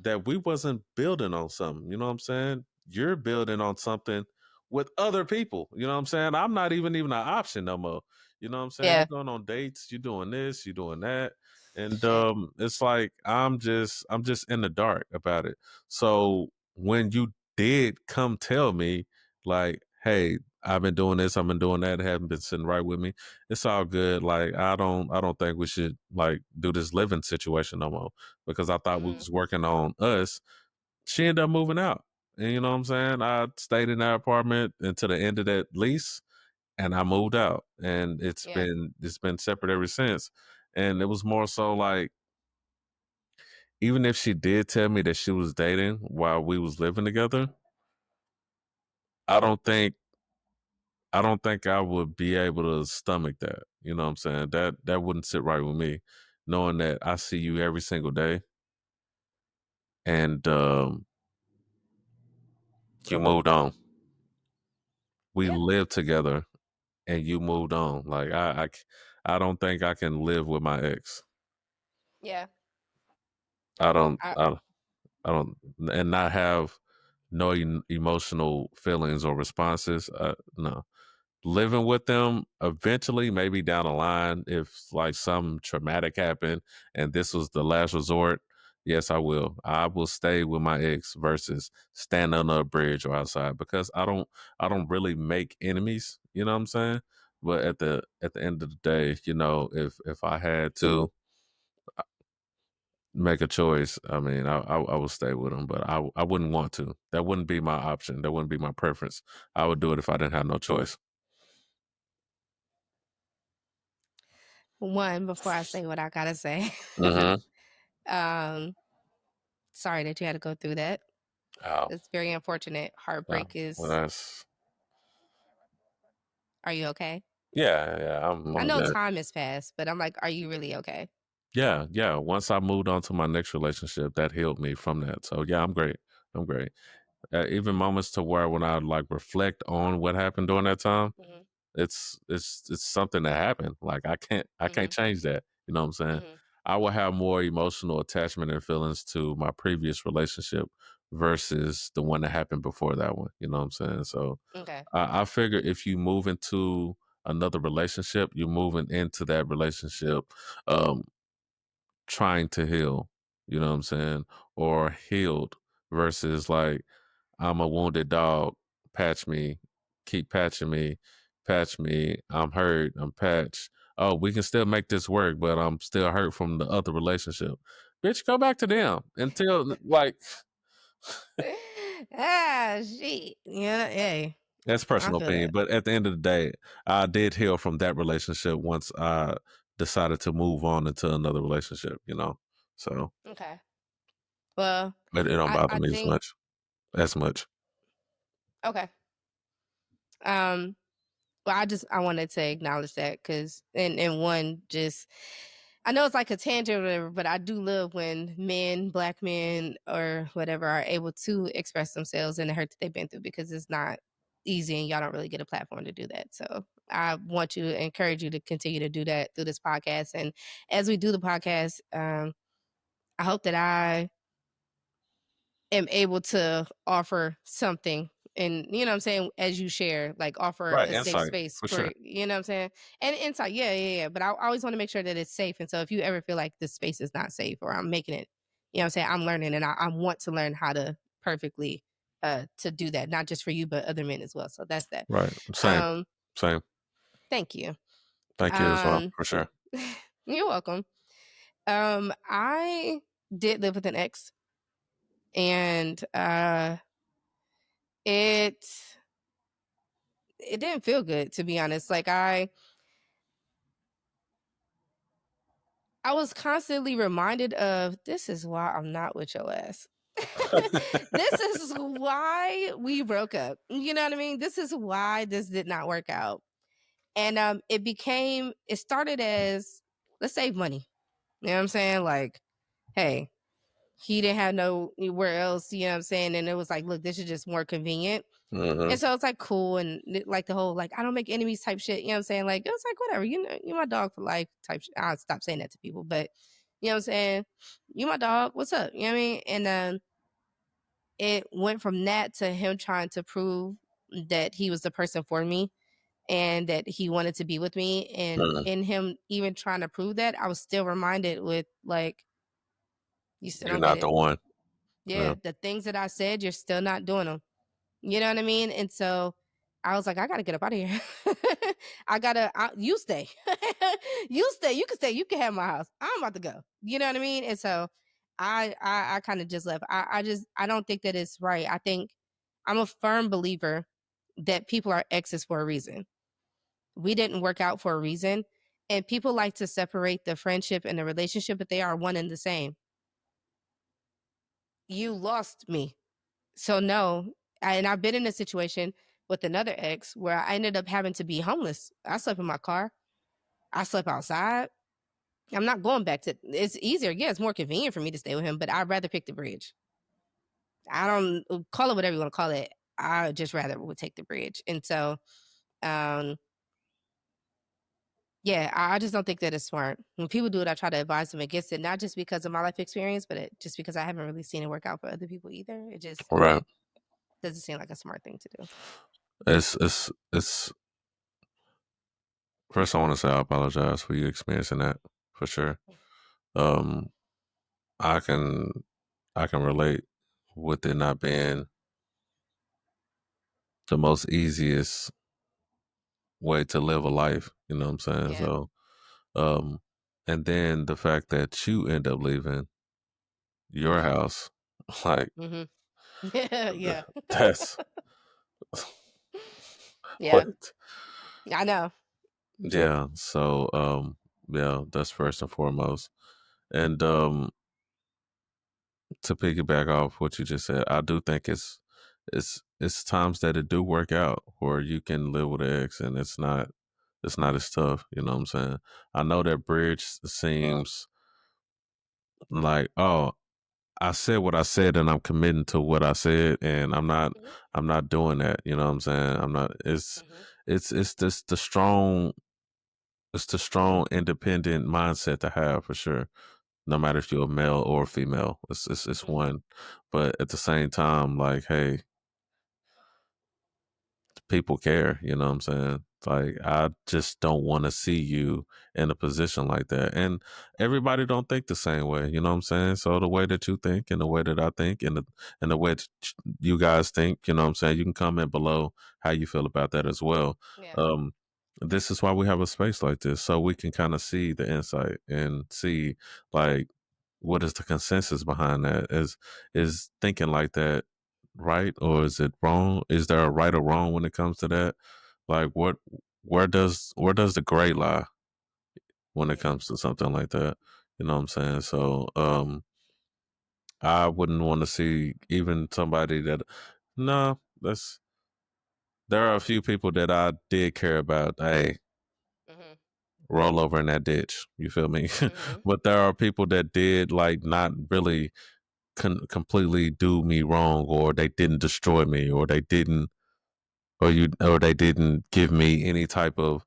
that we wasn't building on something. You know what I'm saying? You're building on something with other people. You know what I'm saying? I'm not even an option no more. You know what I'm saying? yeah. You're going on dates, you're doing this, you're doing that. And Shit. it's like I'm just in the dark about it. So when you did come tell me like, hey, I've been doing this, I've been doing that, haven't been sitting right with me. It's all good. Like I don't think we should like do this living situation no more, because I thought we Mhm. was working on us. She ended up moving out. And you know what I'm saying? I stayed in that apartment until the end of that lease and I moved out. And Yeah. it's been separate ever since. And it was more so like, even if she did tell me that she was dating while we was living together, I don't think I don't think I would be able to stomach that. You know what I'm saying? That wouldn't sit right with me, knowing that I see you every single day and you moved on. We Yeah. lived together and you moved on. Like I don't think I can live with my ex. Yeah. I don't I I, I don't and not have no emotional feelings or responses. No. Living with them eventually, maybe down the line, if like some traumatic happened and this was the last resort, yes, I will stay with my ex versus stand under a bridge or outside, because I don't really make enemies, you know what I'm saying? But at the end of the day, you know, if I had to make a choice, I mean, I would stay with him, but I wouldn't want to. That wouldn't be my option. That wouldn't be my preference. I would do it if I didn't have no choice. one before I say what I gotta say. Mm-hmm. um, sorry that you had to go through that. Oh, It's very unfortunate. yeah. Heartbreak Well, is. that's Are you okay? yeah, yeah. I I'm know good. time has passed, but I'm like, are you really okay? Yeah, yeah. Once I moved on to my next relationship, that healed me from that. So yeah, I'm great. I'm great. Even moments to where when I like reflect on what happened during that time, Hmm. it's something that happened. Like I can't Hmm. change that. You know what I'm saying? Mhm. I will have more emotional attachment and feelings to my previous relationship versus the one that happened before that one. You know what I'm saying? So Okay. I figure if you move into another relationship, you're moving into that relationship um, trying to heal. You know what I'm saying? Or healed versus like I'm a wounded dog. Patch me, keep patch me. I'm hurt. I'm patched. Oh, we can still make this work, but I'm still hurt from the other relationship. Bitch, go back to them until like Shit. Yeah, hey, that's I personal feel opinion. that. But at the end of the day, I did heal from that relationship once I decided to move on into another relationship. So Okay. Well, it don't I bother I me as think much. As much. okay. Um, well, I wanted to acknowledge that because and one just I know it's like a tangent or whatever, but I do love when men, black men, or whatever are able to express themselves and the hurt that they've been through because it's not easy and y'all don't really get a platform to do that. So I want you to encourage you to continue to do that through this podcast. And as we do the podcast, I hope that I am able to offer something and you know what I'm saying as you share like offer Right. a safe Insight space for for sure. you know what I'm saying and insight yeah but I always want to make sure that it's safe and so if you ever feel like this space is not safe or I'm making it you know what I'm saying I'm learning and I want to learn how to perfectly to do that not just for you but other men as well so that's that Right. Same. um Same. thank you Thank you as well, um for sure. you're welcome I did live with an ex and it it didn't feel good to be honest. Like I was constantly reminded of this is why I'm not with your ass. This is why we broke up. You know what I mean? This is why this did not work out. And it started as let's save money. You know what I'm saying? Like, hey, he didn't have nowhere else, you know what I'm saying? And it was like, look, this is just more convenient. And Mhm. so it's like cool and like the whole like I don't make enemies type shit. You know what I'm saying? Like it was like whatever, you know, you my dog for life type shit. I'll stop saying that to people, but you know what I'm saying? You my dog, what's up? You know what I mean? And it went from that to him trying to prove that he was the person for me and that he wanted to be with me. And Mhm. in him even trying to prove that, I was still reminded with like, you still You're don't get not the it. one. Yeah, Yeah. the things that I said, you're still not doing them. You know what I mean? And so I was like, I gotta get up out of here. You stay. You stay. You can stay. You can have my house. I'm about to go. You know what I mean? And so I kind of just left. I don't think that it's right. I think I'm a firm believer that people are exes for a reason. We didn't work out for a reason. And people like to separate the friendship and the relationship, but they are one and the same. You lost me. So no, and I've been in a situation with another ex where I ended up having to be homeless. I slept in my car. I slept outside. I'm not going back to it's easier. Yeah, it's more convenient for me to stay with him, but I'd rather pick the bridge. I don't call it whatever you want to call it. I just rather would take the bridge. And so um yeah, I just don't think that it's smart. When people do it, I try to advise them against it, not just because of my life experience, but just because I haven't really seen it work out for other people either. It just Right. doesn't seem like a smart thing to do. It's first I want to say I apologize for you experiencing that for sure. Um I can I can relate with it not being the most easiest way to live a life, you know what I'm saying? Yeah. So um and then the fact that you end up leaving your Mhm. house, like Mhm. Yeah, yeah. that's Yeah, what I know. yeah, so yeah, that's first and foremost. And to piggyback off what you just said, I do think it's times that it do work out where you can live with an ex and it's not as tough, you know what I'm saying? I know that bridge seems like, oh, I said what I said and I'm committing to what I said and Mhm, I'm not doing that, you know what I'm saying? I'm not mhm, it's just the strong It's the strong, independent mindset to have for sure. No matter if you're a male or a female, it's Mhm. one. But at the same time, like, hey, people care, you know what I'm saying? Like I just don't want to see you in a position like that. And everybody don't think the same way, you know what I'm saying? So the way that you think and the way that I think and the way that you guys think, you know what I'm saying? You can comment below how you feel about that as well. Yeah. Um this is why we have a space like this so we can kind of see the insight and see like what is the consensus behind that is thinking like that right or is it wrong? Is there a right or wrong when it comes to that? Like what where does the gray lie when it Yeah. comes to something like that? You know what I'm saying? So I wouldn't want to see even somebody that no, that's there are a few people that I did care about. Hey, Mhm. roll over in that ditch. You feel me? Mhm. But there are people that did like not really completely do me wrong, or they didn't destroy me, or they didn't or they didn't give me any type of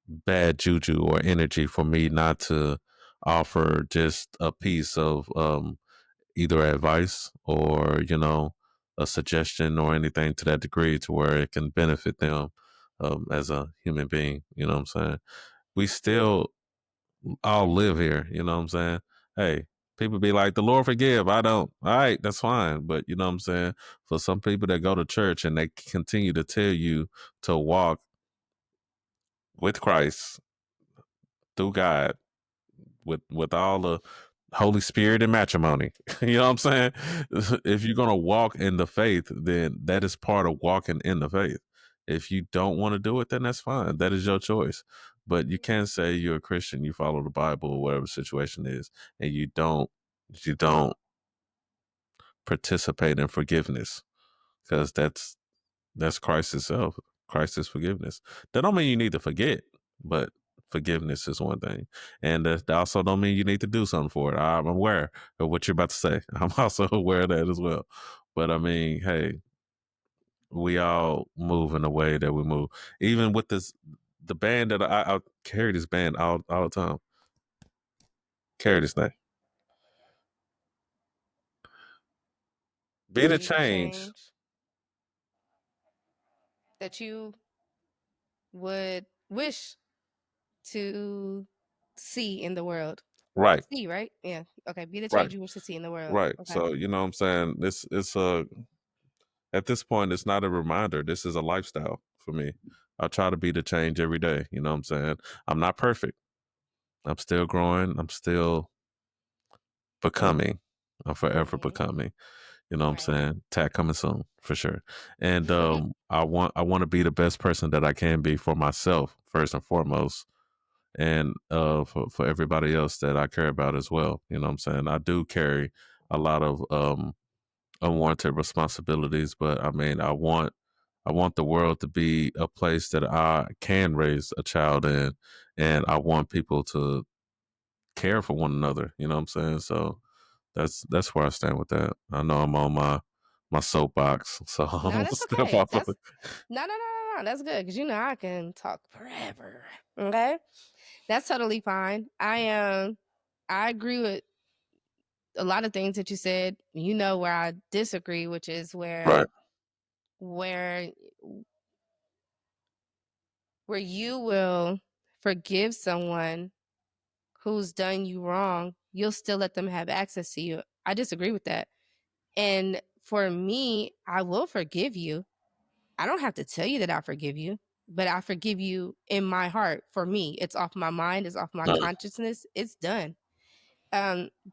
bad juju or energy for me not to offer just a piece of either advice or a suggestion or anything to that degree to where it can benefit them as a human being. You know what I'm saying? We still all live here. You know what I'm saying? Hey, people be like, the Lord forgive. I don't. All right, that's fine. But you know what I'm saying? For some people that go to church and they continue to tell you to walk with Christ through God with all the Holy Spirit and matrimony. You know what I'm saying? If you're gonna walk in the faith, then that is part of walking in the faith. If you don't want to do it, then that's fine. That is your choice. But you can't say you're a Christian, you follow the Bible or whatever the situation is, and you don't participate in forgiveness because that's Christ itself. Christ is forgiveness. That don't mean you need to forget, but forgiveness is one thing, and that also don't mean you need to do something for it. I'm aware of what you're about to say. I'm also aware of that as well. But I mean, hey, we all move in the way that we move. Even with the band that I carry this band all the time. Carry this thing. Be the Be the change. change that you would wish to see in the world. Right. See, right? Yeah. Okay. Be the Right. change you wish to see in the world. Right. Okay. So you know what I'm saying? This it's a at this point, it's not a reminder. This is a lifestyle for me. I try to be the change every day. You know what I'm saying? I'm not perfect. I'm still growing. I'm still becoming. I'm forever Mhm. becoming. You know what I'm Right. saying? Tag coming soon for sure. And I want to be the best person that I can be for myself first and foremost, and for everybody else that I care about as well. You know what I'm saying? I do carry a lot of unwarranted responsibilities, but I mean, I want the world to be a place that I can raise a child in, and I want people to care for one another. You know what I'm saying? So that's where I stand with that. I know I'm on my soapbox, so I'm No, gonna that's step okay. off of That's it. no, no, no, no, no. That's good because you know I can talk forever. Okay, that's totally fine. I agree with a lot of things that you said. You know where I disagree, which is Right, where where you will forgive someone who's done you wrong. You'll still let them have access to you. I disagree with that. And for me, I will forgive you. I don't have to tell you that I forgive you, but I forgive you in my heart. For me, it's off my mind, it's off my right, consciousness, it's done.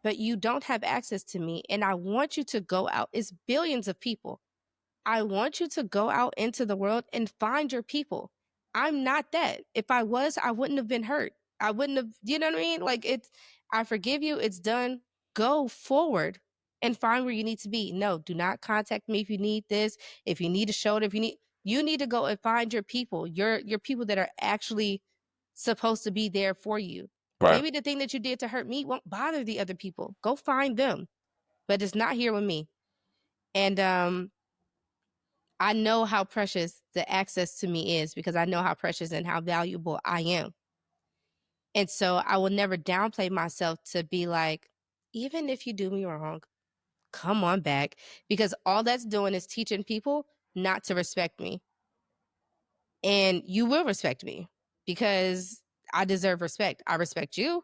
But you don't have access to me, and I want you to go out. It's billions of people. I want you to go out into the world and find your people. I'm not that. If I was, I wouldn't have been hurt. I wouldn't have, you know what I mean? Like it's I forgive you, it's done. Go forward and find where you need to be. No, do not contact me if you need this, if you need a shoulder, if you need to go and find your people, your people that are actually supposed to be there for you. right, Maybe the thing that you did to hurt me won't bother the other people. Go find them, but it's not here with me. And I know how precious the access to me is because I know how precious and how valuable I am. And so I will never downplay myself to be like, even if you do me wrong, come on back. Because all that's doing is teaching people not to respect me. And you will respect me because I deserve respect. I respect you.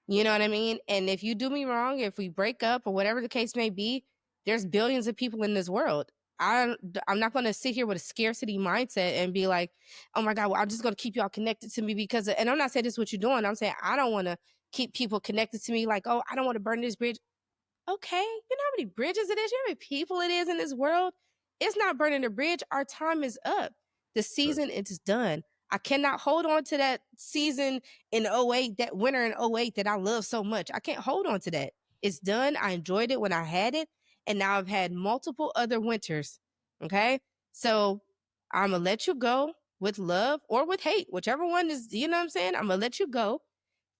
You know what I mean? And if you do me wrong, if we break up or whatever the case may be, there's billions of people in this world. I'm not going to sit here with a scarcity mindset and be like, oh my God, well, I'm just going to keep y'all connected to me and I'm not saying this is what you're doing. I'm saying I don't want to keep people connected to me like, oh, I don't want to burn this bridge. Okay, you know how many bridges it is? You know how many people it is in this world? It's not burning the bridge. Our time is up. The season is done. I cannot hold on to that season in '08, that winter in '08 that I love so much. I can't hold on to that. It's done. I enjoyed it when I had it. And now I've had multiple other winters. Okay. So I'm going to let you go with love or with hate, whichever one is, you know what I'm saying? I'm going to let you go.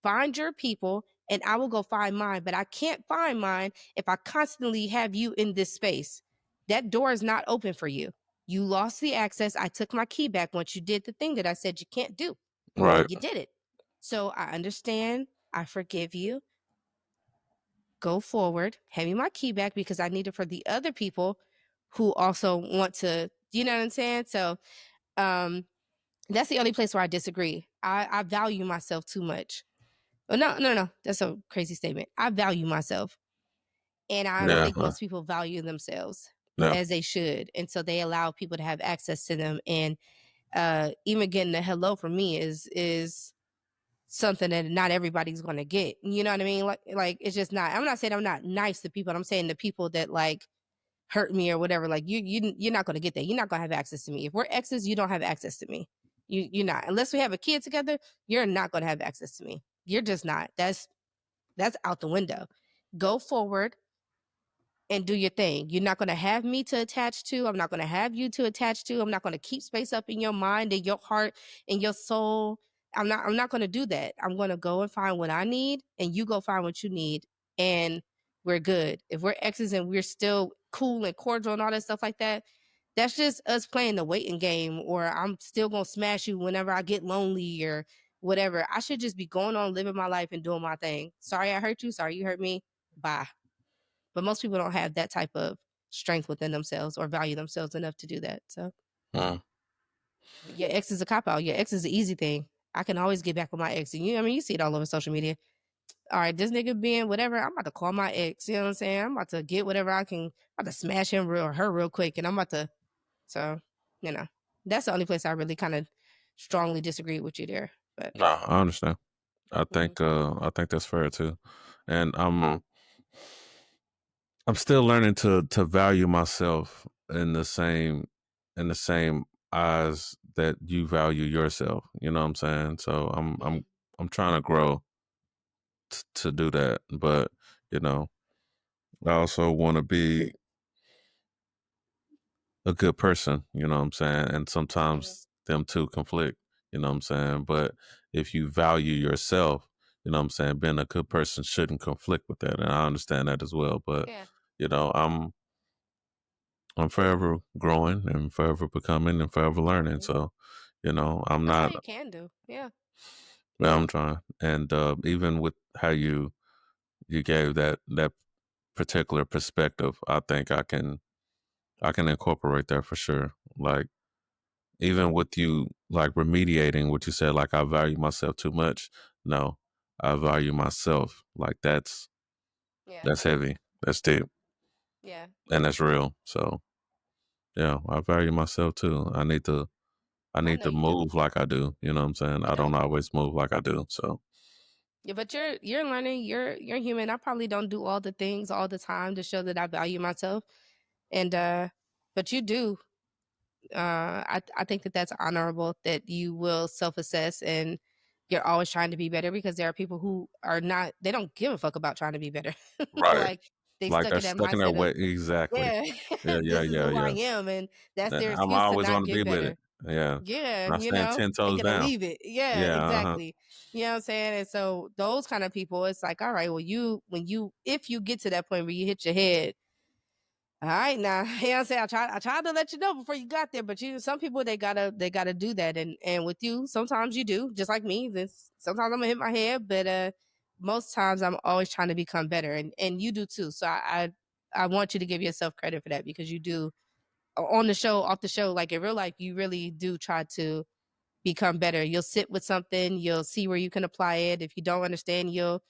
Find your people and I will go find mine. But I can't find mine if I constantly have you in this space. That door is not open for you. You lost the access. I took my key back once you did the thing that I said you can't do. Right. You did it. So I understand. I forgive you. Go forward. Hand me my key back because I need it for the other people who also want to, you know what I'm saying? So um that's the only place where I disagree. I value myself too much. Oh, no. That's a crazy statement. I value myself, and I don't Yeah. think most people value themselves Yeah. as they should, and so they allow people to have access to them. And even getting the hello from me is something that not everybody's going to get. You know what I mean? Like it's just not. I'm not saying I'm not nice to people. I'm saying the people that like hurt me or whatever. Like you're not going to get that. You're not going to have access to me. If we're exes, you don't have access to me. You're not unless we have a kid together. You're not going to have access to me. You're just not. That's out the window. Go forward and do your thing. You're not going to have me to attach to. I'm not going to have you to attach to. I'm not going to keep space up in your mind and your heart and your soul. I'm not going to do that. I'm going to go and find what I need and you go find what you need and we're good. If we're exes and we're still cool and cordial and all that stuff like that, that's just us playing the waiting game or I'm still going to smash you whenever I get lonely or whatever. I should just be going on living my life and doing my thing. Sorry I hurt you. Sorry you hurt me. Bye. But most people don't have that type of strength within themselves or value themselves enough to do that. So Mm. your ex is a cop out. Your ex is an easy thing. I can always get back with my ex. And you, I mean, you see it all over social media. All right, this nigga being whatever, I'm about to call my ex. You know what I'm saying? I'm about to get whatever I can. I'm about to smash him real her real quick. And I'm about to, so, you know, that's the only place I really kind of strongly disagree with you there. But No, I understand. mhm. I think that's fair too. And I'm still learning to value myself in the same eyes that you value yourself. You know what I'm saying? So Yeah. I'm trying to grow to do that, but you know, I also want to be a good person. You know what I'm saying? And Mhm. sometimes them two conflict. You know what I'm saying? But if you value yourself, you know what I'm saying, being a good person shouldn't conflict with that, and I understand that as well. But Yeah. you know, I'm forever growing and forever becoming and forever learning. Mhm. So, you know, I'm That's all not. you can do. Yeah. Yeah, I'm trying. And even with how you gave that particular perspective, I think I can incorporate that for sure. Like even with you like remediating what you said, like I value myself too much. No, I value myself. Like Yeah. that's heavy. That's deep. Yeah. And that's real. So yeah, I value myself too. I I need know to you do. move like I do. You know what I'm saying? I I know don't you do. always move like I do. So Yeah, but you're learning. You're human. I probably don't do all the things all the time to show that I value myself. And but you do. I think that that's honorable that you will self assess and you're always trying to be better because there are people who are not. They don't give a fuck about trying to be better. right. Like they Like stuck they're in that stuck in their mindset of way. Exactly. yeah, Yeah, yeah, this is yeah, who I yeah. am, and that's their I'm excuse to always not gonna be get with better. it. Yeah. Yeah, Not you staying know, 10 and toes gonna down. leave it. Yeah, Yeah, uh-huh. exactly. You know what I'm saying? And so those kind of people, it's like, all right, well, if you get to that point where you hit your head, All right now, you know what I'm saying? I tried to let you know before you got there, but some people they gotta do that. And with you, sometimes you do, just like me. Sometimes I'm gonna hit my head, but most times I'm always trying to become better. And you do too. So I want you to give yourself credit for that because you do on the show, off the show, like in real life, you really do try to become better. You'll sit with something, you'll see where you can apply it. If you don't understand, you'll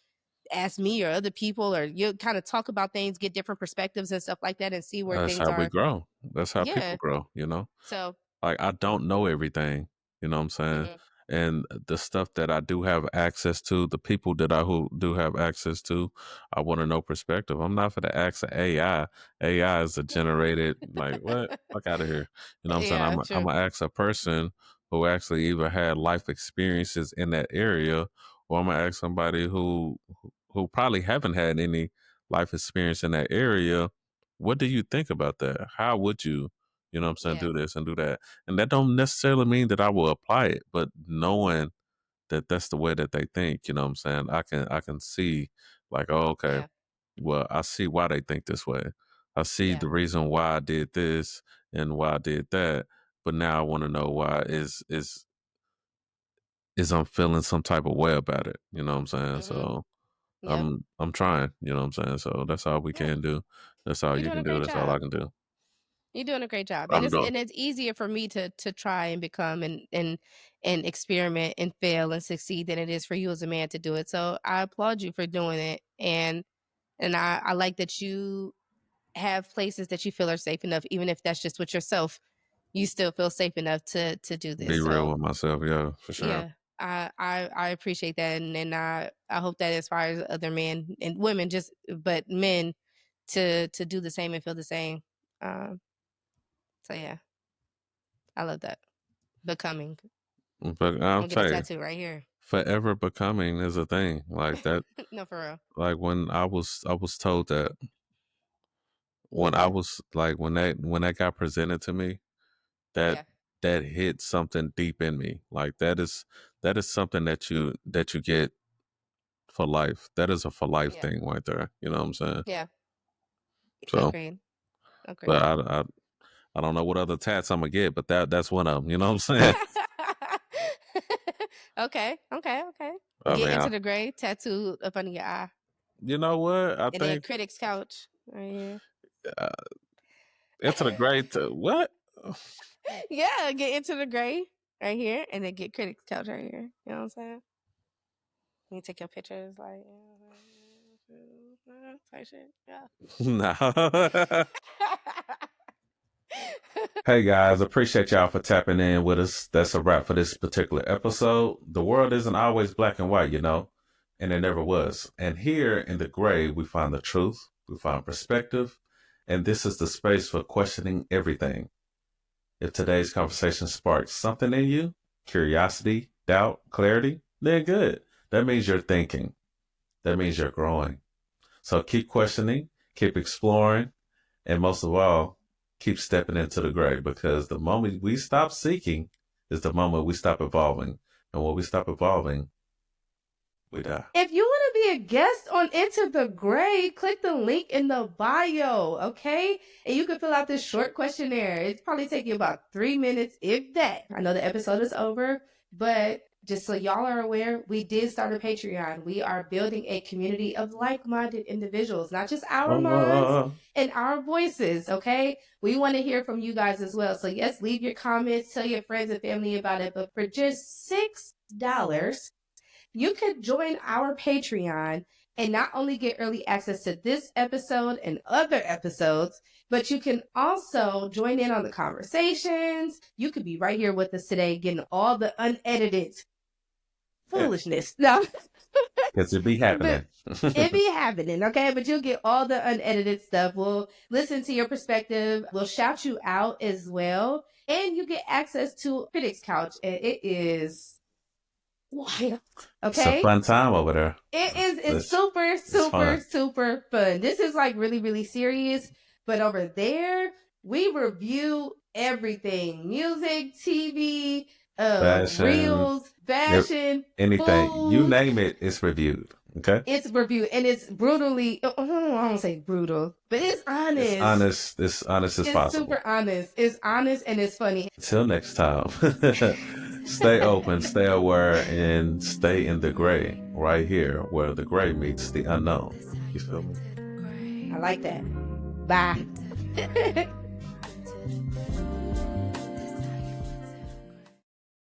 ask me or other people, or you'll kind of talk about things, get different perspectives and stuff like that, and see where That's things how we are. grow. That's how people Yeah. grow, you know? So, Like, I don't know everything, you know what I'm saying? mhm. And the stuff that I do have access to, the people that I who do have access to, I want to know perspective. I'm not for to ask a AI. AI is a generated, like, what? Fuck out of here. You know what I'm saying? Yeah, I'm true. gonna ask a person who actually either had life experiences in that area, or I'm gonna ask somebody who probably haven't had any life experience in that area. What do you think about that? How would you know what I'm saying, Yeah. do this and do that? And that don't necessarily mean that I will apply it, but knowing that that's the way that they think, you know what I'm saying? I can see like, oh, okay, Yeah. well, I see why they think this way. I see Yeah. the reason why I did this and why I did that. But now I want to know why is I'm feeling some type of way about it. You know what I'm saying? Mhm. So Yep. I'm trying, you know what I'm saying? So that's all we Yeah. can do. That's all You're you doing can a do. great That's all I job. can do. You're doing a great job. And I'm it's doing and it's easier for me to try and become and experiment and fail and succeed than it is for you as a man to do it. So I applaud you for doing it. And I like that you have places that you feel are safe enough, even if that's just with yourself, you still feel safe enough to do this. be real So with myself, yeah, for sure. yeah, I appreciate that, and I hope that inspires other men and women, just but men to do the same and feel the same. Um, so yeah, I love that. Becoming. But I'm I'll gonna get a tell you, tattoo right here. forever becoming is a thing like that. No, for real. Like when I was told that when I Yeah, was like when that got presented to me, that yeah, that hit something deep in me. Like that is something that you get for life. That is a for life yeah, thing right there. You know what I'm saying? yeah. So, Agreed. but Agreed. I don't know what other tats I'm gonna get, but that's one of them. You know what I'm saying? Okay, okay, okay. I Get mean, into the gray tattooed up under your eye, you know what? I and then think critics couch right here. uh, into the great what? Yeah, get into the gray right here, and then get critics couch right here. You know what I'm saying? You take your pictures, like type shit. Yeah. No. Hey guys, appreciate y'all for tapping in with us. That's a wrap for this particular episode. The world isn't always black and white, and it never was. And here in the gray, we find the truth, we find perspective, and this is the space for questioning everything. If today's conversation sparks something in you, curiosity, doubt, clarity, then good. That means you're thinking. That means you're growing. So keep questioning, keep exploring, and most of all, keep stepping into the gray because the moment we stop seeking is the moment we stop evolving. And when we stop evolving, we die. If you want to be a guest on Into the Gray, click the link in the bio, okay? And you can fill out this short questionnaire. It's probably take you about 3 minutes, if that. I know the episode is over, but just so y'all are aware, we did start a Patreon. We are building a community of like-minded individuals, not just our minds and our voices, okay? We want to hear from you guys as well. So yes, leave your comments, tell your friends and family about it, but for just $6, you could join our Patreon and not only get early access to this episode and other episodes, but you can also join in on the conversations. You could be right here with us today, getting all the unedited foolishness. No, Because it be but happening. it be happening, okay? But you'll get all the unedited stuff. We'll listen to your perspective. We'll shout you out as well. And you get access to Critics Couch. And it is wild. It's a Okay? fun time over there. It's It's, super, it's super, fun. super fun. This is like really, really serious. But over there, we review everything. Music, TV, Fashion, reels, fashion, anything. You food. name it, it's reviewed. Okay. It's review, and it's brutally. I don't say brutal, but it's honest. It's honest. It's honest as It's possible. super honest. It's honest and it's funny. Until next time, stay open, stay aware, and stay in the gray right here where the gray meets the unknown. You feel me? I like that. Bye.